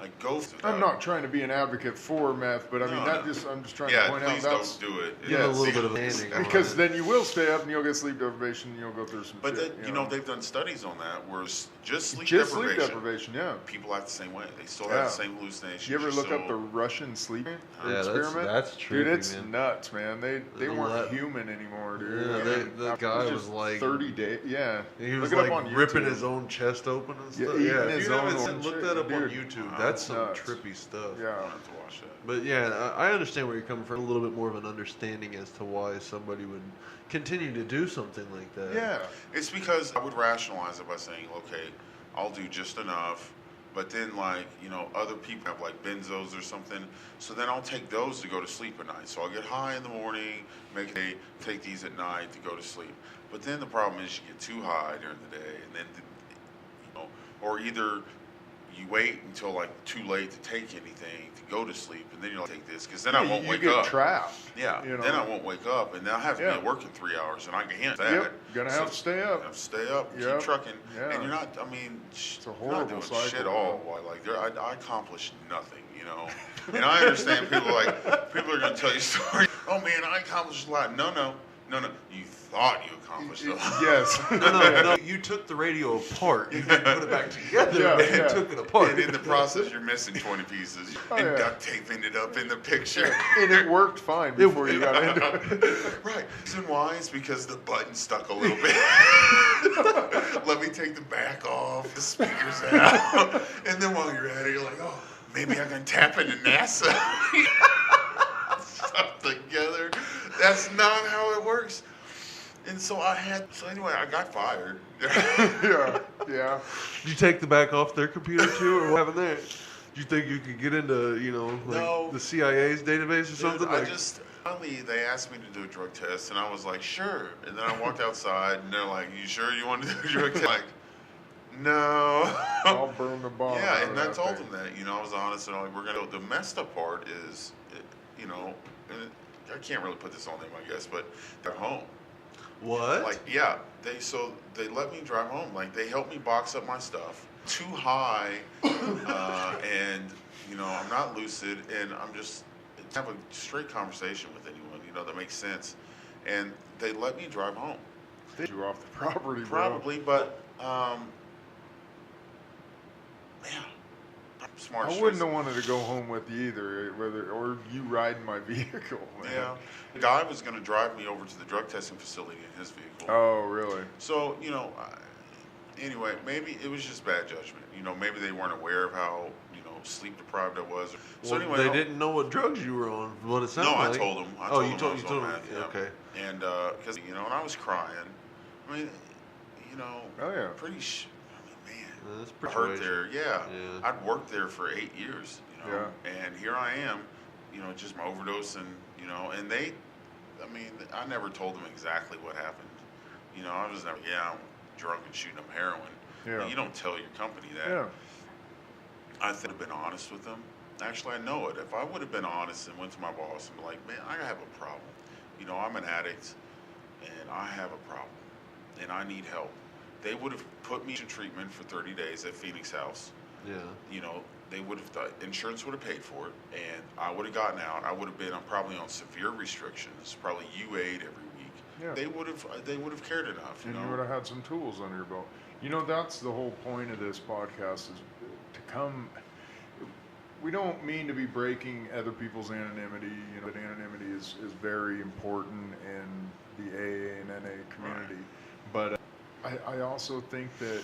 Like, go.
I'm not trying to be an advocate for meth, but I mean, I'm just trying to point out
please don't do it.
Yeah, a little bit of landing.
Because then you will stay up and you'll get sleep deprivation and you'll go through some
But
shit.
then, they've done studies on that where just sleep
sleep deprivation, yeah.
people act the same way. They still have the same hallucinations.
You ever look up the Russian sleep experiment?
That's true.
Dude, it's nuts, man. They weren't human anymore, dude.
Yeah, the guy was like
30 days. Yeah,
he was like ripping his own chest open and stuff.
Yeah,
if
his
you
own
haven't looked that up on
dude.
YouTube, that's some
Nuts.
trippy stuff.
Yeah.
I have to watch that.
But yeah, I understand where you're coming from. A little bit more of an understanding as to why somebody would continue to do something like that.
Yeah.
It's because I would rationalize it by saying, okay, I'll do just enough, but then other people have like benzos or something, so then I'll take those to go to sleep at night. So I'll get high in the morning, take these at night to go to sleep. But then the problem is you get too high during the day, and then or either you wait until like too late to take anything to go to sleep, and then you'll take this because then I won't wake up.
You get trapped.
Yeah, then I won't wake up, and then I have to be at work in 3 hours, and I can't.
Gonna have to stay up.
Stay up, keep trucking, and you're not. I mean,
it's a
you're not
horrible
doing
cycle.
shit all. Like I accomplished nothing, And I understand people are going to tell you stories. Oh man, I accomplished a lot. No. You thought you accomplished a lot.
Yes.
No. You took the radio apart. You didn't put it back together. And took it apart.
And in the process, you're missing 20 pieces. And duct tape ended up in the picture.
And it worked fine before you got into it.
Right. Reason why is because the button stuck a little bit. Let me take the back off, the speakers out. And then while you're at it, you're like, oh, maybe I can tap into NASA. Stuff together. That's not how it works. And so anyway, I got fired.
Yeah.
Did you take the back off their computer too, or what happened there? Do you think you could get into, the CIA's database or something?
Finally, they asked me to do a drug test, and I was like, sure. And then I walked outside, and they're like, you sure you want to do a drug test? Like, no.
I'll burn the bomb.
Yeah, and I told them that, I was honest, and we're going to, the messed up part is, and I can't really put this on them, I guess, but they're home.
What?
Like, yeah, they let me drive home. Like, they helped me box up my stuff. Too high, and I'm not lucid, and I'm just have a straight conversation with anyone, that makes sense. And they let me drive home.
They you off the property,
probably, but smart.
I wouldn't have wanted to go home with you either, or you riding my vehicle. Man.
Yeah, the guy was going to drive me over to the drug testing facility in his vehicle.
Oh, really?
So anyway, maybe it was just bad judgment. Maybe they weren't aware of how sleep deprived I was. So anyway,
they didn't know what drugs you were on. What it sounded like.
I told them.
You told them. Okay.
And because and I was crying. I mean,
Oh yeah.
Pretty.
That's
I
pretty
worked there, I'd worked there for 8 years, and here I am, just my overdose, and and I never told them exactly what happened. I was never, I'm drunk and shooting up heroin.
Yeah.
You don't tell your company that.
Yeah.
I could have been honest with them. Actually, I know it. If I would have been honest and went to my boss and be like, man, I have a problem. I'm an addict, and I have a problem, and I need help. They would have put me in treatment for 30 days at Phoenix House.
Yeah.
They would have done, insurance would have paid for it, and I would have gotten out. I would have been probably on severe restrictions, probably U8 every week.
Yeah.
They would have cared enough.
And you would have had some tools under your belt. That's the whole point of this podcast, is to come. We don't mean to be breaking other people's anonymity. That anonymity is very important in the AA and NA community. Right. But I also think that,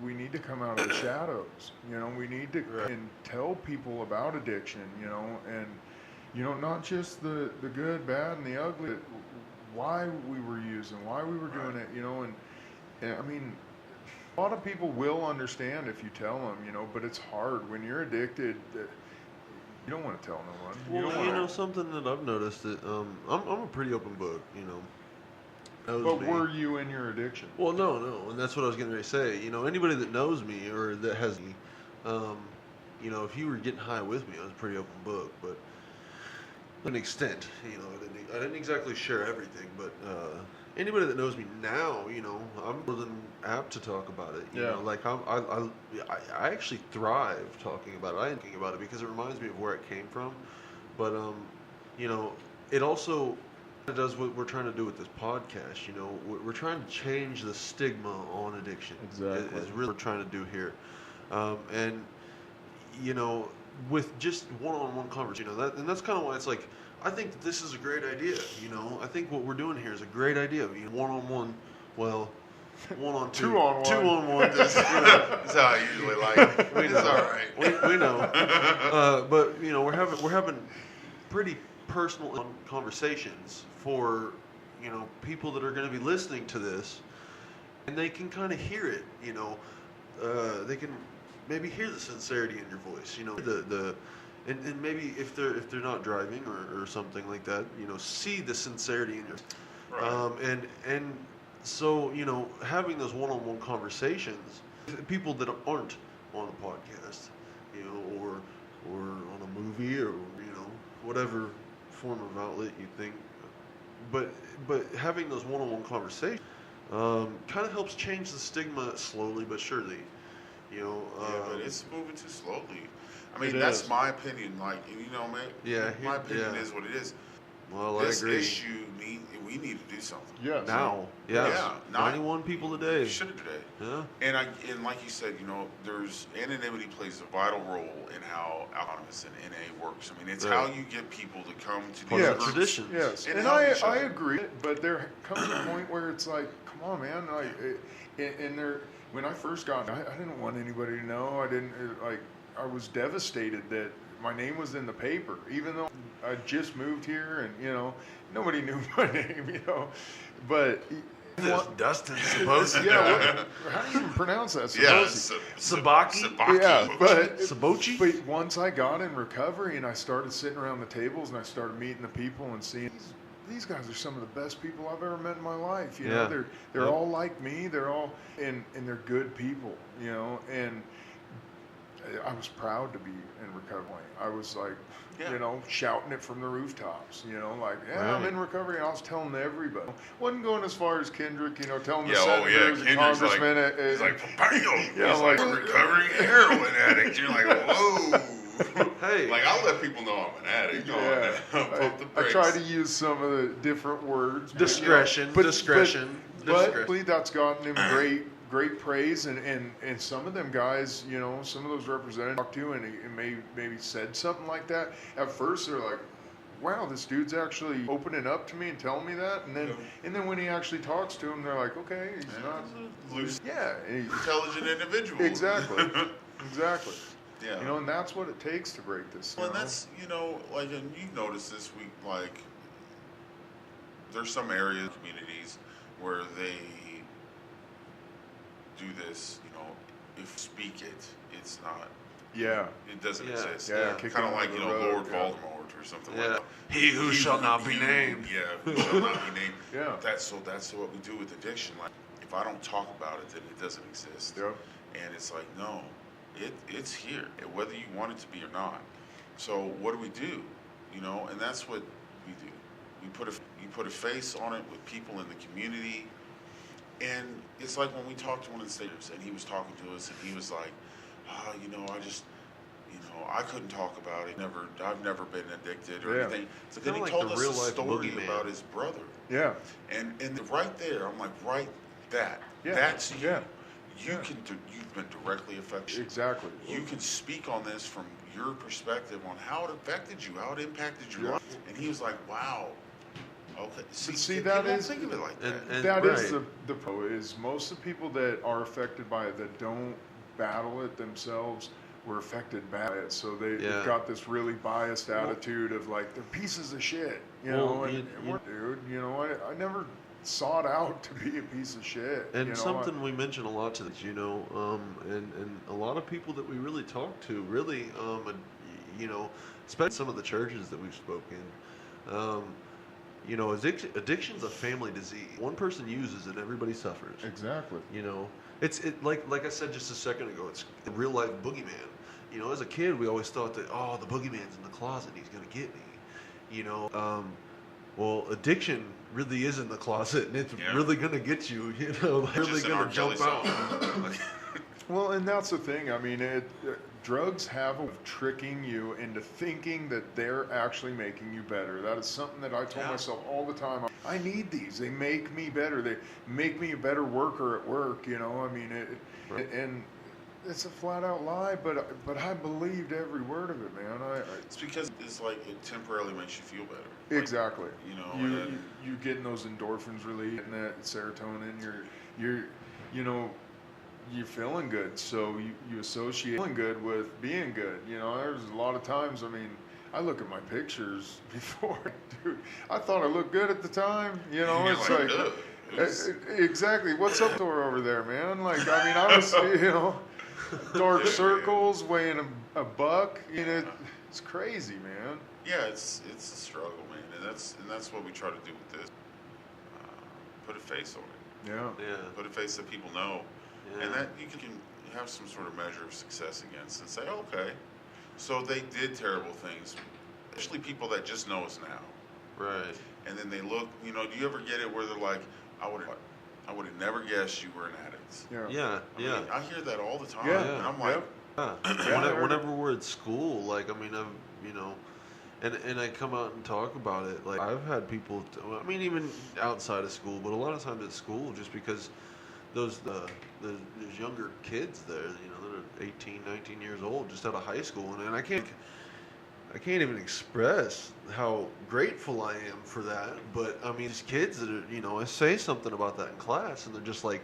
we need to come out of the shadows. We need to and tell people about addiction, and You know, not just the good, bad, and the ugly. Why we were using, why we were doing it. You know, and I mean, a lot of people will understand if you tell them. You know, but it's hard when you're addicted. You don't want to tell no one.
Well, you know, something that I've noticed that I'm a pretty open book. You know.
But were you in your addiction?
Well, no, and that's what I was getting ready to say. You know, anybody that knows me or that has me, you know, if you were getting high with me, I was a pretty open book, but to an extent, you know, I didn't exactly share everything, but anybody that knows me now, you know, I'm more than apt to talk about it. You know, like I actually thrive talking about it. I am thinking about it because it reminds me of where it came from, but you know, it also does what we're trying to do with this podcast. You know, we're trying to change the stigma on addiction.
Exactly.
Is really what we're trying to do here, and you know, with just one-on-one conversation, you know, that's kind of why it's like I think that this is a great idea. You know, I think what we're doing here is a great idea. You know, one-on-one, well, one-on-two,
two-on-one.
Two-on-one.
That's how I usually like it. It's all right.
We know, but you know, we're having pretty personal conversations for, you know, people that are going to be listening to this, and they can kind of hear it. You know, they can maybe hear the sincerity in your voice. You know, and maybe if they're not driving or something like that, you know, see the sincerity in your and so, you know, having those one-on-one conversations with people that aren't on the podcast, you know, or on a movie or, you know, whatever form of outlet you think, but having those one-on-one conversations kind of helps change the stigma slowly but surely. You know,
but it's moving too slowly. I mean, that's my opinion. Like, you know, man.
Yeah,
my opinion is what it is.
Well,
this
I agree.
We need to do something.
Yeah.
Now. Yes.
Yeah.
91 people a day.
Should have today.
Yeah.
And like you said, you know, there's anonymity plays a vital role in how Anonymous and NA works. I mean, it's how you get people to come to these groups.
Traditions.
Yes, and I agree, but there comes a point where it's like, come on, man, like, and there. When I first got, I didn't want anybody to know. I was devastated that my name was in the paper, even though I just moved here, and you know, nobody knew my name, you know. But
Dustin Ciboci.
Yeah, how do you even pronounce that? Ciboci.
Yeah,
Ciboci.
Yeah, but
Ciboci.
But once I got in recovery and I started sitting around the tables and I started meeting the people and seeing. These guys are some of the best people I've ever met in my life. You know, they're all like me. They're all and they're good people. You know, and I was proud to be in recovery. I was like, you know, shouting it from the rooftops. You know, like, I'm in recovery. And I was telling everybody. Wasn't going as far as Kendraik. You know, telling the senators and congressmen.
He's like, he's like a recovering heroin addict. You're like, whoa.
Hey,
like I'll let people know I'm an addict.
I try to use some of the different words.
Discretion, discretion.
But that's gotten him great praise, and some of them guys, you know, some of those representatives I talked to, and maybe said something like that. At first, they're like, "Wow, this dude's actually opening up to me and telling me that." And then when he actually talks to him, they're like, "Okay, he's not
loose,
intelligent
individual."
Exactly, exactly.
Yeah.
You know, and that's what it takes to break this.
Well, and that's, you know, like, and you've noticed this week, like, there's some areas, communities, where they do this, you know, if you speak it, it's not.
Yeah.
It doesn't exist.
Yeah.
Kind of like, you know, Lord Voldemort or something like that.
He who shall not be named.
Yeah, who shall not be named.
Yeah.
That's what we do with addiction. Like, if I don't talk about it, then it doesn't exist.
Yep.
And it's like, no. It's here, whether you want it to be or not. So what do? You know, and that's what we do. You put a face on it with people in the community, and it's like when we talked to one of the staters, and he was talking to us, and he was like, you know, I couldn't talk about it. I've never been addicted or anything. So then he told us a story about his brother.
Yeah.
And right there, I'm like, that's you.
Yeah.
You've been directly affected.
Exactly.
You can speak on this from your perspective on how it affected you, how it impacted your life. And he was like, "Wow, okay." See,
that is
think of it like that.
And that is the pro. Is most of the people that are affected by it that don't battle it themselves were affected by it, so they've
Yeah.
got this really biased attitude of like they're pieces of shit, you know. And dude, you know, I never sought out to be a piece of shit.
And
you know,
something we mention a lot to this, you know, and a lot of people that we really talk to, really, you know, especially some of the churches that we've spoken, you know, addiction's a family disease. One person uses it, everybody suffers.
exactly.
You know, like I said just a second ago, it's a real life boogeyman. You know, as a kid, we always thought that, oh, the boogeyman's in the closet, he's gonna get me. You know, well, addiction really is in the closet, and it's really gonna get you. You know, really gonna jump out.
Well, and that's the thing. I mean, drugs have a way of tricking you into thinking that they're actually making you better. That is something that I told myself all the time. I need these. They make me better. They make me a better worker at work. You know, I mean, and it's a flat out lie, but I believed every word of it, man.
It's because it's like it temporarily makes you feel better.
Exactly.
Like, you know,
you getting those endorphins released and that serotonin. You're you know. You're feeling good, so you associate feeling good with being good. You know, there's a lot of times, I mean, I look at my pictures before, dude, I thought I looked good at the time. You know, it's like, exactly, what's up to her over there, man? Like, I mean, I was, you know, dark circles, weighing a buck, you know, it's crazy, man.
Yeah, it's a struggle, man, and that's what we try to do with this. Put a face on it.
Yeah.
Put a face that people know.
Yeah.
And that you can have some sort of measure of success against and say, okay, so they did terrible things, especially people that just know us now.
Right.
And then they look, you know, do you ever get it where they're like, I would have never guessed you were an addict.
Yeah.
I mean, I hear that all the time.
Yeah.
And I'm like,
Whenever we're at school, like, I mean, you know, and I come out and talk about it. Like, I've had people, I mean, even outside of school, but a lot of times at school, just because those younger kids there, you know, that are 18, 19 years old, just out of high school, and I can't even express how grateful I am for that. But I mean, these kids that are, you know, I say something about that in class, and they're just like,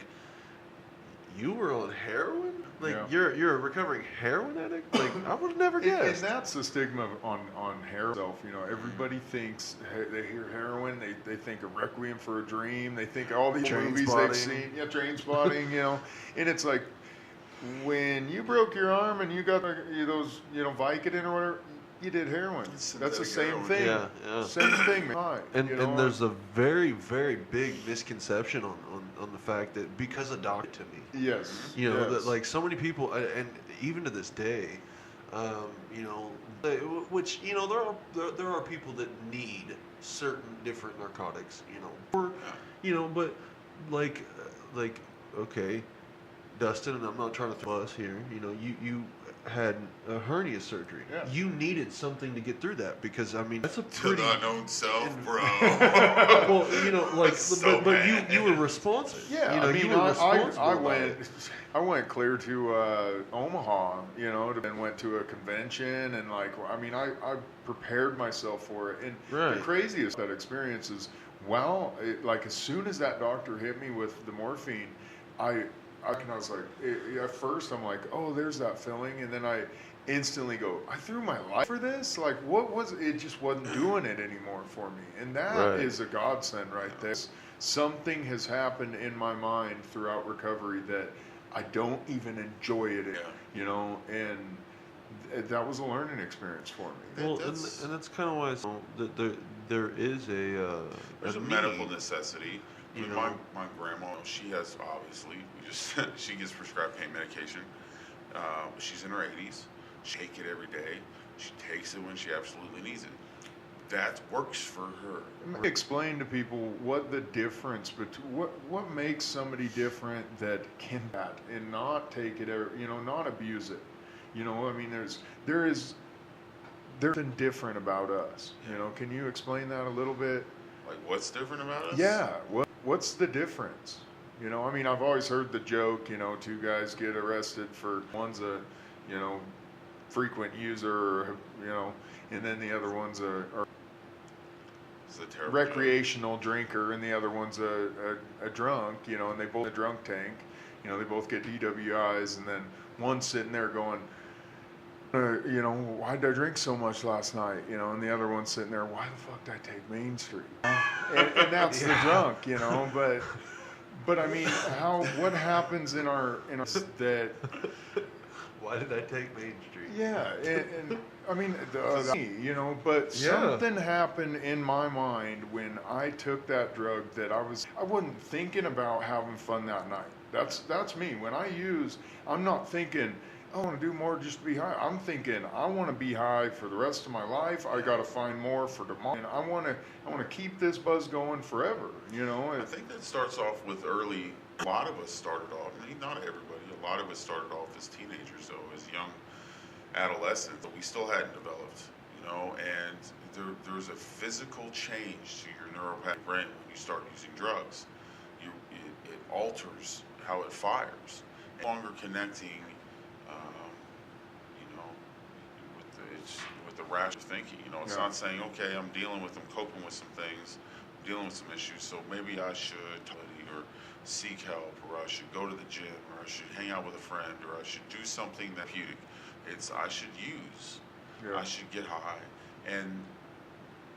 "You were on heroin? Like, you're a recovering heroin addict? Like, I would have never guessed."
And that's the stigma on heroin itself. You know, everybody thinks, they hear heroin, they think of Requiem for a Dream, they think of all these movies they've seen. Yeah, Train Spotting, you know. And it's like, when you broke your arm and you got those, you know, Vicodin or whatever, you did heroin. That's the same
heroin.
thing.
Yeah.
Same thing, man.
And
you know,
and there's a very, very big misconception on the fact that because a doctor to me.
Yes.
You know,
yes.
that, like, so many people, and even to this day, you know, which, you know, there are people that need certain different narcotics, you know, or, you know, but like, okay, Dustin, and I'm not trying to throw us here, you know, you had a hernia surgery.
Yeah.
You needed something to get through that, because I mean, that's a
to
pretty
the unknown self, bro.
well, you know, like,
So
but
bad.
you were responsive.
Yeah,
you know,
I mean,
you were responsible
I
about
went,
it.
I went clear to Omaha, you know, and went to a convention, and like, I mean, I prepared myself for it, and
Right.
the craziest that experience is, well, like as soon as that doctor hit me with the morphine, I was like, at first I'm like, oh, there's that feeling, and then I instantly go, I threw my life for this? Like, what was it? Just wasn't doing it anymore for me, and that is a godsend right there. Something has happened in my mind throughout recovery that I don't even enjoy it, you know, and that was a learning experience for me.
Well, and that's kind of why there is
There's a
need.
medical necessity.
You know.
My grandma, she has, obviously, she gets prescribed pain medication. She's in her 80s. She takes it every day. She takes it when she absolutely needs it. That works for her.
Explain to people what the difference between what makes somebody different that can that and not take it, or, you know, not abuse it. You know, I mean, there's something different about us. You know, can you explain that a little bit?
Like, what's different about us?
Yeah, what's the difference? You know, I mean, I've always heard the joke, you know, two guys get arrested for, one's a, you know, frequent user, or, you know, and then the other one's a recreational drinker, and the other one's a drunk, you know, and they both in the drunk tank, you know, they both get DWIs, and then one's sitting there going, You know, why did I drink so much last night? You know, and the other one's sitting there, why the fuck did I take Main Street? And that's the drunk, you know, but I mean, what happens in our that?
Why did I take Main Street?
Yeah, and I mean, you know, but something happened in my mind when I took that drug that I wasn't thinking about having fun that night. That's me. When I use, I'm not thinking, I want to do more just to be high. I'm thinking, I want to be high for the rest of my life. I got to find more for tomorrow. And I want to keep this buzz going forever, you know.
I think that starts off with early. A lot of us started off, I mean, not everybody, a lot of us started off as teenagers, though, as young adolescents, but we still hadn't developed, you know, and there's a physical change to your neuropathic brain when you start using drugs. It alters how it fires. No longer connecting, you know, with the rational thinking. You know, it's not saying, okay, I'm dealing with, I'm coping with some things, I'm dealing with some issues, so maybe I should or seek help, or I should go to the gym, or I should hang out with a friend, or I should do something therapeutic. It's I should use, I should get high, and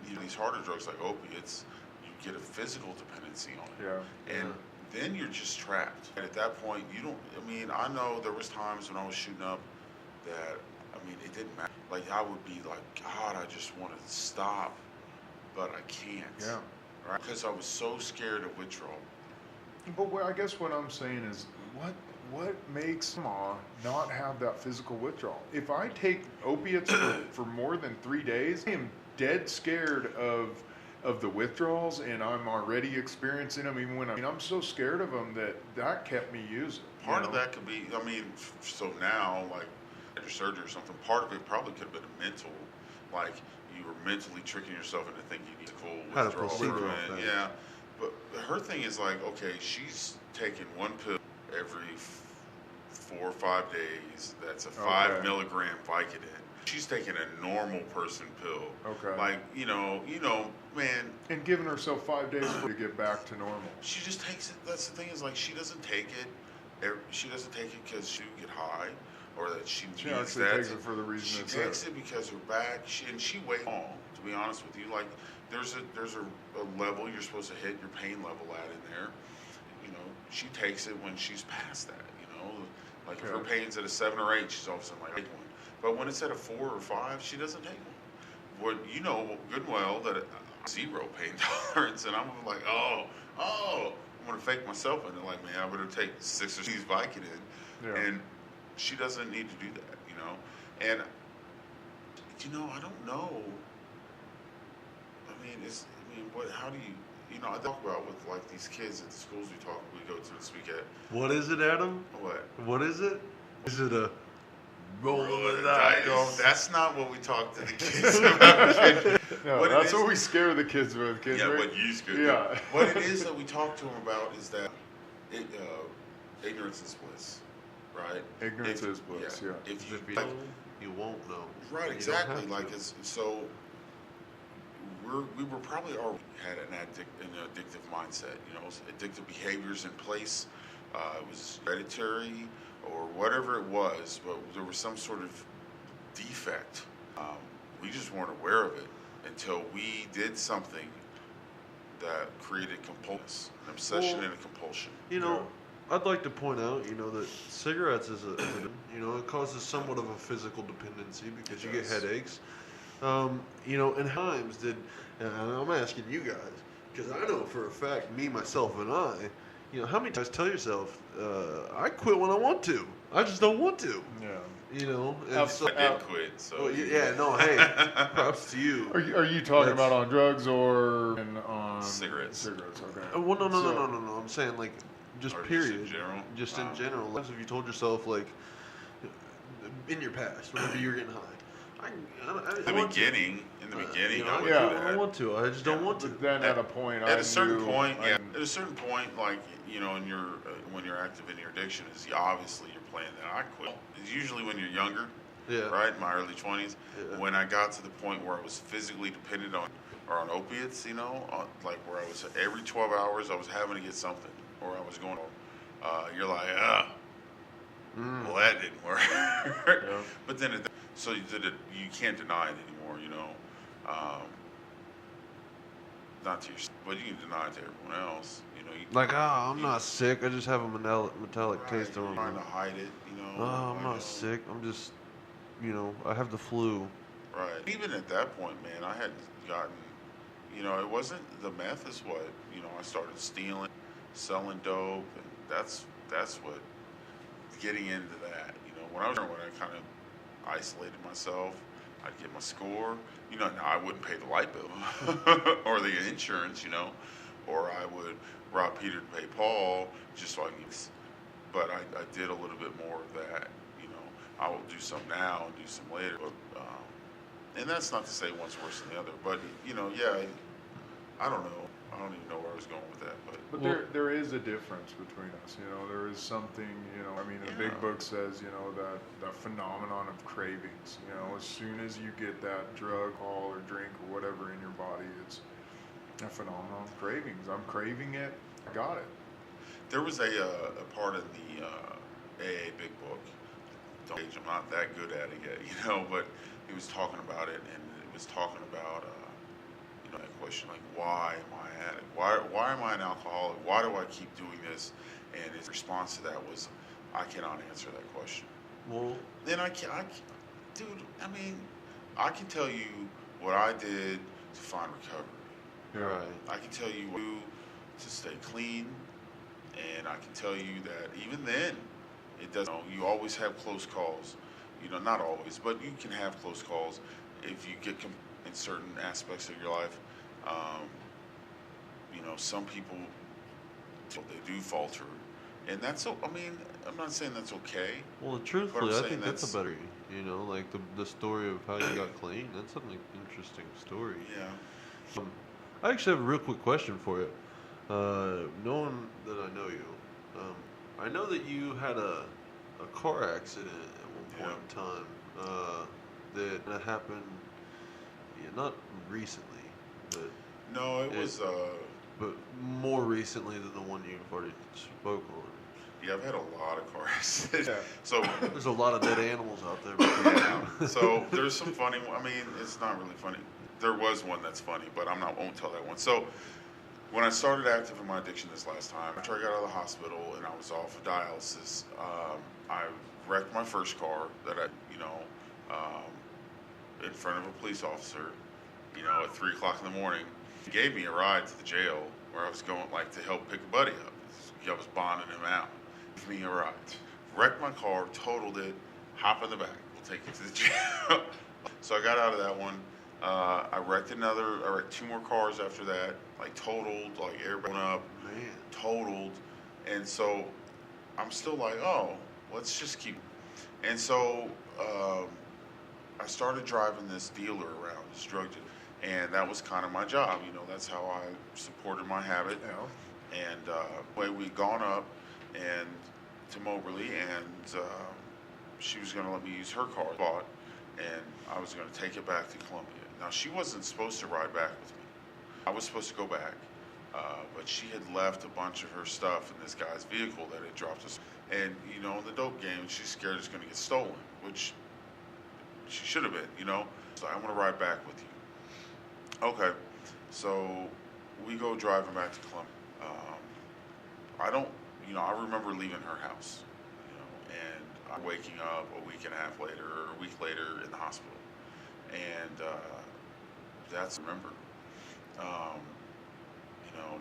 you know, these harder drugs like opiates, you get a physical dependency on it, and then you're just trapped. And at that point, you don't. I mean, I know there was times when I was shooting up that, I mean, it didn't matter. Like I would be like, God, I just want to stop, but I can't.
Yeah.
Right? Because I was so scared of withdrawal.
But I guess what I'm saying is, what makes Ma not have that physical withdrawal? If I take opiates for more than 3 days, I am dead scared of the withdrawals, and I'm already experiencing them. Even when I'm so scared of them that kept me using.
Part of that could be, I mean, so now like after surgery or something, part of it probably could have been a mental, like you were mentally tricking yourself into thinking you need a cool withdrawal. Yeah. But her thing is like, okay, she's taking one pill every 4 or 5 days. That's a 5 milligram Vicodin. She's taking a normal person pill. Okay. Like, you know, man.
And giving herself 5 days to get back to normal.
She just takes it. That's the thing is like, she doesn't take it. She doesn't take it because she get high, or that she needs that.
Takes it for the reason.
She takes it because her back. She weighs long. To be honest with you, like. There's a level you're supposed to hit your pain level at in there. You know, she takes it when she's past that. You know, like if her pain's at a 7 or 8, she's all of a sudden like, take one. But when it's at a 4 or 5, she doesn't take one. What you know good and well that zero pain tolerance, and I'm like, oh, I'm gonna fake myself into like, man, I better take 6 of these Vicodin, and she doesn't need to do that. You know, and you know, I don't know. How do you know, I talk about with like these kids at the schools we go to this week at.
What is it, Adam? What is it? Is it a roll of the dice?
No, that's not what we talk to the kids about.
No, that's what we scare the kids with.
Yeah, right? What you scare them. What it is that we talk to them about is that ignorance is bliss, right?
Ignorance is bliss,
If
you won't know.
Right, exactly. Like so. We were probably already had an addictive mindset, you know, addictive behaviors in place. It was hereditary or whatever it was, but there was some sort of defect. We just weren't aware of it until we did something that created compulsion, an obsession and a compulsion.
You know, I'd like to point out, you know, that cigarettes you know, it causes somewhat of a physical dependency because you get headaches. You know, and times and I'm asking you guys, because I know for a fact, me, myself, and I, you know, how many times tell yourself, I quit when I want to. I just don't want to.
Yeah.
You know?
And I did quit, so.
Well, hey, props to you.
Are you talking about on drugs or on
cigarettes?
Cigarettes, okay.
Well, no. I'm saying, like, just period.
In general?
Just in general. If you told yourself, like, in your past, whenever you were getting high,
in the beginning,
you know, I want to. I just don't want to.
But then at a point,
at a certain point, like, you know, in your when you're active in your addiction, is obviously you're playing that. I quit. It's usually when you're younger, right, in my early 20s. Yeah. When I got to the point where I was physically dependent on opiates, you know, like where I was every 12 hours I was having to get something, or I was going. You're like, well, that didn't work. But then So you can't deny it anymore, you know. Not to yourself, but you can deny it to everyone else. You know,
Like, I'm not sick. I just have a metallic taste
you're
on
trying to
me.
hide it, you know.
I'm not sick. I'm just, I have the flu.
Right. Even at that point, man, I hadn't gotten, it wasn't the meth is what, I started stealing, selling dope, and that's what getting into that. When I kind of isolated myself, I'd get my score. Now I wouldn't pay the light bill or the insurance, or I would rob Peter to pay Paul just so I can. But I did a little bit more of that. I will do some now and do some later. But, and that's not to say one's worse than the other. But yeah, I don't know. I don't even know where I was going with that.
But there is a difference between us. There is something. I mean, the big book says that phenomenon of cravings. As soon as you get that drug, alcohol, or drink, or whatever in your body, it's a phenomenon of cravings. I'm craving it. I got it.
There was a part in the AA big book. I'm not that good at it yet, but he was talking about it, and it was talking about that question, like, why am I an addict? Why am I an alcoholic? Why do I keep doing this? And his response to that was, I cannot answer that question.
Well,
then dude, I mean, I can tell you what I did to find recovery.
Right.
I can tell you to stay clean, and I can tell you that even then, it doesn't. You always have close calls. Not always, but you can have close calls if you get in certain aspects of your life. Some people, they do falter, and that's. I mean, I'm not saying that's okay.
Well, truthfully, I think that's a better. Like the story of how you got clean. That's an interesting story.
Yeah.
I actually have a real quick question for you. Knowing that I know you, I know that you had a car accident at one point in time that happened, not recently, but
no, it was.
But more recently than the one you've already spoke on.
Yeah, I've had a lot of car accidents. Yeah. So
there's a lot of dead animals out there.
Yeah. So there's some funny. I mean, it's not really funny. There was one that's funny, but won't tell that one. So when I started active in my addiction this last time, after I got out of the hospital and I was off of dialysis, I wrecked my first car that in front of a police officer, at 3 o'clock in the morning. He gave me a ride to the jail where I was going, to help pick a buddy up. I was bonding him out. Give me a ride. Wrecked my car, totaled it, hop in the back. We'll take you to the jail. So I got out of that one. I wrecked 2 more cars after that, totaled, air blown up, totaled. And so I'm still let's just keep. And so I started driving this dealer around, this drug dealer. And that was kind of my job, that's how I supported my habit.
Yeah.
And we'd gone up and to Moberly, and she was going to let me use her car, and I was going to take it back to Columbia. Now, she wasn't supposed to ride back with me. I was supposed to go back, but she had left a bunch of her stuff in this guy's vehicle that had dropped us. And, in the dope game, she's scared it's going to get stolen, which she should have been, So I want to ride back with you. Okay, so we go driving back to Columbia. I remember leaving her house, and I'm waking up a week and a half later, or a week later in the hospital. And that's remember.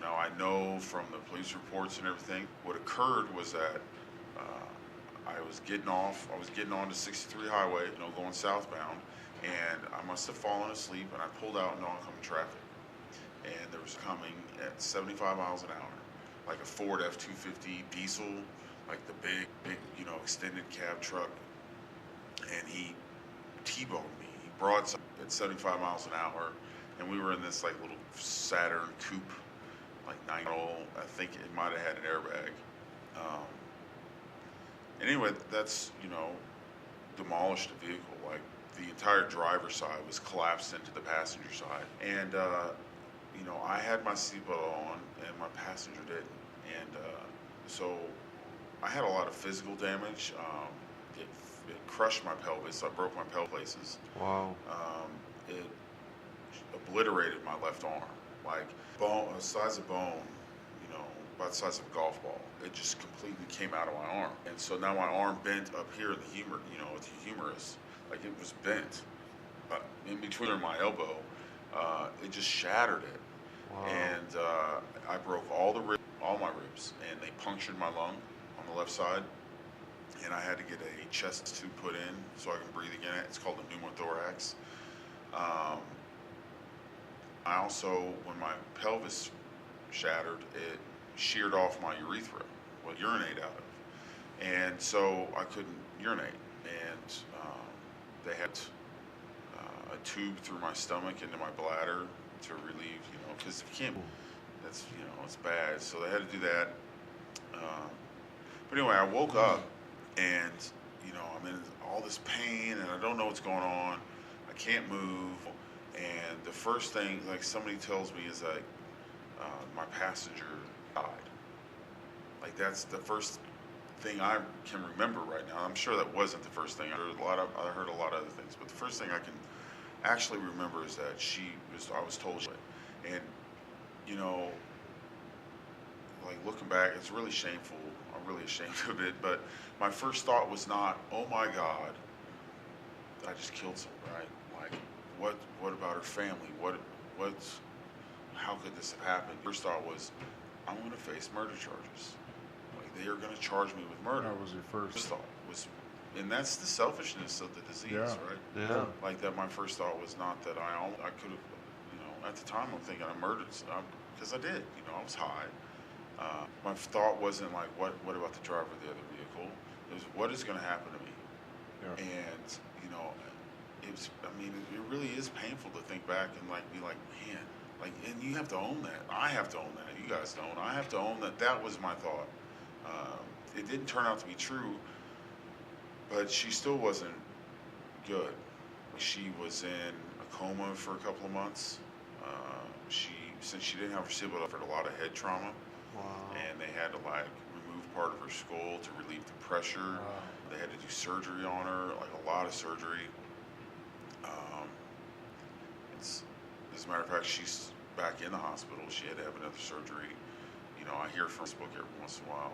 Now I know from the police reports and everything, what occurred was that I was getting onto 63 highway, going southbound, and I must have fallen asleep, and I pulled out into oncoming traffic. And there was coming at 75 miles an hour, like a Ford F-250 diesel, like the big, extended cab truck. And he T-boned me. He broadside at 75 miles an hour, and we were in this little Saturn coupe, 9-year-old. I think it might have had an airbag. Anyway, that's demolished the vehicle. The entire driver's side was collapsed into the passenger side, and I had my seatbelt on, and my passenger didn't, and so I had a lot of physical damage. it crushed my pelvis. I broke my pelvis places.
Wow.
It obliterated my left arm, like bone, the size of bone, you know, about the size of a golf ball. It just completely came out of my arm, and so now my arm bent up here in the humor, you know, with the humerus, like it was bent in between my elbow. It just shattered it,
Wow.
and I broke all my ribs, and they punctured my lung on the left side, and I had to get a chest tube put in so I can breathe again. It's called a pneumothorax. I also, when my pelvis shattered, it sheared off my urethra, well, urinate out of. And so I couldn't urinate. And they had a tube through my stomach into my bladder to relieve, you know, because if you can't, that's, you know, it's bad. So they had to do that. But anyway, I woke up and, you know, I'm in all this pain and I don't know what's going on. I can't move. And the first thing, like somebody tells me, is that my passenger died. Like that's the first thing I can remember right now. I'm sure that wasn't the first thing. I heard a lot of other things, but the first thing I can actually remember is that I was told, and you know, like looking back, it's really shameful. I'm really ashamed of it. But my first thought was not, oh my God, I just killed someone, right? Like, what about her family? How could this have happened? First thought was, I'm going to face murder charges. Like they are going to charge me with murder.
That was your first
thought was, and that's the selfishness of the disease, right?
Yeah.
Like that. My first thought was not that I could have, you know, at the time I'm thinking I murdered, because I did. You know, I was high. My thought wasn't like, what about the driver of the other vehicle? It was, what is going to happen to me?
Yeah.
And you know, it really is painful to think back and like be like, man, like, and you have to own that. I have to own that. You guys don't. I have to own that. That was my thought. It didn't turn out to be true, but she still wasn't good. She was in a coma for a couple of months. Since she didn't have her Ciboci, suffered a lot of head trauma.
Wow.
And they had to like remove part of her skull to relieve the pressure.
Wow.
They had to do surgery on her, like a lot of surgery. As a matter of fact, she's back in the hospital. She had to have another surgery. You know, I hear from Facebook every once in a while.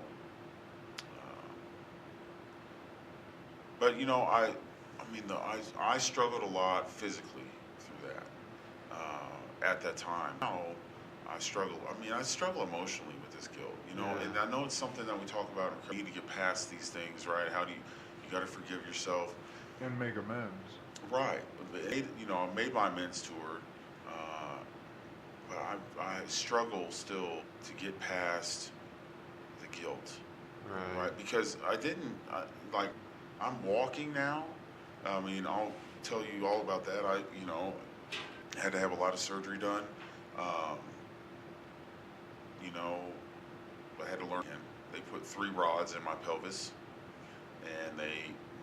But you know, I struggled a lot physically through that at that time. Now I struggle. I struggle emotionally with this guilt. You know,
Yeah.
and I know it's something that we talk about. You need to get past these things, right? How do you got to forgive yourself
And make amends.
right? You know, I made my amends to her, but I struggle still to get past the guilt. Right, because I'm walking now. I'll tell you all about that. I had to have a lot of surgery done. I had to learn. They put 3 rods in my pelvis, and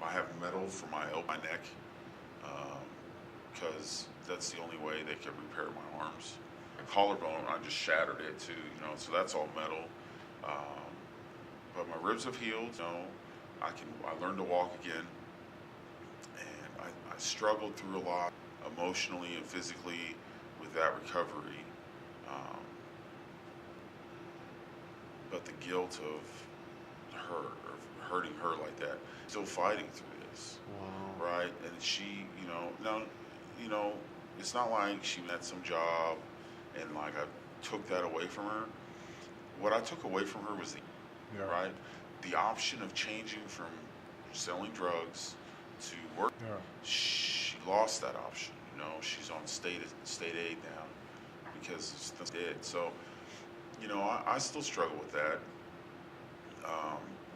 I have metal for my neck, because that's the only way they could repair my arms. My collarbone, I just shattered it too. So that's all metal. But my ribs have healed. I learned to walk again, and I struggled through a lot emotionally and physically with that recovery. But the guilt of hurting her like that, still fighting through this.
Wow.
Right? And she, it's not like she had some job and like I took that away from her. What I took away from her was right? The option of changing from selling drugs to work.
Yeah.
She lost that option. She's on state aid now because it's dead. So, I still struggle with that.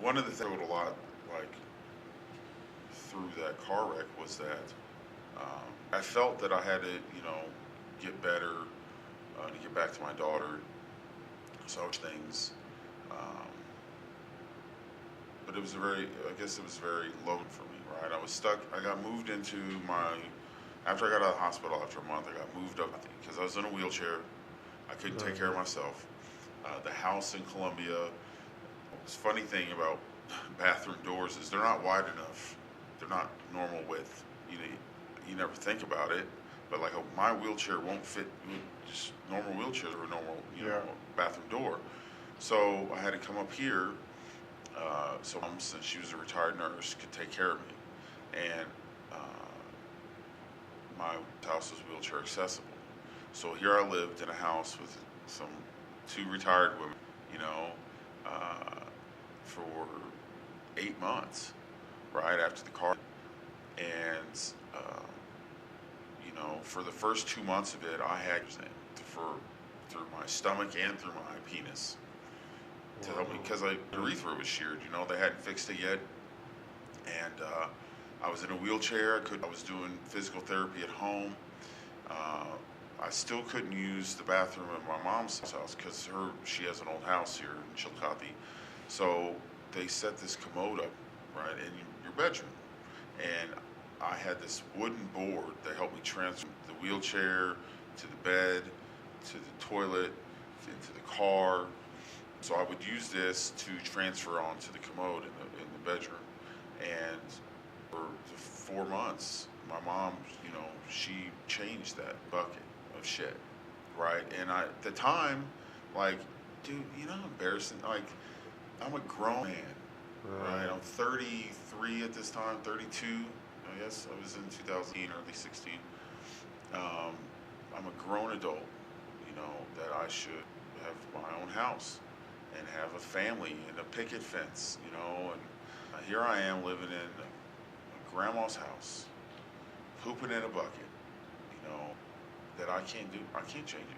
One of the things I struggled a lot, like through that car wreck, was that I felt that I had to, get better to get back to my daughter. So things. But it was I guess it was very low for me, right? I was stuck. I got moved into after I got out of the hospital after a month, I got moved up because I was in a wheelchair. I couldn't take care of myself. The house in Columbia, this funny thing about bathroom doors is they're not wide enough. They're not normal width. You never think about it, but like my wheelchair won't fit. Just normal wheelchairs or a normal bathroom door. So I had to come up here. So Mom, since she was a retired nurse, could take care of me, and my house was wheelchair accessible. So here I lived in a house with two retired women, for 8 months, right after the car. And, for the first 2 months of it, I had through my stomach and through my penis to help me, because the urethra was sheared, they hadn't fixed it yet. And I was in a wheelchair. I was doing physical therapy at home. I still couldn't use the bathroom at my mom's house because she has an old house here in Chillicothe. So they set this commode up, right, in your bedroom. And I had this wooden board that helped me transfer the wheelchair to the bed, to the toilet, into the car. So I would use this to transfer onto the commode in the bedroom. And for the 4 months, my mom, she changed that bucket of shit, right? And at the time, like, dude, how embarrassing, like, I'm a grown man, right? I'm 33 at this time, 32, I guess. I was in 2018, early 16. I'm a grown adult, that I should have my own house and have a family and a picket fence, and here I am living in a grandma's house, pooping in a bucket, that I can't do. I can't change it.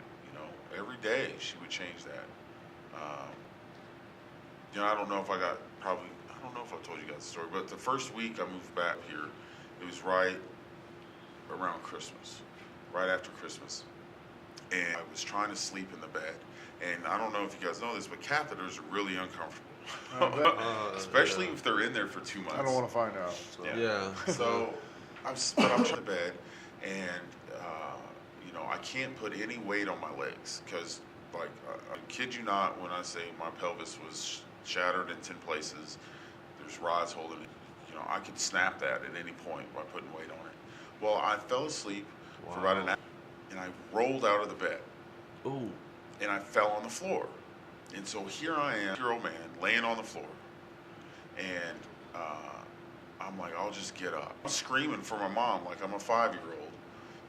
Every day she would change that. I don't know if I don't know if I told you guys the story, but the first week I moved back here, it was right around Christmas, right after Christmas. And I was trying to sleep in the bed. And I don't know if you guys know this, but catheters are really uncomfortable. Especially if they're in there for 2 months.
I don't want to find out. So.
Yeah.
So I'm trying to bed, and I can't put any weight on my legs because, like, I kid you not when I say my pelvis was shattered in 10 places. There's rods holding it. I could snap that at any point by putting weight on it. Well, I fell asleep for about an hour, and I rolled out of the bed.
Ooh.
And I fell on the floor. And so here I am, a 2-year-old man, laying on the floor. And I'm like, I'll just get up. I'm screaming for my mom like I'm a 5-year-old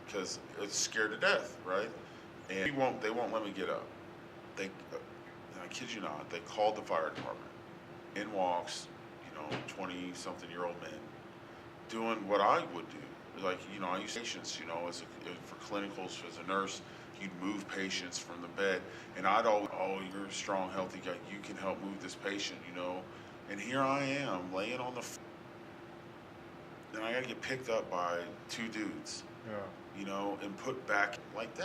because it's scared to death, right? And they won't let me get up. I kid you not, they called the fire department. In walks, 20-something-year-old men doing what I would do. Like, I used patients, for clinicals as a nurse, you'd move patients from the bed, and I'd always, you're a strong, healthy guy, you can help move this patient, and here I am laying on the floor, and I gotta get picked up by 2 dudes, and put back. Like,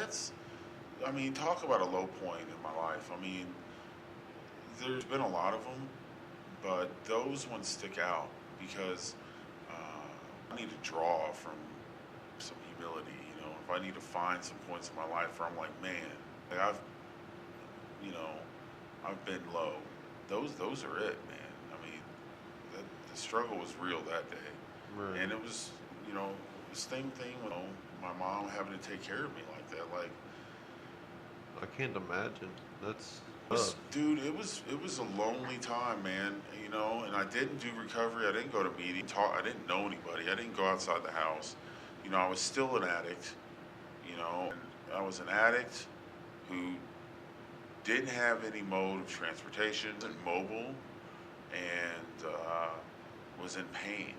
talk about a low point in my life. There's been a lot of them, but those ones stick out because I need to draw from some humility. If I need to find some points in my life where I'm like, man, like I've been low. Those are it, man. The struggle was real that day,
Right.
and it was, the same thing. My mom having to take care of me like that. Like,
I can't imagine. That's
dude, it was a lonely time, man. And I didn't do recovery. I didn't go to meetings. I didn't know anybody. I didn't go outside the house. I was still an addict. And I was an addict who didn't have any mode of transportation, wasn't mobile, and was in pain.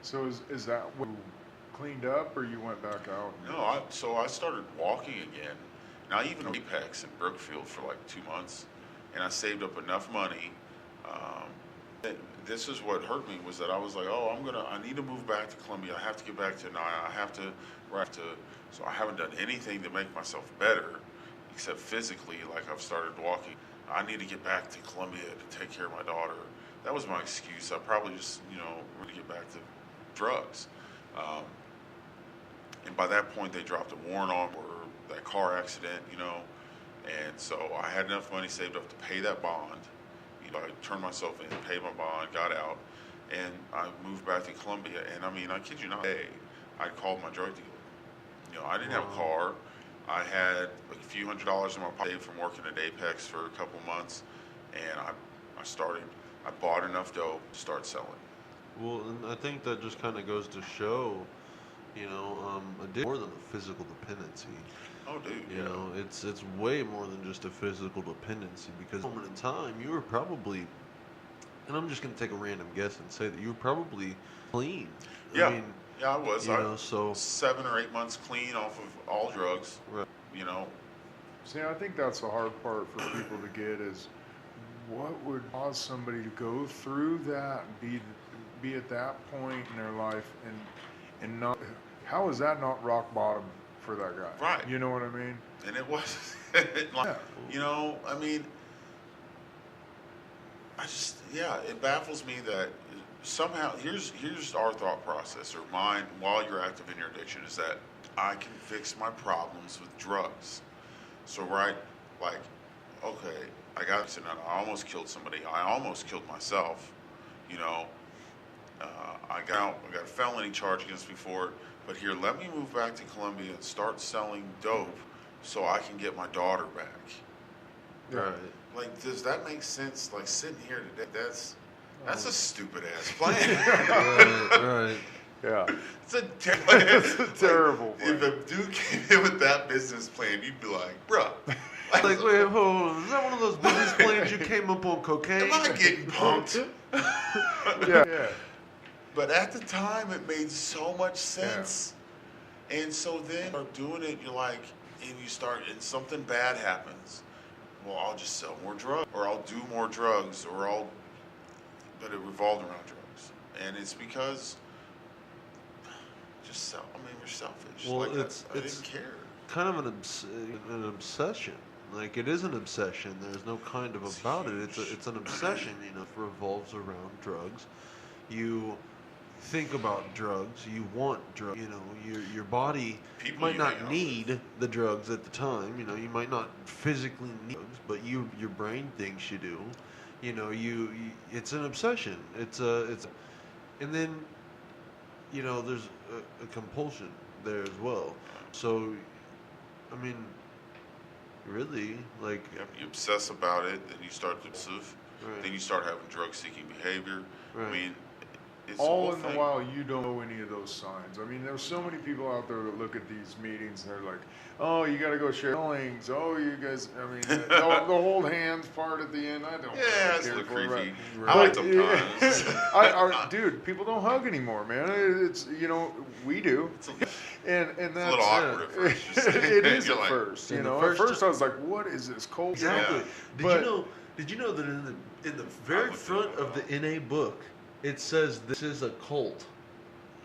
So is that when you cleaned up, or you went back out?
No, so I started walking again. Now, even Apex in Brookfield for like 2 months, and I saved up enough money. This is what hurt me, was that I was like, I need to move back to Columbia. I have to get back to Naya. I have to. So I haven't done anything to make myself better, except physically. Like, I've started walking. I need to get back to Columbia to take care of my daughter. That was my excuse. I probably just, really get back to drugs. And by that point, they dropped a warrant on for that car accident, and so I had enough money saved up to pay that bond, I turned myself in, paid my bond, got out, and I moved back to Columbia. And I mean, I kid you not, I called my drug dealer. You know, I didn't have a car. I had a few $100s in my pocket from working at Apex for a couple months, and I bought enough dope to start selling.
Well, and I think that just kind of goes to show, you know, addiction more than a physical dependency.
Oh, dude.
You know, it's way more than just a physical dependency, because at a moment in time you were probably, and I'm just going to take a random guess and say that you were probably clean.
Yeah.
I mean,
yeah, I was.
You know, so
7 or 8 months clean off of all drugs.
Right.
You know.
See, I think that's the hard part for people to get is what would cause somebody to go through that and be at that point in their life and not, how is that not rock bottom for that guy?
Right.
You know what I mean?
And it was,
Yeah.
you know, I mean, it baffles me that somehow, here's our thought process, or mine, while you're active in your addiction, is that I can fix my problems with drugs. So, right, like, okay, I almost killed somebody, I almost killed myself, you know, I got a felony charge against me for it, but here, let me move back to Columbia and start selling dope so I can get my daughter back.
right.
Like, does that make sense? Like, sitting here today, that's a stupid ass plan.
Right.
Yeah.
It's a
terrible plan.
If a dude came in with that business plan, you'd be like, bruh.
Like, wait, hold on. Is that one of those business plans you came up on cocaine?
Am I getting punked?
Yeah.
But at the time, it made so much sense. Yeah. And so then you start doing it, you're like, and something bad happens. Well, I'll just sell more drugs, or I'll do more drugs, but it revolved around drugs. And it's because, we're selfish.
Well,
like,
it's
I didn't care.
Kind of an obsession. Like, it is an obsession. There's no kind of about it. It's an obsession. You know, it revolves around drugs. You think about drugs. You want drugs. You know, your body might not need the drugs at the time. You know, you might not physically need drugs, but your brain thinks you do. You know, it's an obsession. And then, you know, there's a compulsion there as well. So, I mean, really, like...
Yeah, you obsess about it, then you start obsessive,
right.
Then you start having drug-seeking behavior.
Right.
I mean, it's
all in the while you don't know any of those signs. I mean, there's so many people out there that look at these meetings and they're like, oh, you got to go share feelings. Oh, you guys, I mean, the hold hands part at the end, I don't
yeah, it's a
care
little
for
creepy.
Right.
I like sometimes.
Dude, people don't hug anymore, man. It's, you know, we do. And that's
a little awkward at first.
It is at
like,
first. You know, at first I was like, what is this cult?
Exactly.
Yeah.
Did you know that in the very front of the NA book, it says this is a cult.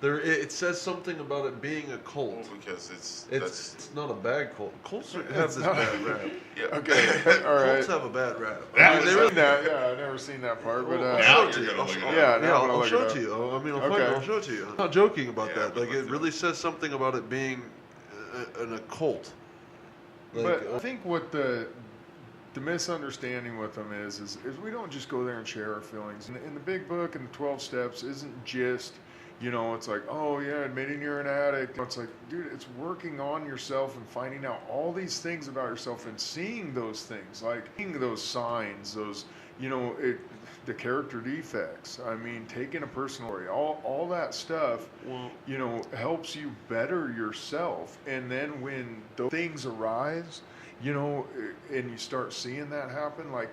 It says something about it being a cult.
Well, because
it's not a bad cult. Cults have this bad rap.
Yeah.
Okay. All right.
Cults have a bad rap.
I've never seen that part, but
now you're gonna look it up.
I'll show it to you. I mean, I'll show it to you. I'm not joking about that. Like, it really says something about it being an occult. Like,
but I think what the misunderstanding with them is we don't just go there and share our feelings. In the big book and the 12 steps isn't just, you know, it's like, oh yeah, admitting you're an addict. It's like, dude, it's working on yourself and finding out all these things about yourself and seeing those things, like seeing those signs, those, you know, the character defects. I mean, taking a personal story, all that stuff, you know, helps you better yourself. And then when those things arise, you know, and you start seeing that happen, like,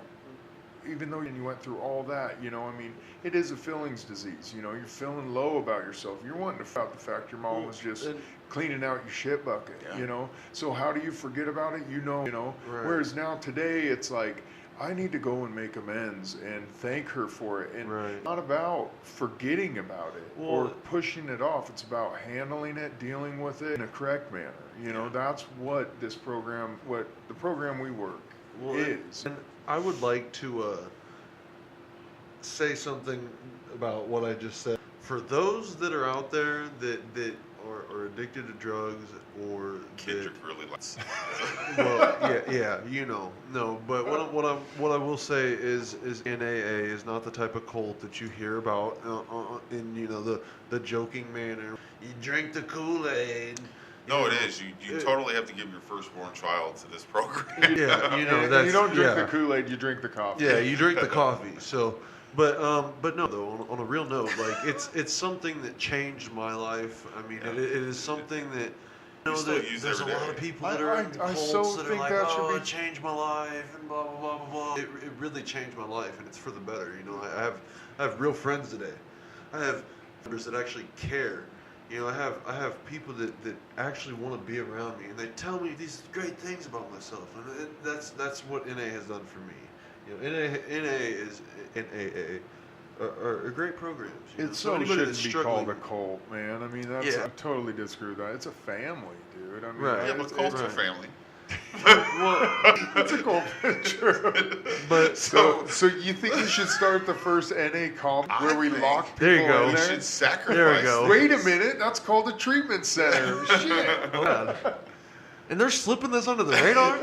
even though you went through all that, you know, I mean, it is a feelings disease. You know, you're feeling low about yourself. You're wanting to find out the fact your mom was just cleaning out your shit bucket, you know? So how do you forget about it? You know,
right.
Whereas now today it's like, I need to go and make amends and thank her for it. And it's not about forgetting about it or pushing it off. It's about handling it, dealing with it in a correct manner. You know, that's what the program we work is.
And I would like to say something about what I just said. For those that are out there that are addicted to drugs or
Kendrick really likes.
well, yeah, no. But what I will say is NAA is not the type of cult that you hear about in the joking manner. You drink the Kool-Aid.
No, it is. You totally have to give your firstborn child to this program.
Yeah,
And you don't drink the Kool-Aid, you drink the coffee.
Yeah, you drink the coffee. So, but no, though, on a real note, like it's something that changed my life. I mean, it is something that there's a lot of people that are in cults that are like, oh, it changed my life and blah blah blah blah blah. It really changed my life, and it's for the better. I have real friends today. I have friends that actually care. I have people that actually want to be around me, and they tell me these great things about myself, and that's what NA has done for me. NAA are great programs.
It so shouldn't be called a cult, man. I mean, I totally disagree with that. It's a family, dude. I mean,
right.
Yeah, but cult's a family.
Well, it's a cult picture.
But
so you think we should start the first NA cult where we lock people
there you go.
in
We
there?
should sacrifice.
There we go.
Wait a minute, that's called a treatment center. Shit.
oh God. And they're slipping this under the radar.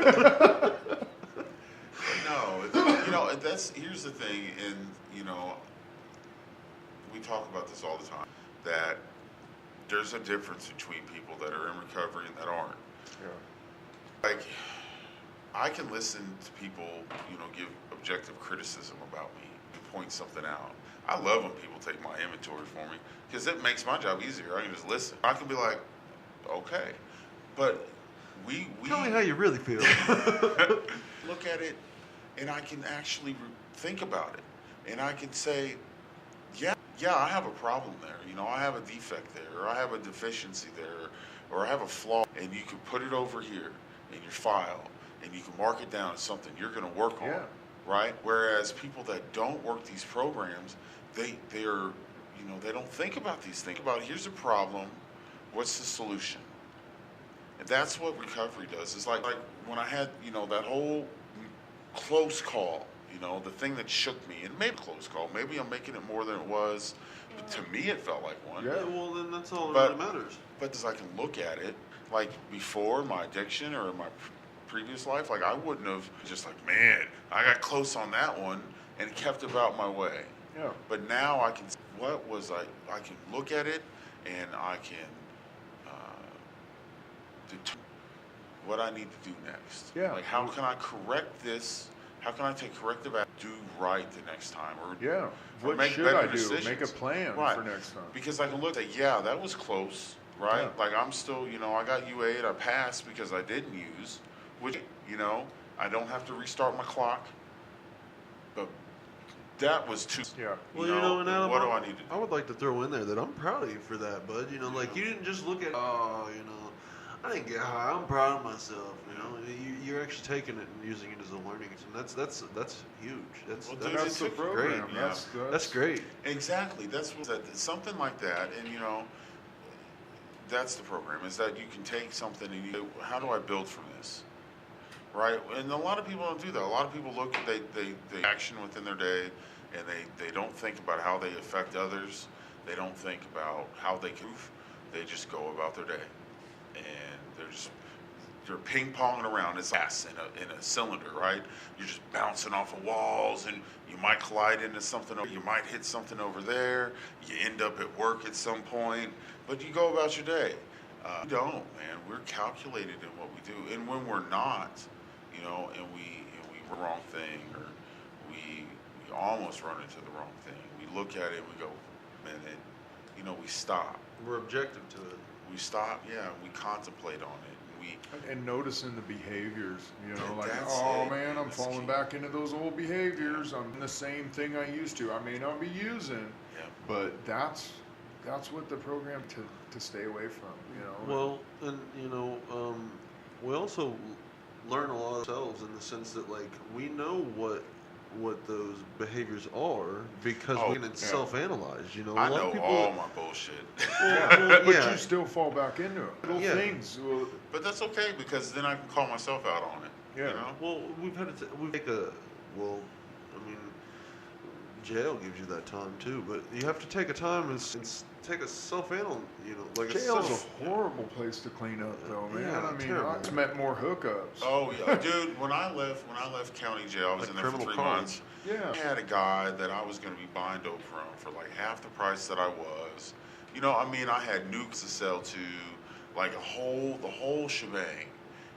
No, here's the thing, and we talk about this all the time, that there's a difference between people that are in recovery and that aren't.
Yeah.
Like, I can listen to people, give objective criticism about me and point something out. I love when people take my inventory for me because it makes my job easier. I can just listen. I can be like, okay, but we
Tell me how you really feel.
look at it, and I can actually think about it, and I can say, yeah, I have a problem there. I have a defect there, or I have a deficiency there, or I have a flaw, and you can put it over here in your file, and you can mark it down as something you're going to work on, right? Whereas people that don't work these programs, they don't think about these things. Think about, here's a problem, what's the solution? And that's what recovery does. It's like when I had, that whole close call, the thing that shook me, and maybe a close call, maybe I'm making it more than it was, but to me it felt like one.
Yeah, well then that's all that really matters.
But as I can look at it, like before my addiction or my previous life, like I wouldn't have just like, man, I got close on that one and kept about my way.
Yeah.
But now I can, I can look at it and I can determine what I need to do next.
Yeah.
Like how can I correct this? How can I take corrective action, do right the next time? Or
What
make
should
better
I do?
decisions.
Make a plan
Right.
for next time.
Because I can look at, that was close, right?
Yeah.
Like I'm still, I got U8, I passed because I didn't use, which, I don't have to restart my clock. But that was too,
Yeah.
Well, and Adam,
what do I need to do?
I would like to throw in there that I'm proud of you for that, bud. Like you didn't just look at, I didn't get high. I'm proud of myself. You're actually taking it and using it as a learning, and that's huge. That's
the program.
great. That's great.
Exactly. That's something like that, and that's the program. Is that you can take something and how do I build from this, right? And a lot of people don't do that. A lot of people look at they action within their day, and they don't think about how they affect others. They don't think about how they can move. They just go about their day, and they're ping-ponging around as gas in a cylinder, right? You're just bouncing off of walls, and you might collide into something, or you might hit something over there. You end up at work at some point, but you go about your day. We don't, man. We're calculated in what we do, and when we're not, and we do the wrong thing, or we almost run into the wrong thing. We look at it and we go, man, we stop.
We're objective to it.
We stop, we contemplate on it.
And noticing the behaviors, like,
That's
oh
it.
man, I'm
That's
falling
key.
back into those old behaviors. I'm the same thing I used to. I may not be using, but that's what the program to stay away from,
Well, and we also learn a lot ourselves in the sense that like we know what those behaviors are because we can self-analyze. A
I
lot
know
of people,
all my bullshit.
But you still fall back into it. Little things.
But that's okay because then I can call myself out on it.
Yeah.
Well, we've had to take a. Well, I mean, jail gives you that time too, but you have to take a time and take a self-analysis, like a
Jail's
self.
a horrible place to clean up, though, man.
Yeah,
I mean,
terrible.
I met more hookups.
Oh yeah, dude. When I left county jail, I was
Like
in there for
criminal
3 months.
Yeah.
I had a guy that I was going to be buying dope from for like half the price that I was. I mean, I had nukes to sell to, like the whole shebang,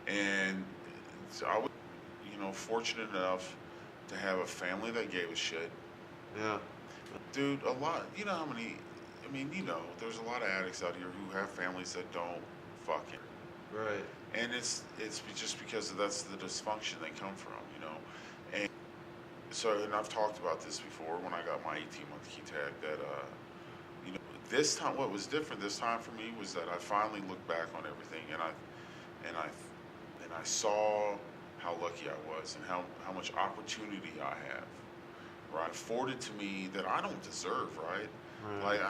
and so I was, fortunate enough to have a family that gave a shit.
Yeah.
Dude, a lot. You know how many? I mean, there's a lot of addicts out here who have families that don't fucking.
Right.
And it's just because that's the dysfunction they come from, And so, and I've talked about this before when I got my 18-month key tag. That this time, what was different this time for me was that I finally looked back on everything, and I saw how lucky I was and how much opportunity I have, right, afforded to me that I don't deserve, right?
Right.
Like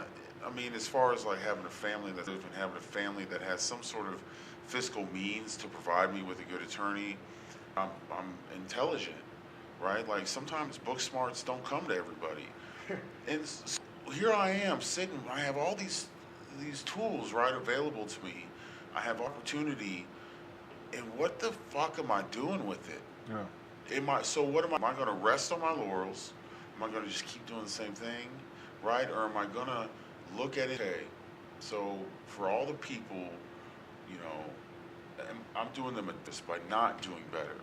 I mean, as far as like having a family that has some sort of fiscal means to provide me with a good attorney, I'm intelligent, right? Like sometimes book smarts don't come to everybody, and here I am sitting. I have all these tools right available to me. I have opportunity, and what the fuck am I doing with it?
Yeah.
So what am I going to rest on my laurels? Am I going to just keep doing the same thing, right? Or am I going to look at it? Okay, so for all the people, I'm doing them a disservice by not doing better,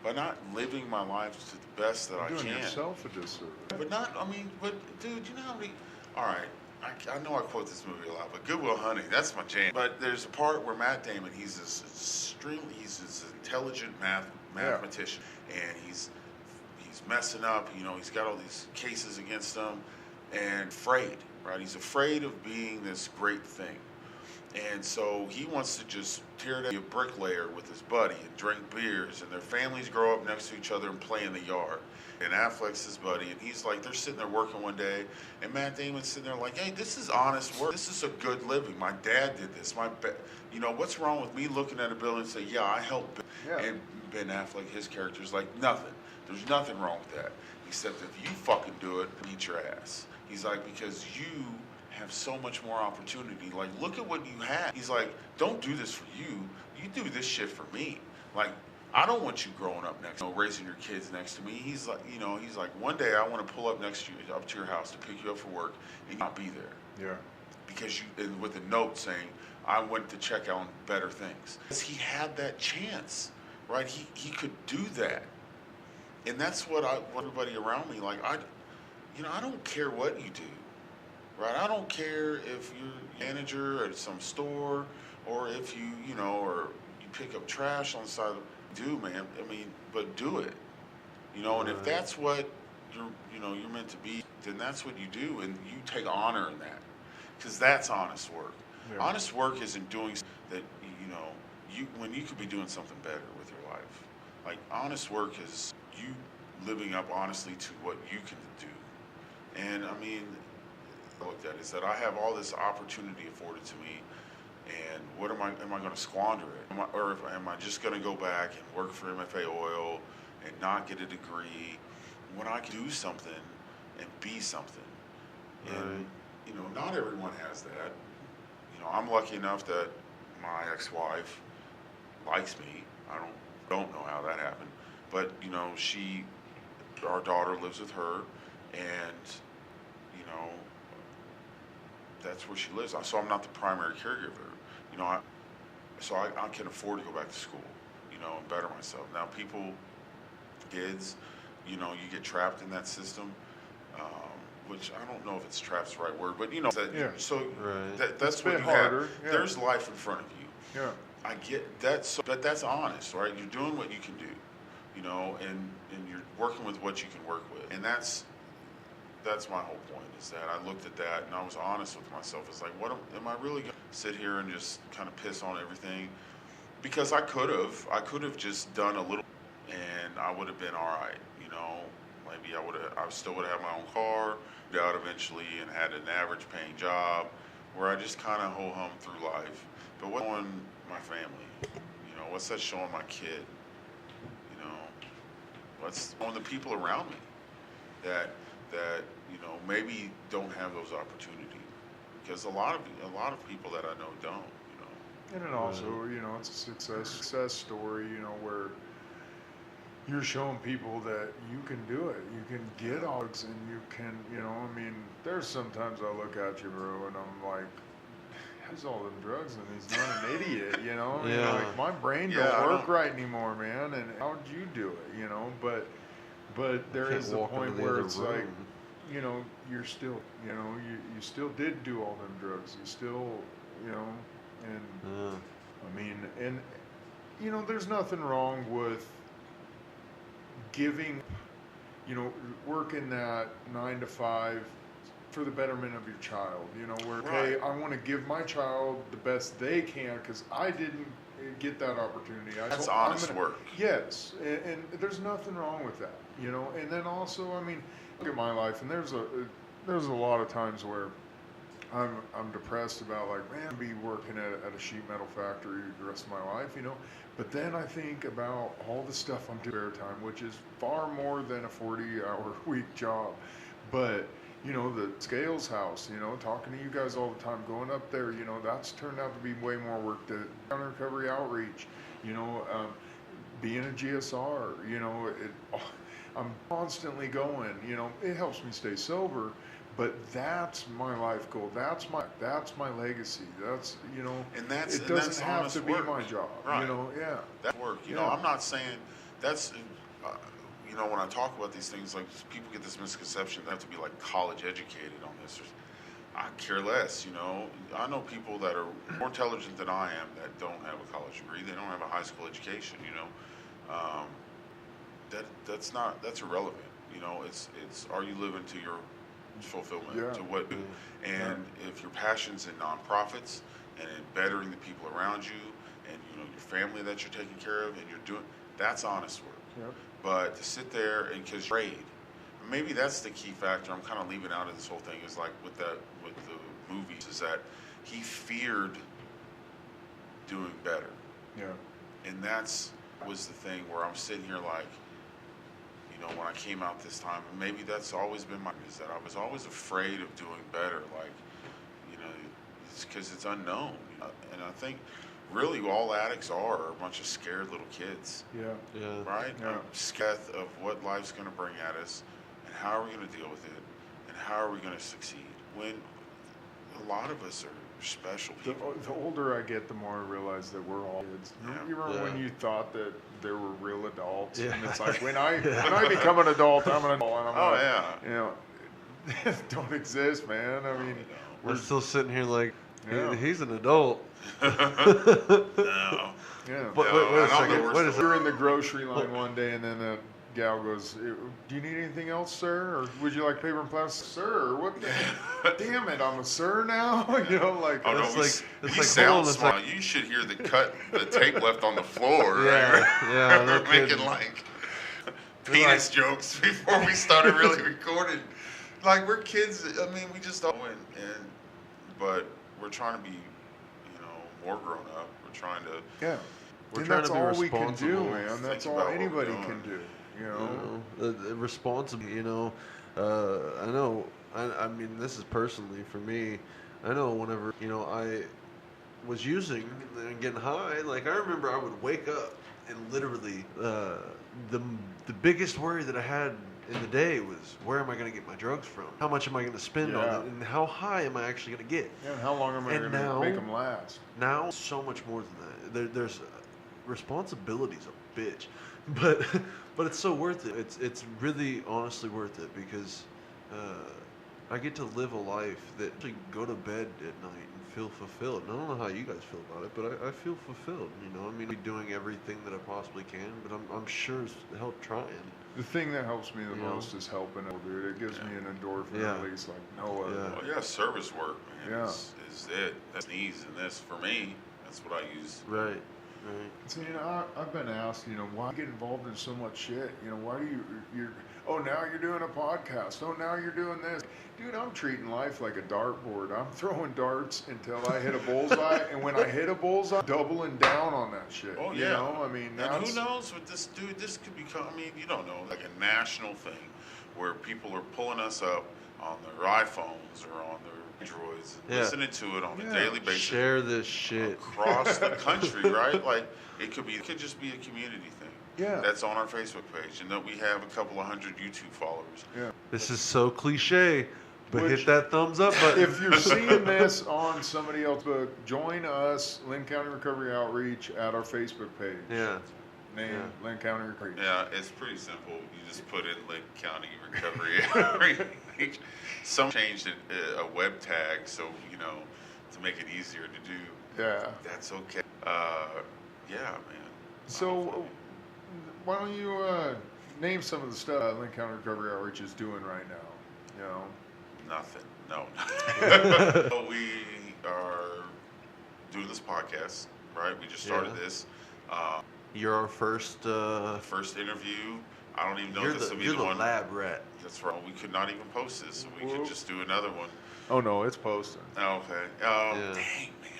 by not living my life to the best that I
Doing
can.
yourself a disservice.
But dude, you know how many? All right, I know I quote this movie a lot, but Good Will Hunting, that's my jam. But there's a part where Matt Damon, he's this intelligent mathematician, and he's messing up. He's got all these cases against him, and afraid, right? He's afraid of being this great thing, and so he wants to just tear down a bricklayer with his buddy and drink beers, and their families grow up next to each other and play in the yard. And Affleck's his buddy, and he's like, they're sitting there working one day, and Matt Damon's sitting there like, hey, this is honest work. This is a good living. My dad did this. What's wrong with me looking at a building and say, yeah, I helped.
Yeah.
And Ben Affleck, his character's like, nothing. There's nothing wrong with that. Except if you fucking do it, beat your ass. He's like, because you have so much more opportunity. Like, look at what you have. He's like, don't do this for you. You do this shit for me. Like, I don't want you growing up raising your kids next to me. He's like, one day I want to pull up up to your house to pick you up for work and not be there.
Yeah.
Because with a note saying, I went to check on better things. Because he had that chance, right? He could do that. And that's what everybody around me, like, I don't care what you do, right? I don't care if you're a manager at some store or if or you pick up trash on the side of man. I mean, but do it, and if that's what you're meant to be, then that's what you do, and you take honor in that, because that's honest work. Yeah. Honest work isn't doing that, when you could be doing something better with your life. Like, honest work is you living up honestly to what you can do. And I mean, I looked at is that I have all this opportunity afforded to me. And what am I going to squander it? Am I just going to go back and work for MFA Oil and not get a degree when I can do something and be something? And, not everyone has that. I'm lucky enough that my ex-wife likes me. I don't know how that happened. But, our daughter lives with her, and, that's where she lives. So I'm not the primary caregiver. I can afford to go back to school, and better myself. Now, kids, you get trapped in that system, which I don't know if it's trapped's the right word, but that.
Yeah.
So
Right.
That's what you
harder.
have.
Yeah.
There's life in front of you.
Yeah.
I get that, but that's honest, right? You're doing what you can do, and you're working with what you can work with, and that's my whole point. Is that I looked at that and I was honest with myself. It's like, what am I really going to sit here and just kind of piss on everything? Because I could have just done a little, and I would have been all right. Maybe I still would have had my own car, out eventually, and had an average paying job, where I just kind of ho-hum through life. But what's on my family? What's that showing my kid? What's on the people around me that that maybe don't have those opportunities, because a lot of people that I know don't.
And then also, it's a success story, where you're showing people that you can do it. You can get odds, and you can, there's sometimes I look at you, bro, and I'm like, he has all them drugs, and he's not an idiot, Like, my brain don't work right anymore, man, and how'd you do it, But there is a point where it's like, you're still, you still did do all them drugs. You still, and there's nothing wrong with giving, working that 9 to 5 for the betterment of your child, where, okay, I want to give my child the best they can because I didn't get that opportunity.
That's honest work.
Yes, and there's nothing wrong with that, and then also, look at my life, and there's a lot of times where I'm depressed about, like, man, I'll be working at a sheet metal factory the rest of my life, But then I think about all the stuff I'm doing spare time, which is far more than a 40-hour week job. But, the Scales house, talking to you guys all the time, going up there, that's turned out to be way more work. The counter recovery outreach, being a GSR, I'm constantly going, it helps me stay sober. But that's my life goal. That's my legacy. That's, it doesn't have to be my job.
Right. That work. I'm not saying that's, when I talk about these things, like, people get this misconception they have to be like college educated on this. I care less. I know people that are more intelligent than I am that don't have a college degree. They don't have a high school education. That's irrelevant. It's are you living to your fulfillment, to what, and if your passion's in nonprofits and in bettering the people around you, and your family that you're taking care of, and you're doing, that's honest work. But to sit there and because you're afraid, maybe that's the key factor I'm kind of leaving out of this whole thing, is like with the movies, is that he feared doing better. And was the thing where I'm sitting here like, when I came out this time, and maybe that's always been is that I was always afraid of doing better, like, it's because it's unknown. And I think really all addicts are a bunch of scared little kids. Right? I'm scared of what life's going to bring at us, and how are we going to deal with it, and how are we going to succeed, when a lot of us are special people.
The older I get, the more I realize that we're all kids. You remember when you thought that there were real adults? And it's like, when I become an adult, I'm an adult. And I'm don't exist, man.
We're still sitting here like, he's an adult.
No.
But wait a second.
We're in the grocery line one day, and then the gal goes, "Do you need anything else, sir? Or would you like paper and plastic, sir? Or what? Damn it, I'm a sir now." Like,
we sound smart. You should hear the tape left on the floor.
Right?
We're making like penis jokes before we started really recording. Like, we're kids. We just don't. But we're trying to be, more grown up. We're trying to.
We're trying to be responsible. That's all we can do, man. That's all anybody can do.
Responsible. I know. This is personally for me. I know whenever I was using and getting high, like, I remember I would wake up and literally the biggest worry that I had in the day was, where am I going to get my drugs from? How much am I going to spend on it? And how high am I actually going to get?
And how long am I going to make them last?
Now, so much more than that. There's responsibility's a bitch, but it's so worth it. It's really honestly worth it, because I get to live a life that actually go to bed at night and feel fulfilled. And I don't know how you guys feel about it, but I feel fulfilled. I'm doing everything that I possibly can, but I'm sure it's helped trying.
The thing that helps me the most is helping people, dude. It gives me an endorphin release like no other.
Well, service work, man, is it. That's easy, and this, for me, that's what I use.
Right.
So, I've been asked, why get involved in so much shit? Why do you're now you're doing a podcast. Oh, now you're doing this. Dude, I'm treating life like a dartboard. I'm throwing darts until I hit a bullseye, and when I hit a bullseye, doubling down on that shit.
Oh, yeah.
And
who knows with this, dude? This could become, you don't know, like a national thing, where people are pulling us up on their iPhones or on their Androids and listening to it on a daily basis.
Share this shit
across the country, right? Like it could just be a community thing.
Yeah.
That's on our Facebook page, and that we have a couple of hundred YouTube followers.
Yeah.
This is so cliche, but hit that thumbs up button.
If you're seeing this on somebody else's book, join us, Lynn County Recovery Outreach, at our Facebook page.
Yeah.
Name Lynn County Recovery.
Yeah, it's pretty simple. You just put in Lynn County Recovery Outreach. Some changed it, a web tag, so to make it easier to do.
Yeah.
That's okay. Yeah, man.
So, why don't you name some of the stuff Lynn County Recovery Outreach is doing right now?
Nothing. No. We are doing this podcast, right? We just started this.
You're our first
interview. I don't even know if this will be
you're
the
the
one.
lab rat.
That's right. We could not even post this. So we could just do another one.
Oh no, it's posted.
Okay. Dang, man.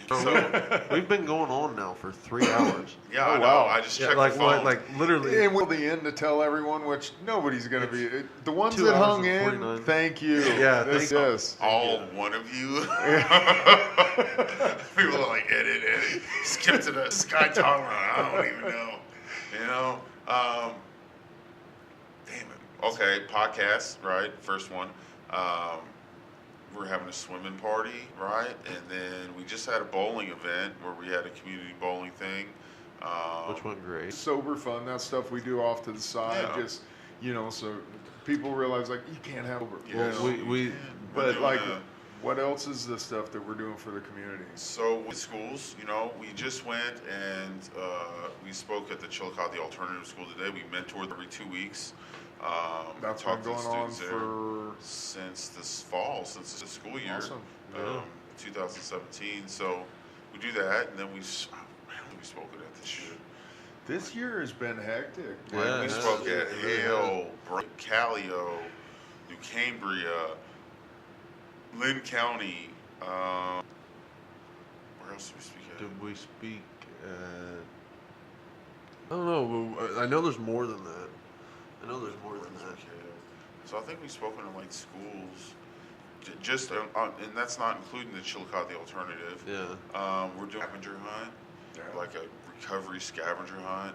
So we've been going on now for 3 hours.
Yeah,
Oh,
I know.
wow.
I just checked the phone.
like literally.
And we'll the end to tell everyone, which nobody's going to be. The ones that
2 hours
hung
and
in,
49.
thank you.
Yeah,
yes.
All one of you. People are like, edit. Skip to the Sky Tower. I don't even know. Damn it. Okay, podcast, right? First one. We're having a swimming party, right? And then we just had a bowling event where we had a community bowling thing.
Which went great.
Sober fun, that stuff we do off to the side, just so people realize like you can't have over. But like, what else is the stuff that we're doing for the community?
So with schools, we just went and we spoke at the Chillicothe Alternative School today. We mentored every 2 weeks.
That's been going on
since this fall, since the school year,
awesome.
2017. So we do that, and then we spoke at that this year.
This year has been hectic.
Like we spoke at Hale, Callio, New Cambria, Lynn County. Where else did we speak at?
Did we speak at... I don't know. I know there's more than that.
So I think we've spoken to like schools, just and that's not including the Chillicothe Alternative.
Yeah.
We're doing a scavenger hunt, like a recovery scavenger hunt.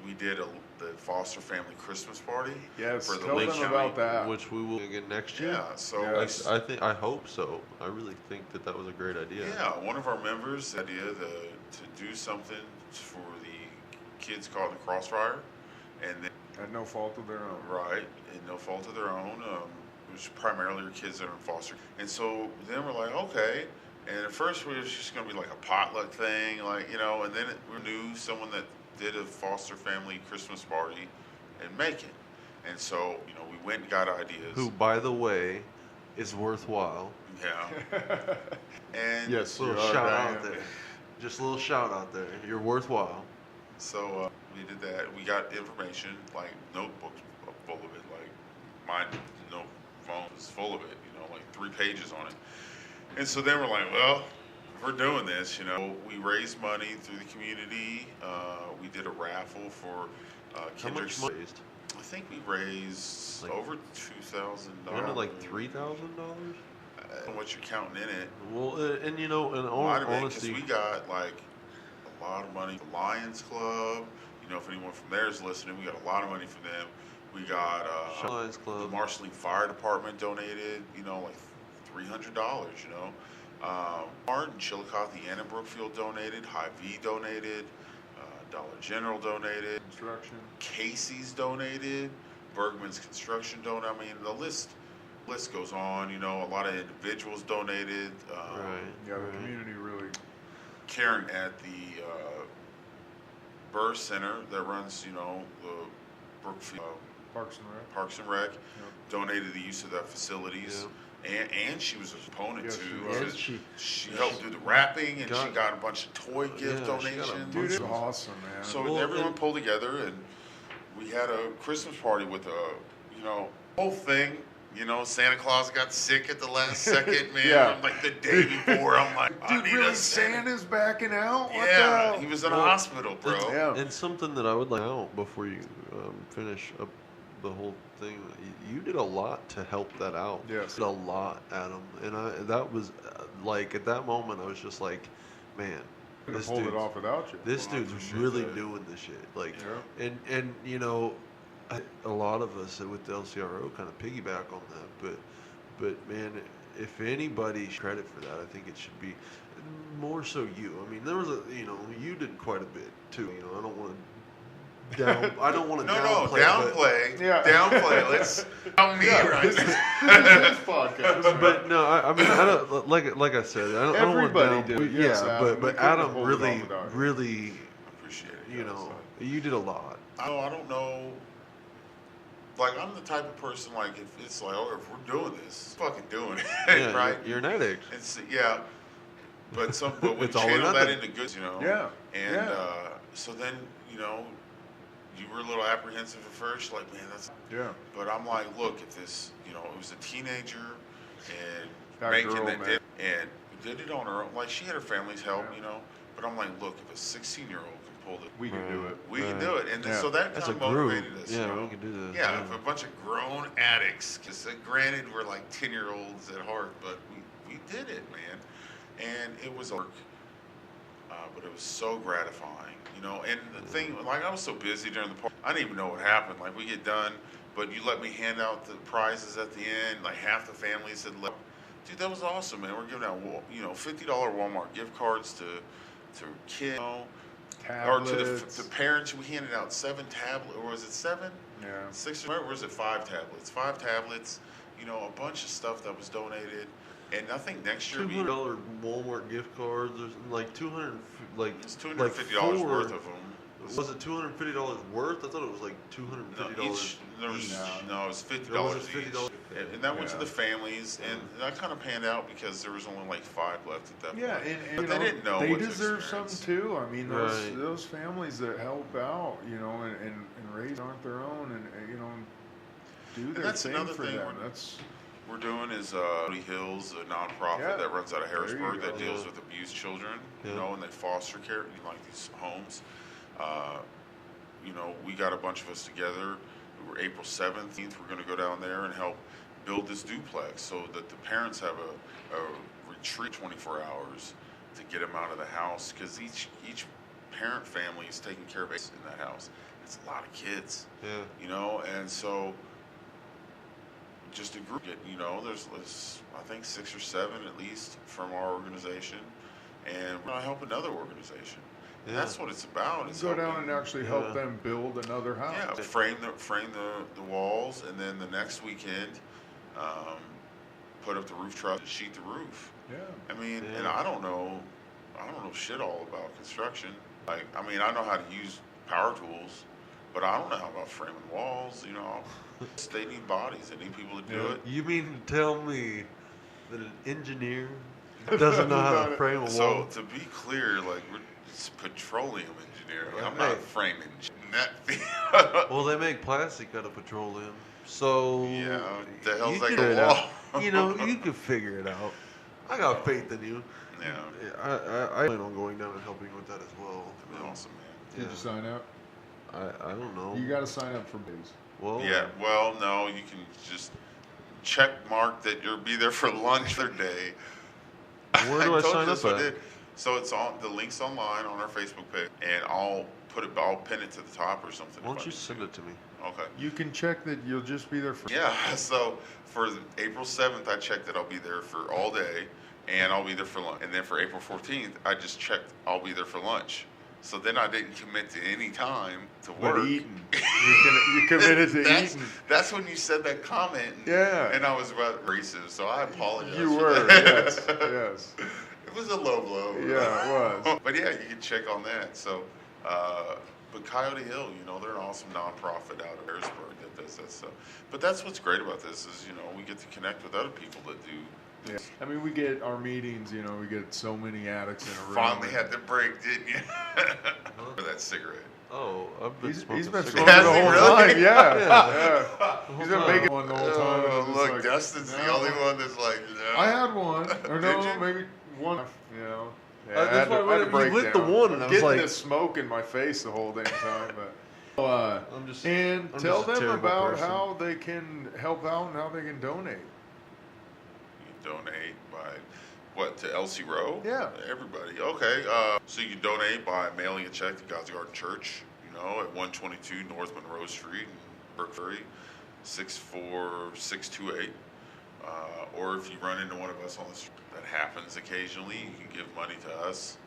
We did the foster family Christmas party.
Yes,
for the
tell
Lake
them
County,
about that.
Which we will again next year.
Yeah. So
I hope so. I really think that was a great idea.
Yeah, one of our members had the idea to do something for the kids caught in the crossfire, and then
at no fault of their own.
Right, and no fault of their own. It was primarily our kids that are in foster. And so then we're like, okay. And at first we were just going to be like a potluck thing, and then we knew someone that did a foster family Christmas party in Macon. And so, we went and got ideas.
Who, by the way, is worthwhile.
Yeah. And
yes,
little shout out there. Just a little shout out there. You're worthwhile.
So we did that. We got information, like notebooks full of it. Like my note phone is full of it. Like 3 pages on it. And so then we're like, well, if we're doing this, we raised money through the community. We did a raffle for Kendraik.
How much money raised?
I think we raised over $2,000.
Wasn't it like $3,000?
I don't know what you're counting in it.
Well, and in all honesty,
because we got like a lot of money for Lions Club. If anyone from there is listening, we got a lot of money from them. We got
Lions Club.
The Marceline Fire Department donated, like $300. Martin, Chillicothe, and Brookfield donated. Hy-Vee donated. Dollar General donated.
Construction.
Casey's donated. Bergman's Construction donated. I mean, the list goes on. A lot of individuals donated.
Right.
Yeah, the community really.
Karen at the Burr Center that runs, the Brookfield
Parks and Rec.
donated the use of that facilities. And she was a proponent she helped do the wrapping, and she got a bunch of toy gift donations.
Dude, it's awesome, man.
So everyone pulled together, and we had a Christmas party with whole thing You know, Santa Claus got sick at the last second, man.
Yeah.
I'm like the day before. I'm like, I
Dude,
need
really?
a Santa.
Santa's backing out? What the
Yeah,
hell?
he was in a hospital, bro.
Yeah.
And something that I would like out before you finish up the whole thing, you did a lot to help that out.
Yes.
You did a lot, Adam. And that was, like, at that moment, I was just like, man,
Couldn't
this
have pulled
dude's,
it off without you.
this
Well, I
dude's
appreciate
really
that.
doing the shit. Like,
Yeah.
and you know, a lot of us with the LCRO kind of piggyback on that, but man, if anybody should credit for that, I think it should be more so you. I mean, there was you did quite a bit too. You know, I don't want to downplay.
Yeah.
Downplay. Let's down me right
This
now.
is his podcast.
But no, I mean, I don't like I said, I don't
Everybody
want to
did. Yes,
yeah,
Adam, we
but
couldn't have
Adam
pulled it
really,
off without you.
really,
Appreciate it.
you know, you did a lot.
I don't know. Like, I'm the type of person, like, if it's like, oh, if we're doing this, fucking doing it,
Yeah,
right?
You're an addict.
It's, yeah. But we
It's all or
channel that
nothing.
into good, you know?
Yeah.
And so then, you know, you were a little apprehensive at first, like, man, that's...
Yeah.
But I'm like, look, if this, you know, it was a teenager and
That
making
girl,
that
man.
did it on her own. Like, she had her family's help,
Yeah.
you know? But I'm like, look, if a 16-year-old can pull it,
We can do it.
we can do it. And
Yeah.
so that
As
kind
a
of
group,
motivated us,
yeah,
you know?
we can do this.
Yeah, if a bunch of grown addicts, because granted we're like 10-year-olds at heart, but we did it, man. And it was work, but it was so gratifying, you know. And the thing, like, I was so busy during the party, I didn't even know what happened. Like, we get done, but you let me hand out the prizes at the end. Like, half the families had left. Dude, that was awesome, man. We're giving out, you know, $50 Walmart gift cards to kids, you know,
Tablets.
or to the parents. We handed out 7 tablets, or was it 7?
Yeah.
6, or was it 5 tablets? 5 tablets, you know, a bunch of stuff that was donated. And I think next year
$200 Walmart gift cards. There's like 200, like
it's $250
4
worth of them.
Was it $250 worth? I thought it was like $250.
There was, no, it was $50
It was
each.
$50.
And that went to
Yeah.
the families, and that kind of panned out because there was only like 5 left at that
Yeah,
point.
and
But
you
they
know,
didn't know
they
what to
deserve
experience.
something too. I mean,
Right.
those families that help out, you know, and raise aren't their own, and you know, do their
that's
thing
another
for
thing
them.
we're-
That's
We're doing is Woody Hills, a nonprofit
Yeah.
that runs out of
There you
Harrisburg
go.
that deals
Yeah.
with abused children, you
Yeah.
know, and they foster care in like these homes. You know, we got a bunch of us together. We're April 7th. We're going to go down there and help build this duplex so that the parents have a retreat 24 hours to get them out of the house, because each parent family is taking care of us in that house. It's a lot of kids,
Yeah.
you know, and so just a group, you know, there's I think 6 or 7 at least from our organization, and we're going to help another organization. And
Yeah.
that's what it's about. It's
go down
helping-
and actually help them build another house.
yeah, frame the walls, and then the next weekend, put up the roof truss and sheet the roof.
Yeah.
I mean,
Yeah.
and I don't know shit all about construction. Like, I mean, I know how to use power tools, but I don't know how about framing walls. You know, they need bodies. They need people to do
Yeah.
it.
You mean to tell me that an engineer doesn't know how to frame a
So
wall?
to be clear, like, it's petroleum engineering. I'm
Hey.
not framing that.
Well, they make plastic out of petroleum, so
Yeah, the hell's
you
that
could-
the wall?
You know, you could figure it out. I got faith in you.
Yeah,
I plan on going down and helping with that as well.
that'd be awesome, man.
Did you sign up?
I don't know.
You got to sign up for days.
Well,
Yeah, well, no, you can just check mark that you'll be there for lunch their day.
Where do I
told
sign
you this
up
one,
at?
did. So it's on the link's online on our Facebook page, and I'll pin it to the top or something.
Why
if I
don't you
need
send
to.
it to me?
Okay.
You can check that you'll just be there for.
Yeah. So for April 7th, I checked that I'll be there for all day, and I'll be there for lunch. And then for April 14th, I just checked I'll be there for lunch. So then I didn't commit to any time to work.
But eating. You committed to eating.
That's when you said that comment.
Yeah.
And I was about racist, so I apologize.
You
for
were,
that.
yes, yes.
It was a low blow.
Yeah, it was.
But yeah, you can check on that. So, but Coyote Hill, you know, they're an awesome nonprofit out of Harrisburg that does that stuff. But that's what's great about this is, you know, we get to connect with other people that do.
Yeah. I mean, we get our meetings, you know, we get so many addicts in a room.
Finally had the break, didn't you? For that cigarette.
Oh, I've been smoking
He's been
cigarettes.
smoking the whole
Has he
time.
really?
Yeah. He's been
whole
making
time.
one the whole time. and
Oh,
I'm just
look,
like,
Dustin's the
no.
only one that's like, no.
I had one, or no,
Did you?
maybe one. You know, yeah, I
That's
had
why
to
when you
break
lit the
down.
one, and
I'm
I was
getting
like-
this smoke in my face the whole damn time. But
I'm just
tell
just a
them
terrible
about
person.
how they can help out and how they can donate.
You donate by what, to Elsie Rowe?
Yeah.
Everybody. Okay. So you can donate by mailing a check to God's Garden Church, you know, at 122 North Monroe Street in Brookferry, 64628. Or if you run into one of us on the street, that happens occasionally, you can give money to us.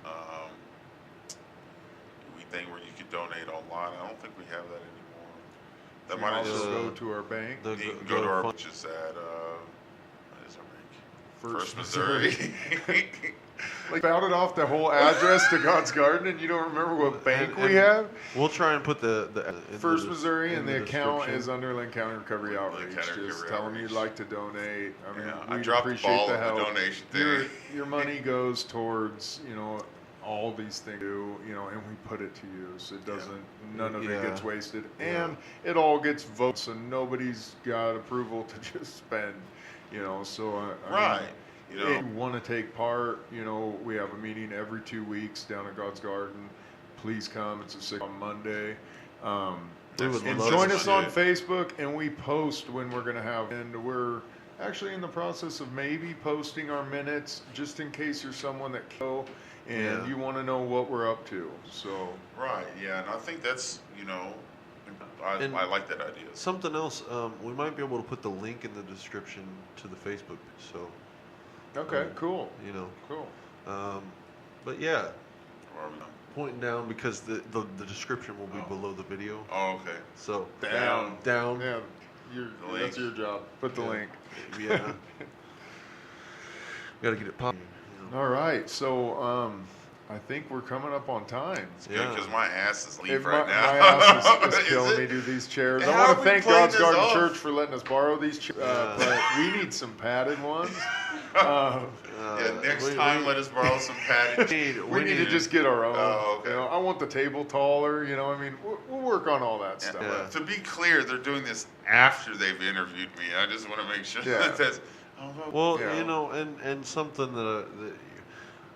We think where you could donate online. I don't think we have that anymore. That
You
might
can
have
also
just.
go to our bank,
The-
You can go to our,
fund-
which is at what is our bank?
First
Missouri.
Like, spouted off the whole address to God's Garden, and you don't remember what bank
And
we have?
We'll try and put the in
First
the,
Missouri,
in
and the account
description.
is under Lynn County Recovery Outreach.
County
Just
Recovery
tell them you'd
Outreach.
like to donate. I mean,
Yeah, I
we'd
dropped the
appreciate
ball
the
on the
help.
donation
Your,
thing.
your money goes towards, you know, all these things, you know, and we put it to use. It doesn't, none of it
Yeah.
gets wasted,
Yeah.
and it all gets votes, so nobody's got approval to just spend, you know. So I
Right.
mean,
You know,
if you want to take part, you know, we have a meeting every 2 weeks down at God's Garden. Please come. It's at 6 on Monday.
We would
And
love
join
to
us
see
on
it.
Facebook, and we post when we're going to have. And we're actually in the process of maybe posting our minutes, just in case you're someone that go and
Yeah.
you want to know what we're up to. So
right, yeah, and I think that's, you know,
And-
I like that idea.
Something else, we might be able to put the link in the description to the Facebook, so
okay, cool,
you know.
cool.
But yeah,
Where are we now?
pointing down because the description will be
Oh.
below the video.
Oh, okay.
So
Down.
down.
Yeah,
The link.
that's your job. Put the
Yeah.
link.
Yeah. Got to get it popping. You know.
All right, so I think we're coming up on time.
It's good
Yeah.
because my ass is leave
If
right
my
now.
ass is
Is
killing
it?
me to these chairs.
How
I want
are
to
we
thank
playing
God's
this
Garden
off?
Church for letting us borrow these chairs, but we need some padded ones.
Yeah, next time let us borrow some padded.
We need to just get our own.
Oh, okay.
You know, I want the table taller. You know, I mean, we'll work on all that stuff.
Yeah.
To be clear, they're doing this after they've interviewed me. I just want to make sure
Yeah.
that's.
Well,
Yeah.
you know, and something that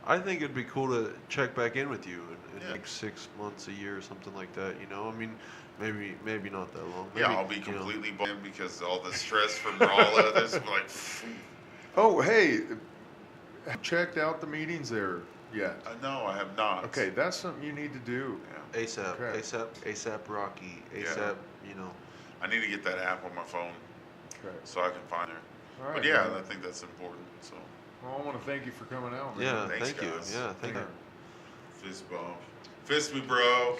I think it'd be cool to check back in with you in
Yeah.
like 6 months, a year, or something like that. You know, I mean, maybe not that long.
Yeah,
Maybe,
I'll be
you know.
completely bummed because all the stress from all of this, like,
Oh, hey, checked out the meetings there yet?
no, I have not.
Okay, that's something you need to do.
Yeah.
ASAP,
Okay.
ASAP Rocky,
Yeah.
ASAP. You know.
I need to get that app on my phone
Okay.
so I can find her.
All right.
But yeah,
man.
I think that's important. So,
Well, I want to thank you for coming out, man.
Yeah,
Thanks,
thank you.
guys.
Yeah, thank you.
fist bump. Fist me, bro.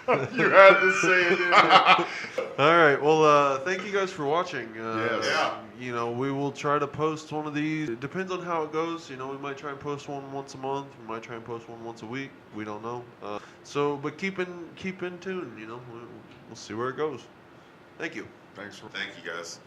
You had to say it. Didn't you?
All right. Well, thank you guys for watching.
Yes.
Yeah.
You know, we will try to post one of these. It depends on how it goes. You know, we might try and post one once a month. We might try and post one once a week. We don't know. But keep in tune. You know, we'll see where it goes. Thank you.
Thanks for.
Thank you, guys.